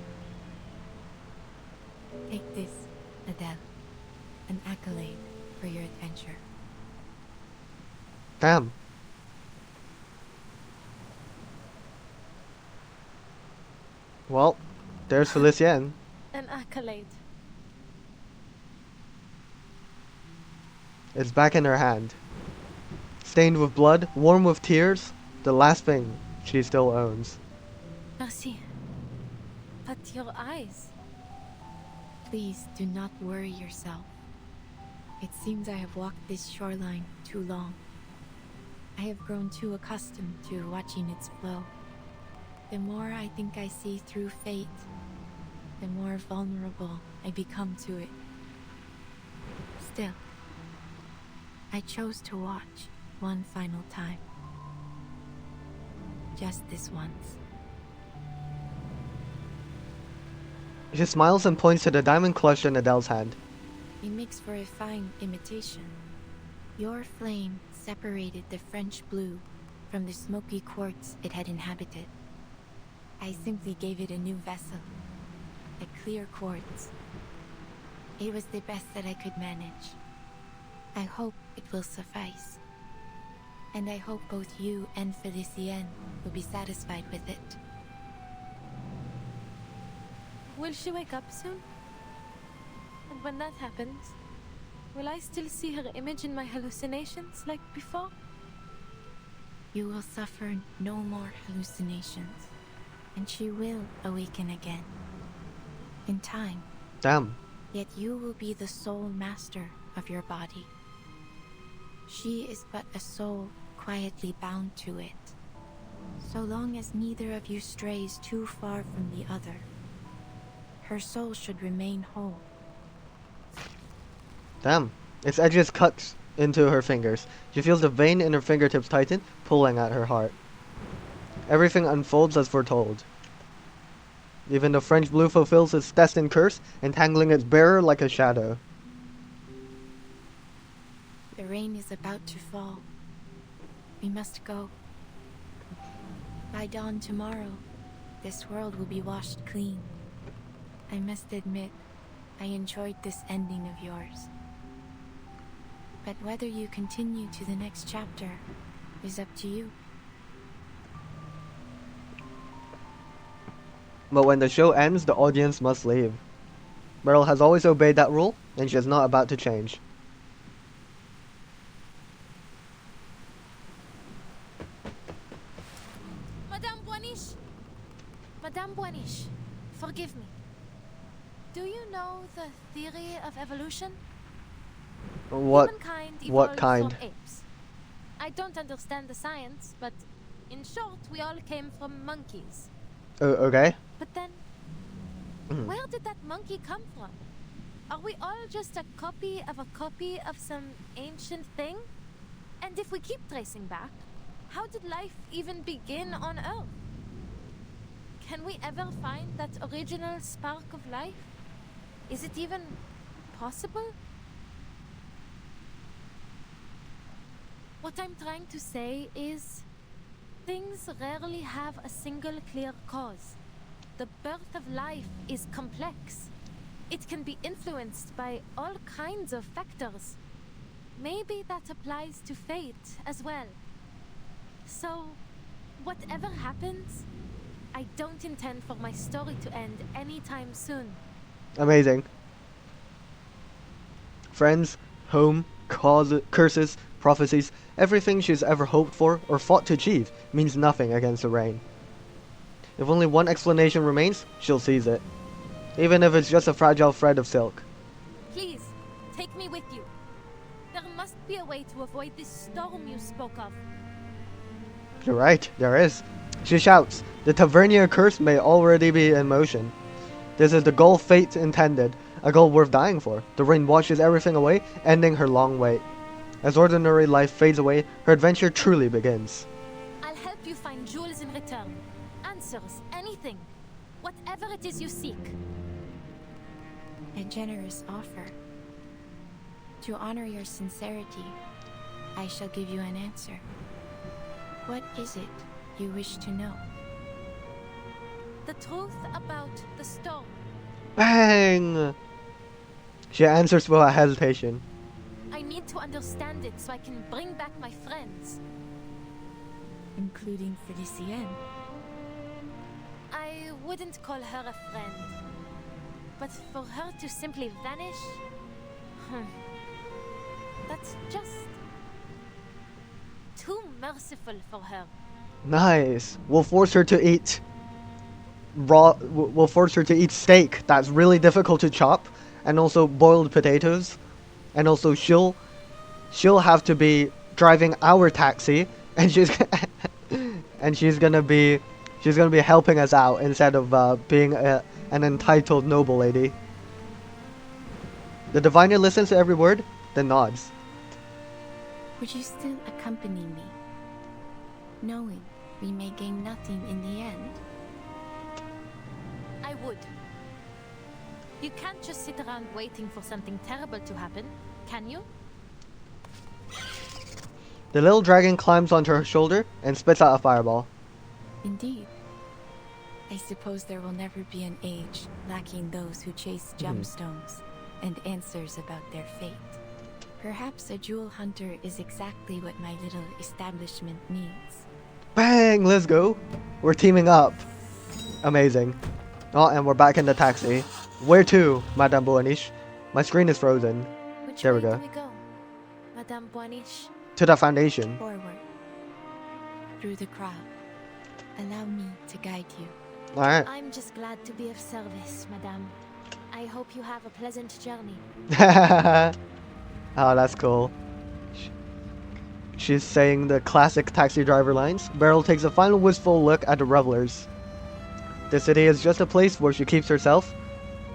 P: Take this, Adele. An accolade for your adventure.
A: Damn. Well, there's Felicienne.
O: An accolade.
A: It's back in her hand. Stained with blood, warm with tears, the last thing she still owns.
O: Merci. But your eyes.
P: Please do not worry yourself. It seems I have walked this shoreline too long. I have grown too accustomed to watching its flow. The more I think I see through fate, the more vulnerable I become to it. Still, I chose to watch one final time. Just this once.
A: She smiles and points to the diamond clutched in Adele's hand.
P: It makes for a fine imitation. Your flame separated the French blue from the smoky quartz it had inhabited. I simply gave it a new vessel, a clear quartz. It was the best that I could manage. I hope it will suffice. And I hope both you and Felicienne will be satisfied with it.
O: Will she wake up soon? And when that happens, will I still see her image in my hallucinations like before?
P: You will suffer no more hallucinations, and she will awaken again. In time.
A: Damn.
P: Yet you will be the sole master of your body. She is but a soul quietly bound to it. So long as neither of you strays too far from the other, her soul should remain whole.
A: Damn. Its edges cut into her fingers. She feels the vein in her fingertips tighten, pulling at her heart. Everything unfolds as foretold. Even the French blue fulfills its destined curse, entangling its bearer like a shadow.
P: The rain is about to fall. We must go. By dawn tomorrow, this world will be washed clean. I must admit, I enjoyed this ending of yours. But whether you continue to the next chapter is up to you.
A: But when the show ends, the audience must leave. Beryl has always obeyed that rule, and she is not about to change.
B: Madame Boaniche! Madame Boaniche, forgive me. Do you know the theory of evolution?
A: What?
B: Humankind
A: What
B: evolved
A: kind?
B: from apes. I don't understand the science, but in short, we all came from monkeys.
A: Okay.
B: But then, where did that monkey come from? Are we all just a copy of some ancient thing? And if we keep tracing back, how did life even begin on Earth? Can we ever find that original spark of life? Is it even possible? What I'm trying to say is, things rarely have a single clear cause. The birth of life is complex. It can be influenced by all kinds of factors. Maybe that applies to fate as well. So, whatever happens, I don't intend for my story to end anytime soon.
A: Amazing. Friends, home, curses, prophecies, everything she's ever hoped for or fought to achieve means nothing against the rain. If only one explanation remains, she'll seize it. Even if it's just a fragile thread of silk.
B: Please, take me with you. There must be a way to avoid this storm you spoke of.
A: You're right, there is. She shouts, the Tavernier curse may already be in motion. This is the goal fate intended, a goal worth dying for. The rain washes everything away, ending her long wait. As ordinary life fades away, her adventure truly begins.
B: I'll help you find jewels in return. Answers, anything. Whatever it is you seek.
G: A generous offer. To honor your sincerity, I shall give you an answer. What is it you wish to know?
B: The truth about the storm.
A: Bang! She answers without hesitation.
B: I need to understand it so I can bring back my friends.
G: Including Felicienne.
B: I wouldn't call her a friend. But for her to simply vanish... that's just... too merciful for her.
A: Nice. We'll force her to eat we'll force her to eat steak that's really difficult to chop, and also boiled potatoes, and also she'll have to be driving our taxi, and she's gonna be helping us out instead of being an entitled noble lady. The diviner listens to every word, then nods.
G: Would you still accompany me, knowing we may gain nothing in the end?
B: I would. You can't just sit around waiting for something terrible to happen, can you?
A: The little dragon climbs onto her shoulder and spits out a fireball.
G: Indeed. I suppose there will never be an age lacking those who chase gemstones and answers about their fate. Perhaps a jewel hunter is exactly what my little establishment needs.
A: Bang! Let's go! We're teaming up. Amazing. Oh, and we're back in the taxi. Where to, Madame Boaniche? My screen is frozen. There we go.
B: Where do we go, Madame Boaniche?
A: To the foundation.
G: Forward. Through the crowd. Allow me to guide you.
A: Alright.
B: I'm just glad to be of service, Madame. I hope you have a pleasant journey.
A: Oh, that's cool. She's saying the classic taxi driver lines. Beryl takes a final wistful look at the revelers. The city is just a place where she keeps herself.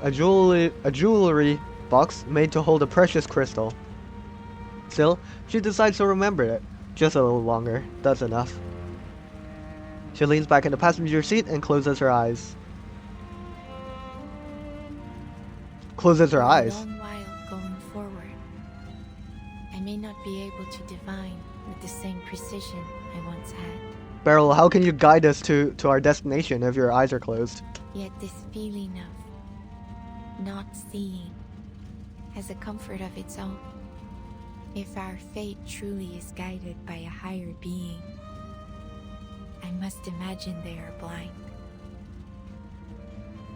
A: A jewelry box made to hold a precious crystal. Still, she decides to remember it. Just a little longer. That's enough. She leans back in the passenger seat and closes her eyes. Closes her eyes.
G: A long while going forward. I may not be able to divine with the same precision I once had.
A: Beryl, how can you guide us to our destination if your eyes are closed?
G: Yet this feeling of not seeing has a comfort of its own. If our fate truly is guided by a higher being, I must imagine they are blind.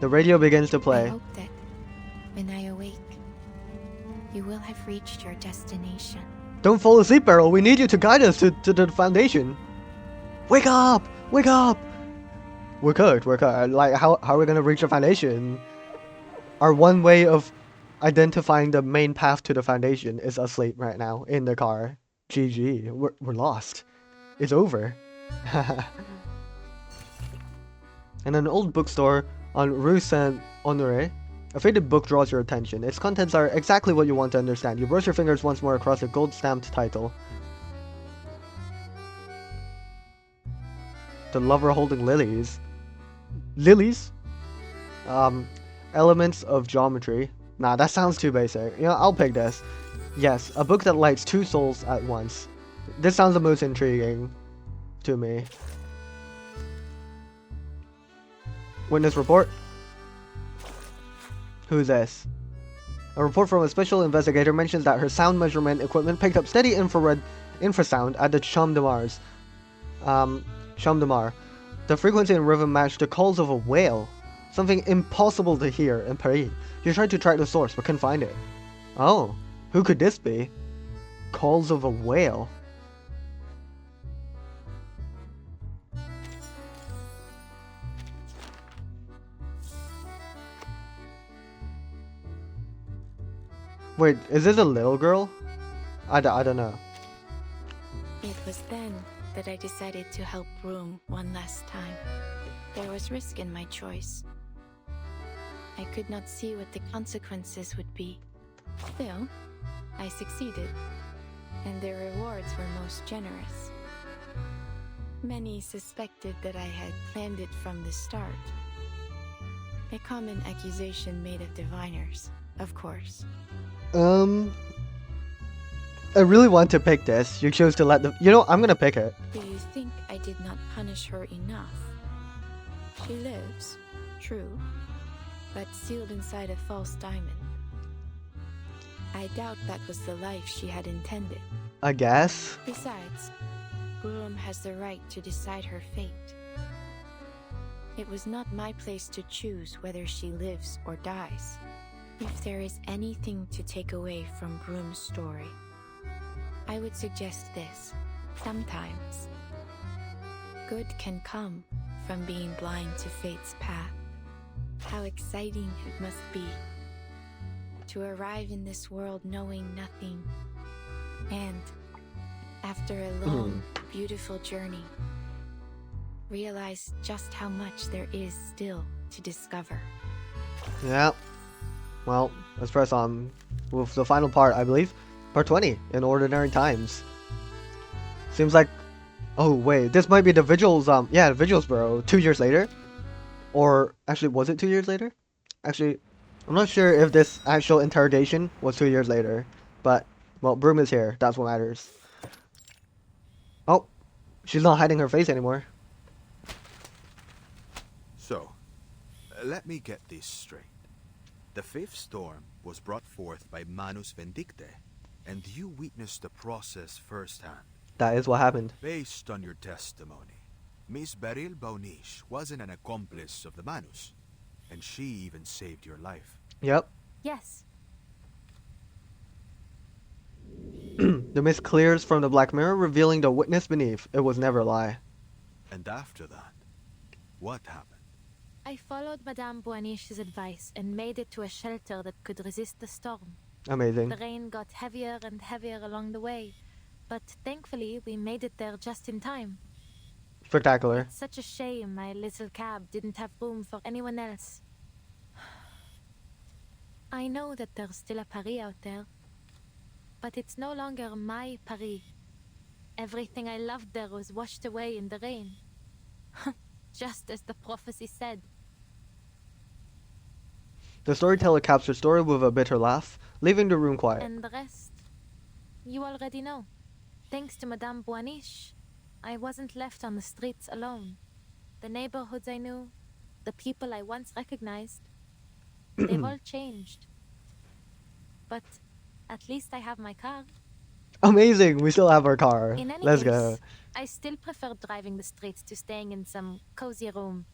A: The radio begins to
G: I
A: play.
G: hope that when I awake, you will have reached your destination.
A: Don't fall asleep, Beryl. We need you to guide us to the foundation. Wake up! Wake up! We're cooked. We're cooked. Like, how are we gonna reach the foundation? Our one way of identifying the main path to the foundation is asleep right now in the car. GG. We're lost. It's over. In an old bookstore on Rue Saint-Honoré, a faded book draws your attention. Its contents are exactly what you want to understand. You brush your fingers once more across the gold-stamped title. The Lover Holding Lilies. Lilies? Elements of Geometry. Nah, that sounds too basic. You know, I'll pick this. Yes, a book that lights two souls at once. This sounds the most intriguing to me. Witness report? Who's this? A report from a special investigator mentions that her sound measurement equipment picked up steady infrasound at the Champ de Mars. Champ de Mars. The frequency and rhythm matched the calls of a whale. Something impossible to hear in Paris. You tried to track the source, but couldn't find it. Oh, who could this be? Calls of a whale. Wait, is this a little girl? I don't know.
G: It was then that I decided to help Broom one last time. There was risk in my choice. I could not see what the consequences would be. Still, I succeeded, and the rewards were most generous. Many suspected that I had planned it from the start. A common accusation made of diviners, of course.
A: I really want to pick this. You chose to let the... You know, I'm gonna pick it.
G: Do you think I did not punish her enough? She lives, true, but sealed inside a false diamond. I doubt that was the life she had intended.
A: I guess.
G: Besides, Broom has the right to decide her fate. It was not my place to choose whether she lives or dies. If there is anything to take away from Broom's story, I would suggest this. Sometimes, good can come from being blind to fate's path. How exciting it must be to arrive in this world knowing nothing, and after a long, beautiful journey, realize just how much there is still to discover.
A: Yeah. Well, let's press on with the final part, I believe. Part 20, in Ordinary Times. Seems like... Oh, wait, this might be the Vigils, yeah, the Vigils Bureau, 2 years later? Or, actually, was it 2 years later? Actually, I'm not sure if this actual interrogation was 2 years later. But, well, Broom is here, that's what matters. Oh, she's not hiding her face anymore.
R: So, let me get this straight. The fifth storm was brought forth by Manus Vindicte, and you witnessed the process firsthand.
A: That is what happened.
R: Based on your testimony, Miss Beryl Bauniche wasn't an accomplice of the Manus, and she even saved your life.
A: Yep.
B: Yes.
A: The mist clears from the black mirror, revealing the witness beneath. It was never a lie.
R: And after that, what happened?
B: I followed Madame Boaniche's advice and made it to a shelter that could resist the storm.
A: Amazing.
B: The rain got heavier and heavier along the way, but thankfully we made it there just in time.
A: Spectacular.
B: It's such a shame my little cab didn't have room for anyone else. I know that there's still a Paris out there, but it's no longer my Paris. Everything I loved there was washed away in the rain. Just as the prophecy said.
A: The storyteller caps her story with a bitter laugh, leaving the room quiet.
B: And the rest, you already know. Thanks to Madame Boaniche, I wasn't left on the streets alone. The neighborhoods I knew, the people I once recognized, they've all changed. But at least I have my car.
A: Amazing! We still have our car.
B: In any
A: Let's
B: case,
A: go.
B: I still prefer driving the streets to staying in some cozy room.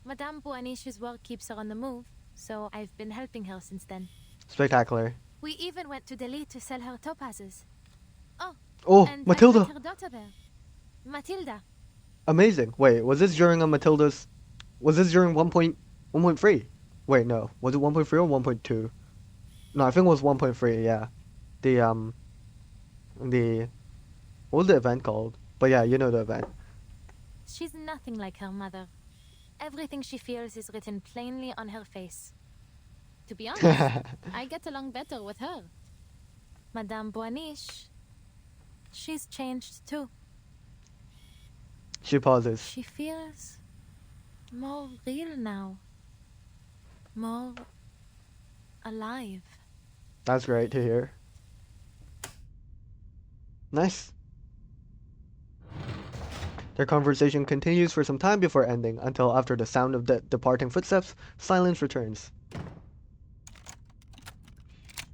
O: Madame Boaniche's work keeps her on the move, so I've been helping her since then.
A: Spectacular.
O: We even went to Delhi to sell her topazes.
A: Oh,
O: and
A: Matilda!
O: I met her daughter there, Matilda.
A: Amazing. Wait, was this during Matilda's... Was this during 1.3? Wait, no. Was it 1.3 or 1.2? No, I think it was 1.3, yeah. The... What was the event called? But yeah, you know the event.
O: She's nothing like her mother. Everything she feels is written plainly on her face. To be honest, I get along better with her. Madame Boaniche, she's changed too.
A: She pauses.
O: She feels more real now. More alive.
A: That's great to hear. Nice. Their conversation continues for some time before ending, until after the sound of departing footsteps, silence returns.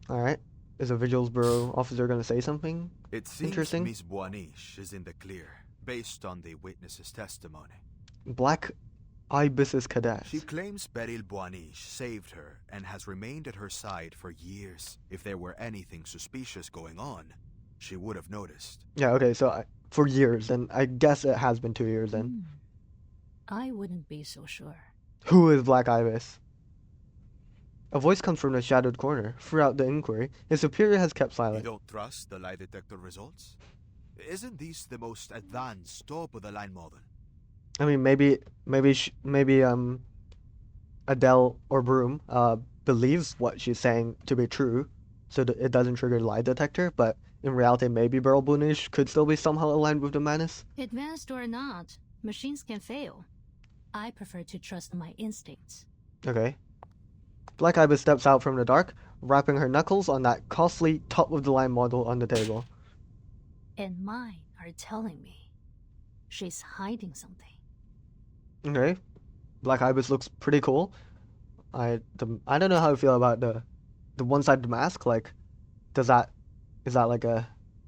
A: Alright. Is a Vigils Bureau officer going to say something
R: It seems
A: interesting?
R: Miss Boaniche is in the clear, based on the witness's testimony.
A: Black Ibis's cadet.
R: She claims Beryl Boaniche saved her and has remained at her side for years. If there were anything suspicious going on, she would have noticed.
A: Yeah, okay, so for years, and I guess it has been 2 years then.
S: I wouldn't be so sure.
A: Who is Black Ibis? A voice comes from the shadowed corner. Throughout the inquiry, his superior has kept
R: You
A: silent.
R: don't trust the lie detector results? Isn't this the most advanced top of the line model?
A: I mean, maybe Adele or Broom believes what she's saying to be true, so that it doesn't trigger lie detector. But in reality, maybe Beryl Boaniche could still be somehow aligned with the Manus.
S: Advanced or not, machines can fail. I prefer to trust my instincts.
A: Okay. Black Ibis steps out from the dark, wrapping her knuckles on that costly top-of-the-line model on the table.
S: And mine are telling me she's hiding something.
A: Okay. Black Ibis looks pretty cool. I don't know how I feel about the one-sided mask. Like, is that like an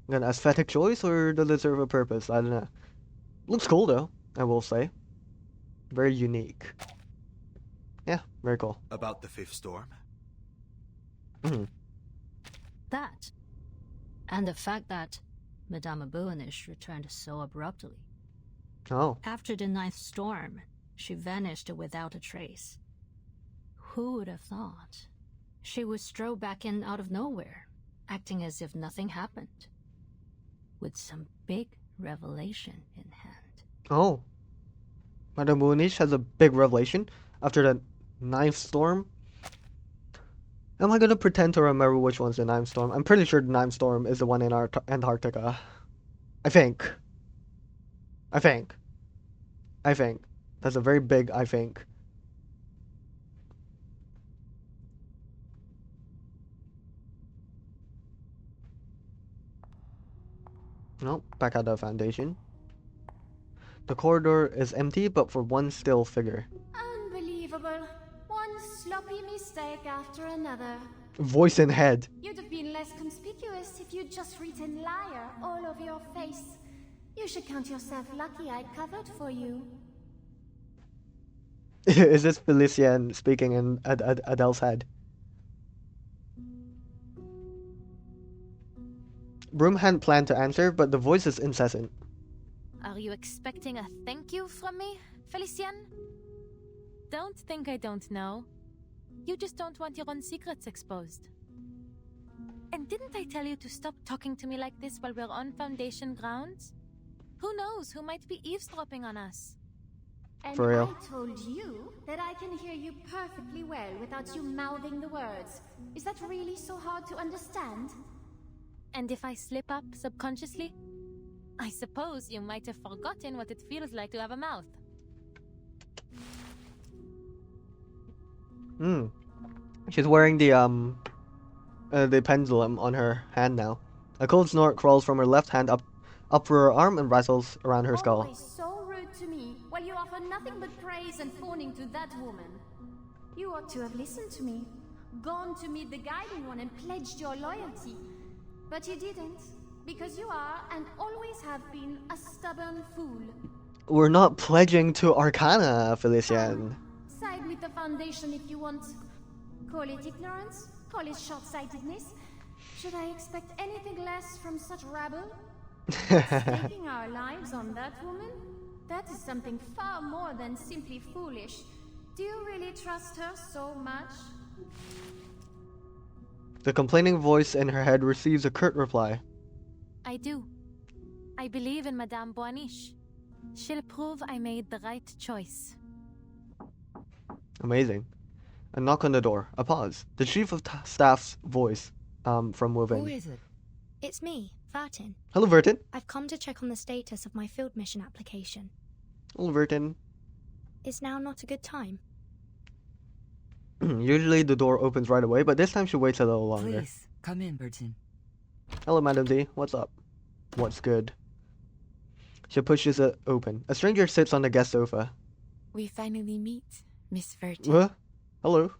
A: aesthetic choice, or does it serve a purpose? I don't know. Looks cool though, I will say. Very unique. Yeah, very cool.
R: About the fifth storm?
S: That, and the fact that Madame Boaniche returned so abruptly.
A: Oh.
S: After the ninth storm, she vanished without a trace. Who would have thought? She would stroll back in out of nowhere, acting as if nothing happened, with some big revelation in hand.
A: Oh. Madame Boaniche has a big revelation after the ninth storm? Am I gonna pretend to remember which one's the ninth storm? I'm pretty sure the ninth storm is the one in Antarctica. I think. That's a very big I think. Nope, back at the Foundation. The corridor is empty, but for one still figure.
I: Unbelievable. One sloppy mistake after another.
A: Voice in head.
I: You'd have been less conspicuous if you'd just written liar all over your face. You should count yourself lucky I covered for you.
A: Is this Felician speaking in Adele's head? Broom hadn't planned to answer, but the voice is incessant.
O: Are you expecting a thank you from me, Felician? Don't think I don't know. You just don't want your own secrets exposed. And didn't I tell you to stop talking to me like this while we're on Foundation grounds? Who knows who might be eavesdropping on us?
I: And
A: For real.
I: I told you that I can hear you perfectly well without you mouthing the words. Is that really so hard to understand?
O: And if I slip up subconsciously? I suppose you might have forgotten what it feels like to have a mouth.
A: She's wearing the pendulum on her hand now. A cold snort crawls from her left hand up her arm and rattles around her skull.
I: Always so rude to me, while you offer nothing but praise and fawning to that woman. You ought to have listened to me, gone to meet the Guiding One and pledged your loyalty. But you didn't, because you are and always have been a stubborn fool.
A: We're not pledging to Arcana, Felician.
I: with the Foundation if you want. Call it ignorance, call it short-sightedness. Should I expect anything less from such rabble? Staking our lives on that woman? That is something far more than simply foolish. Do you really trust her so much?
A: The complaining voice in her head receives a curt reply.
O: I do. I believe in Madame Boaniche. She'll prove I made the right choice.
A: Amazing. A knock on the door. A pause. The chief of staff's voice from within.
T: Who is it?
U: It's me, Vertin.
A: Hello, Vertin.
U: I've come to check on the status of my field mission application.
A: Hello, Vertin.
U: Is now not a good time?
A: Usually the door opens right away, but this time she waits a little longer.
F: Please, come in, Vertin.
A: Hello, Madame Z. What's up? What's good? She pushes it open. A stranger sits on the guest sofa.
G: We finally meet, Miss Vertin.
A: What? Hello.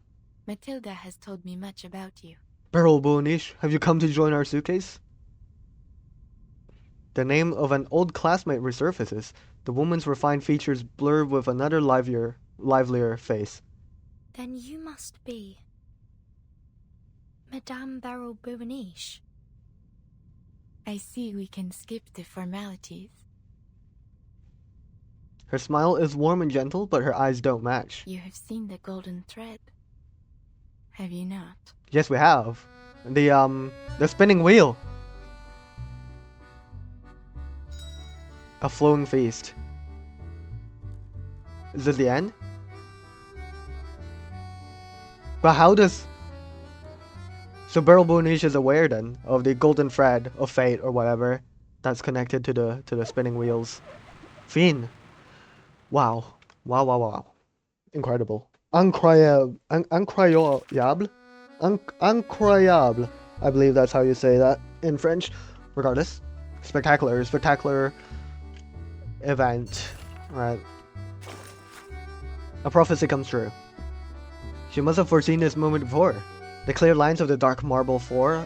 G: Matilda has told me much about you.
A: Beryl Boaniche, have you come to join our suitcase? The name of an old classmate resurfaces. The woman's refined features blur with another livelier face.
U: Then you must be Madame Beryl Boaniche.
G: I see we can skip the formalities.
A: Her smile is warm and gentle, but her eyes don't match.
G: You have seen the golden thread, have you not?
A: Yes, we have. The spinning wheel. A flowing feast. Is this the end? But how does... So Beryl Boaniche is aware then of the golden thread of fate or whatever that's connected to the spinning wheels. Fiend. Wow. Wow. Incredible. Incroyable. Incroyable. I believe that's how you say that in French. Regardless. Spectacular event. Right. A prophecy comes true. She must have foreseen this moment before. The clear lines of the dark marble floor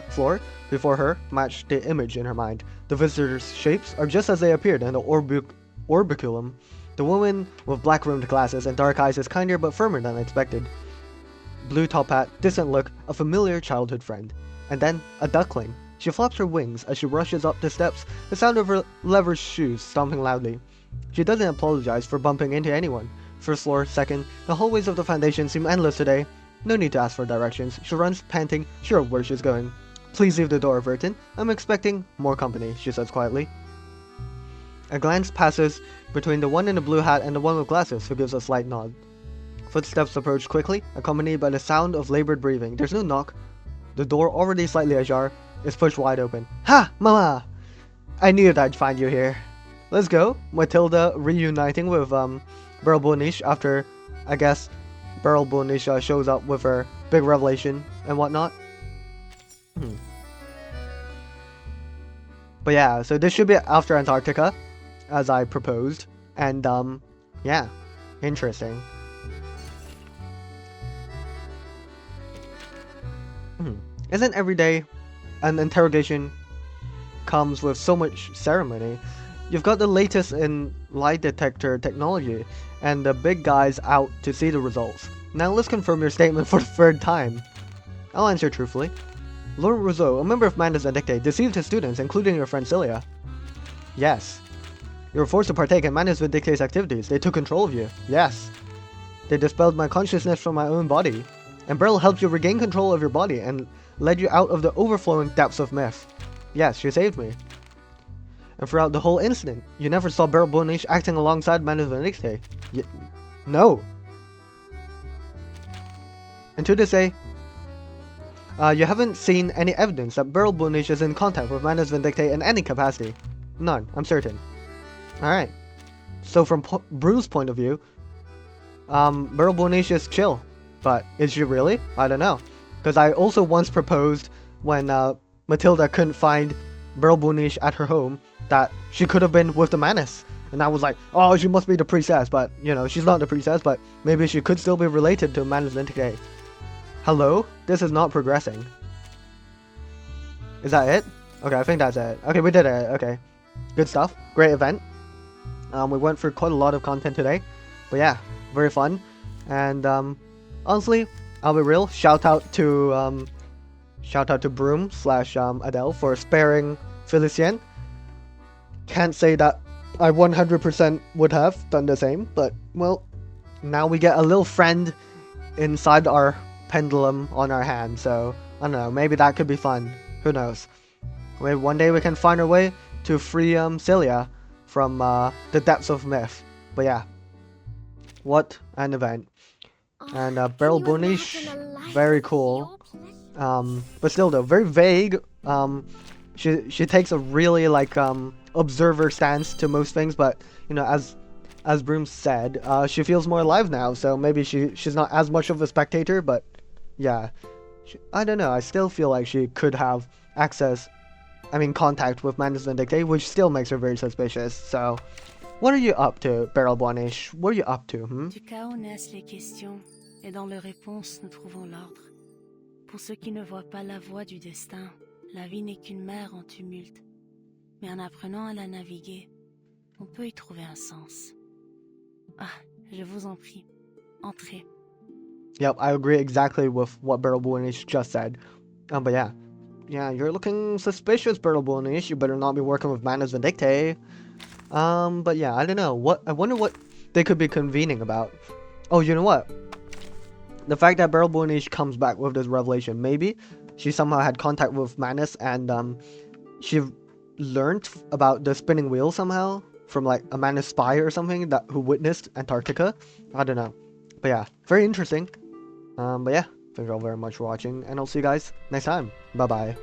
A: before her matched the image in her mind. The visitors' shapes are just as they appeared in the orbiculum. The woman with black-rimmed glasses and dark eyes is kinder but firmer than expected. Blue top hat, distant look, a familiar childhood friend. And then, a duckling. She flaps her wings as she rushes up the steps, the sound of her leather shoes stomping loudly. She doesn't apologize for bumping into anyone. First floor, second, the hallways of the Foundation seem endless today. No need to ask for directions. She runs, panting, sure of where she's going. Please leave the door, Vertin. I'm expecting more company, she says quietly. A glance passes between the one in the blue hat and the one with glasses, who gives a slight nod. Footsteps approach quickly, accompanied by the sound of labored breathing. There's no knock. The door, already slightly ajar, is pushed wide open. Ha! Mama! I knew I'd find you here. Let's go. Matilda reuniting with Beryl Boaniche after, I guess, Beryl Boaniche shows up with her big revelation and whatnot. But yeah, so this should be after Antarctica, as I proposed. And, yeah. Interesting. Isn't every day an interrogation comes with so much ceremony? You've got the latest in lie detector technology, and the big guy's out to see the results. Now let's confirm your statement for the third time. I'll answer truthfully. Laurent Rousseau, a member of Manus Vindictae, deceived his students, including your friend Celia. Yes. You were forced to partake in Manus Vindictae's activities. They took control of you. Yes. They dispelled my consciousness from my own body. And Beryl helped you regain control of your body and led you out of the overflowing depths of myth. Yes, she saved me. And throughout the whole incident, you never saw Beryl Boaniche acting alongside Manus Vindictae. No. And to this day, you haven't seen any evidence that Beryl Boaniche is in contact with Manus Vindictae in any capacity. None, I'm certain. Alright. So from Bruce's point of view, Beryl Boaniche is chill. But is she really? I don't know. Because I also once proposed when Matilda couldn't find Beryl Boaniche at her home that she could have been with the Manus. And I was like, oh, she must be the priestess. But, you know, she's not the priestess, but maybe she could still be related to Manus Vindictae. Hello? This is not progressing. Is that it? Okay, I think that's it. Okay, we did it. Okay. Good stuff. Great event. We went through quite a lot of content today. But yeah, very fun. And honestly, I'll be real. Shout out to Broom / Adele for sparing Felicien. Can't say that I 100% would have done the same, but well, now we get a little friend inside our pendulum on our hand, so I don't know, maybe that could be fun. Who knows? Maybe one day we can find our way to free Celia from the depths of myth. But yeah, what an event. And Beryl Burnish, very cool. But still though, very vague. She takes a really like observer stance to most things, but you know, as Broom said, she feels more alive now, so maybe she's not as much of a spectator, but yeah, I don't know, I still feel like she could have contact with Manus Vindicte, which still makes her very suspicious. So what are you up to, Beryl Burnish? What are you up to,
Q: Du chaos naissent les questions, et dans leurs réponses nous trouvons l'ordre. Pour ceux qui ne voient pas la voie du destin, la vie n'est qu'une mer en tumulte. Mais en apprenant à la naviguer, on peut y trouver un sens. Ah, je vous en prie, entrez.
A: Yep, I agree exactly with what Beryl Burnish just said. But yeah, you're looking suspicious, Beryl Burnish. You better not be working with Manus Vindicte. But yeah, I don't know. I wonder what they could be convening about. Oh, you know what? The fact that Beryl Burnish comes back with this revelation, maybe she somehow had contact with Manus and she learned about the spinning wheel somehow from like a Manus spy or something who witnessed Antarctica. I don't know. But yeah, very interesting. But yeah, thank you all very much for watching, and I'll see you guys next time. Bye bye.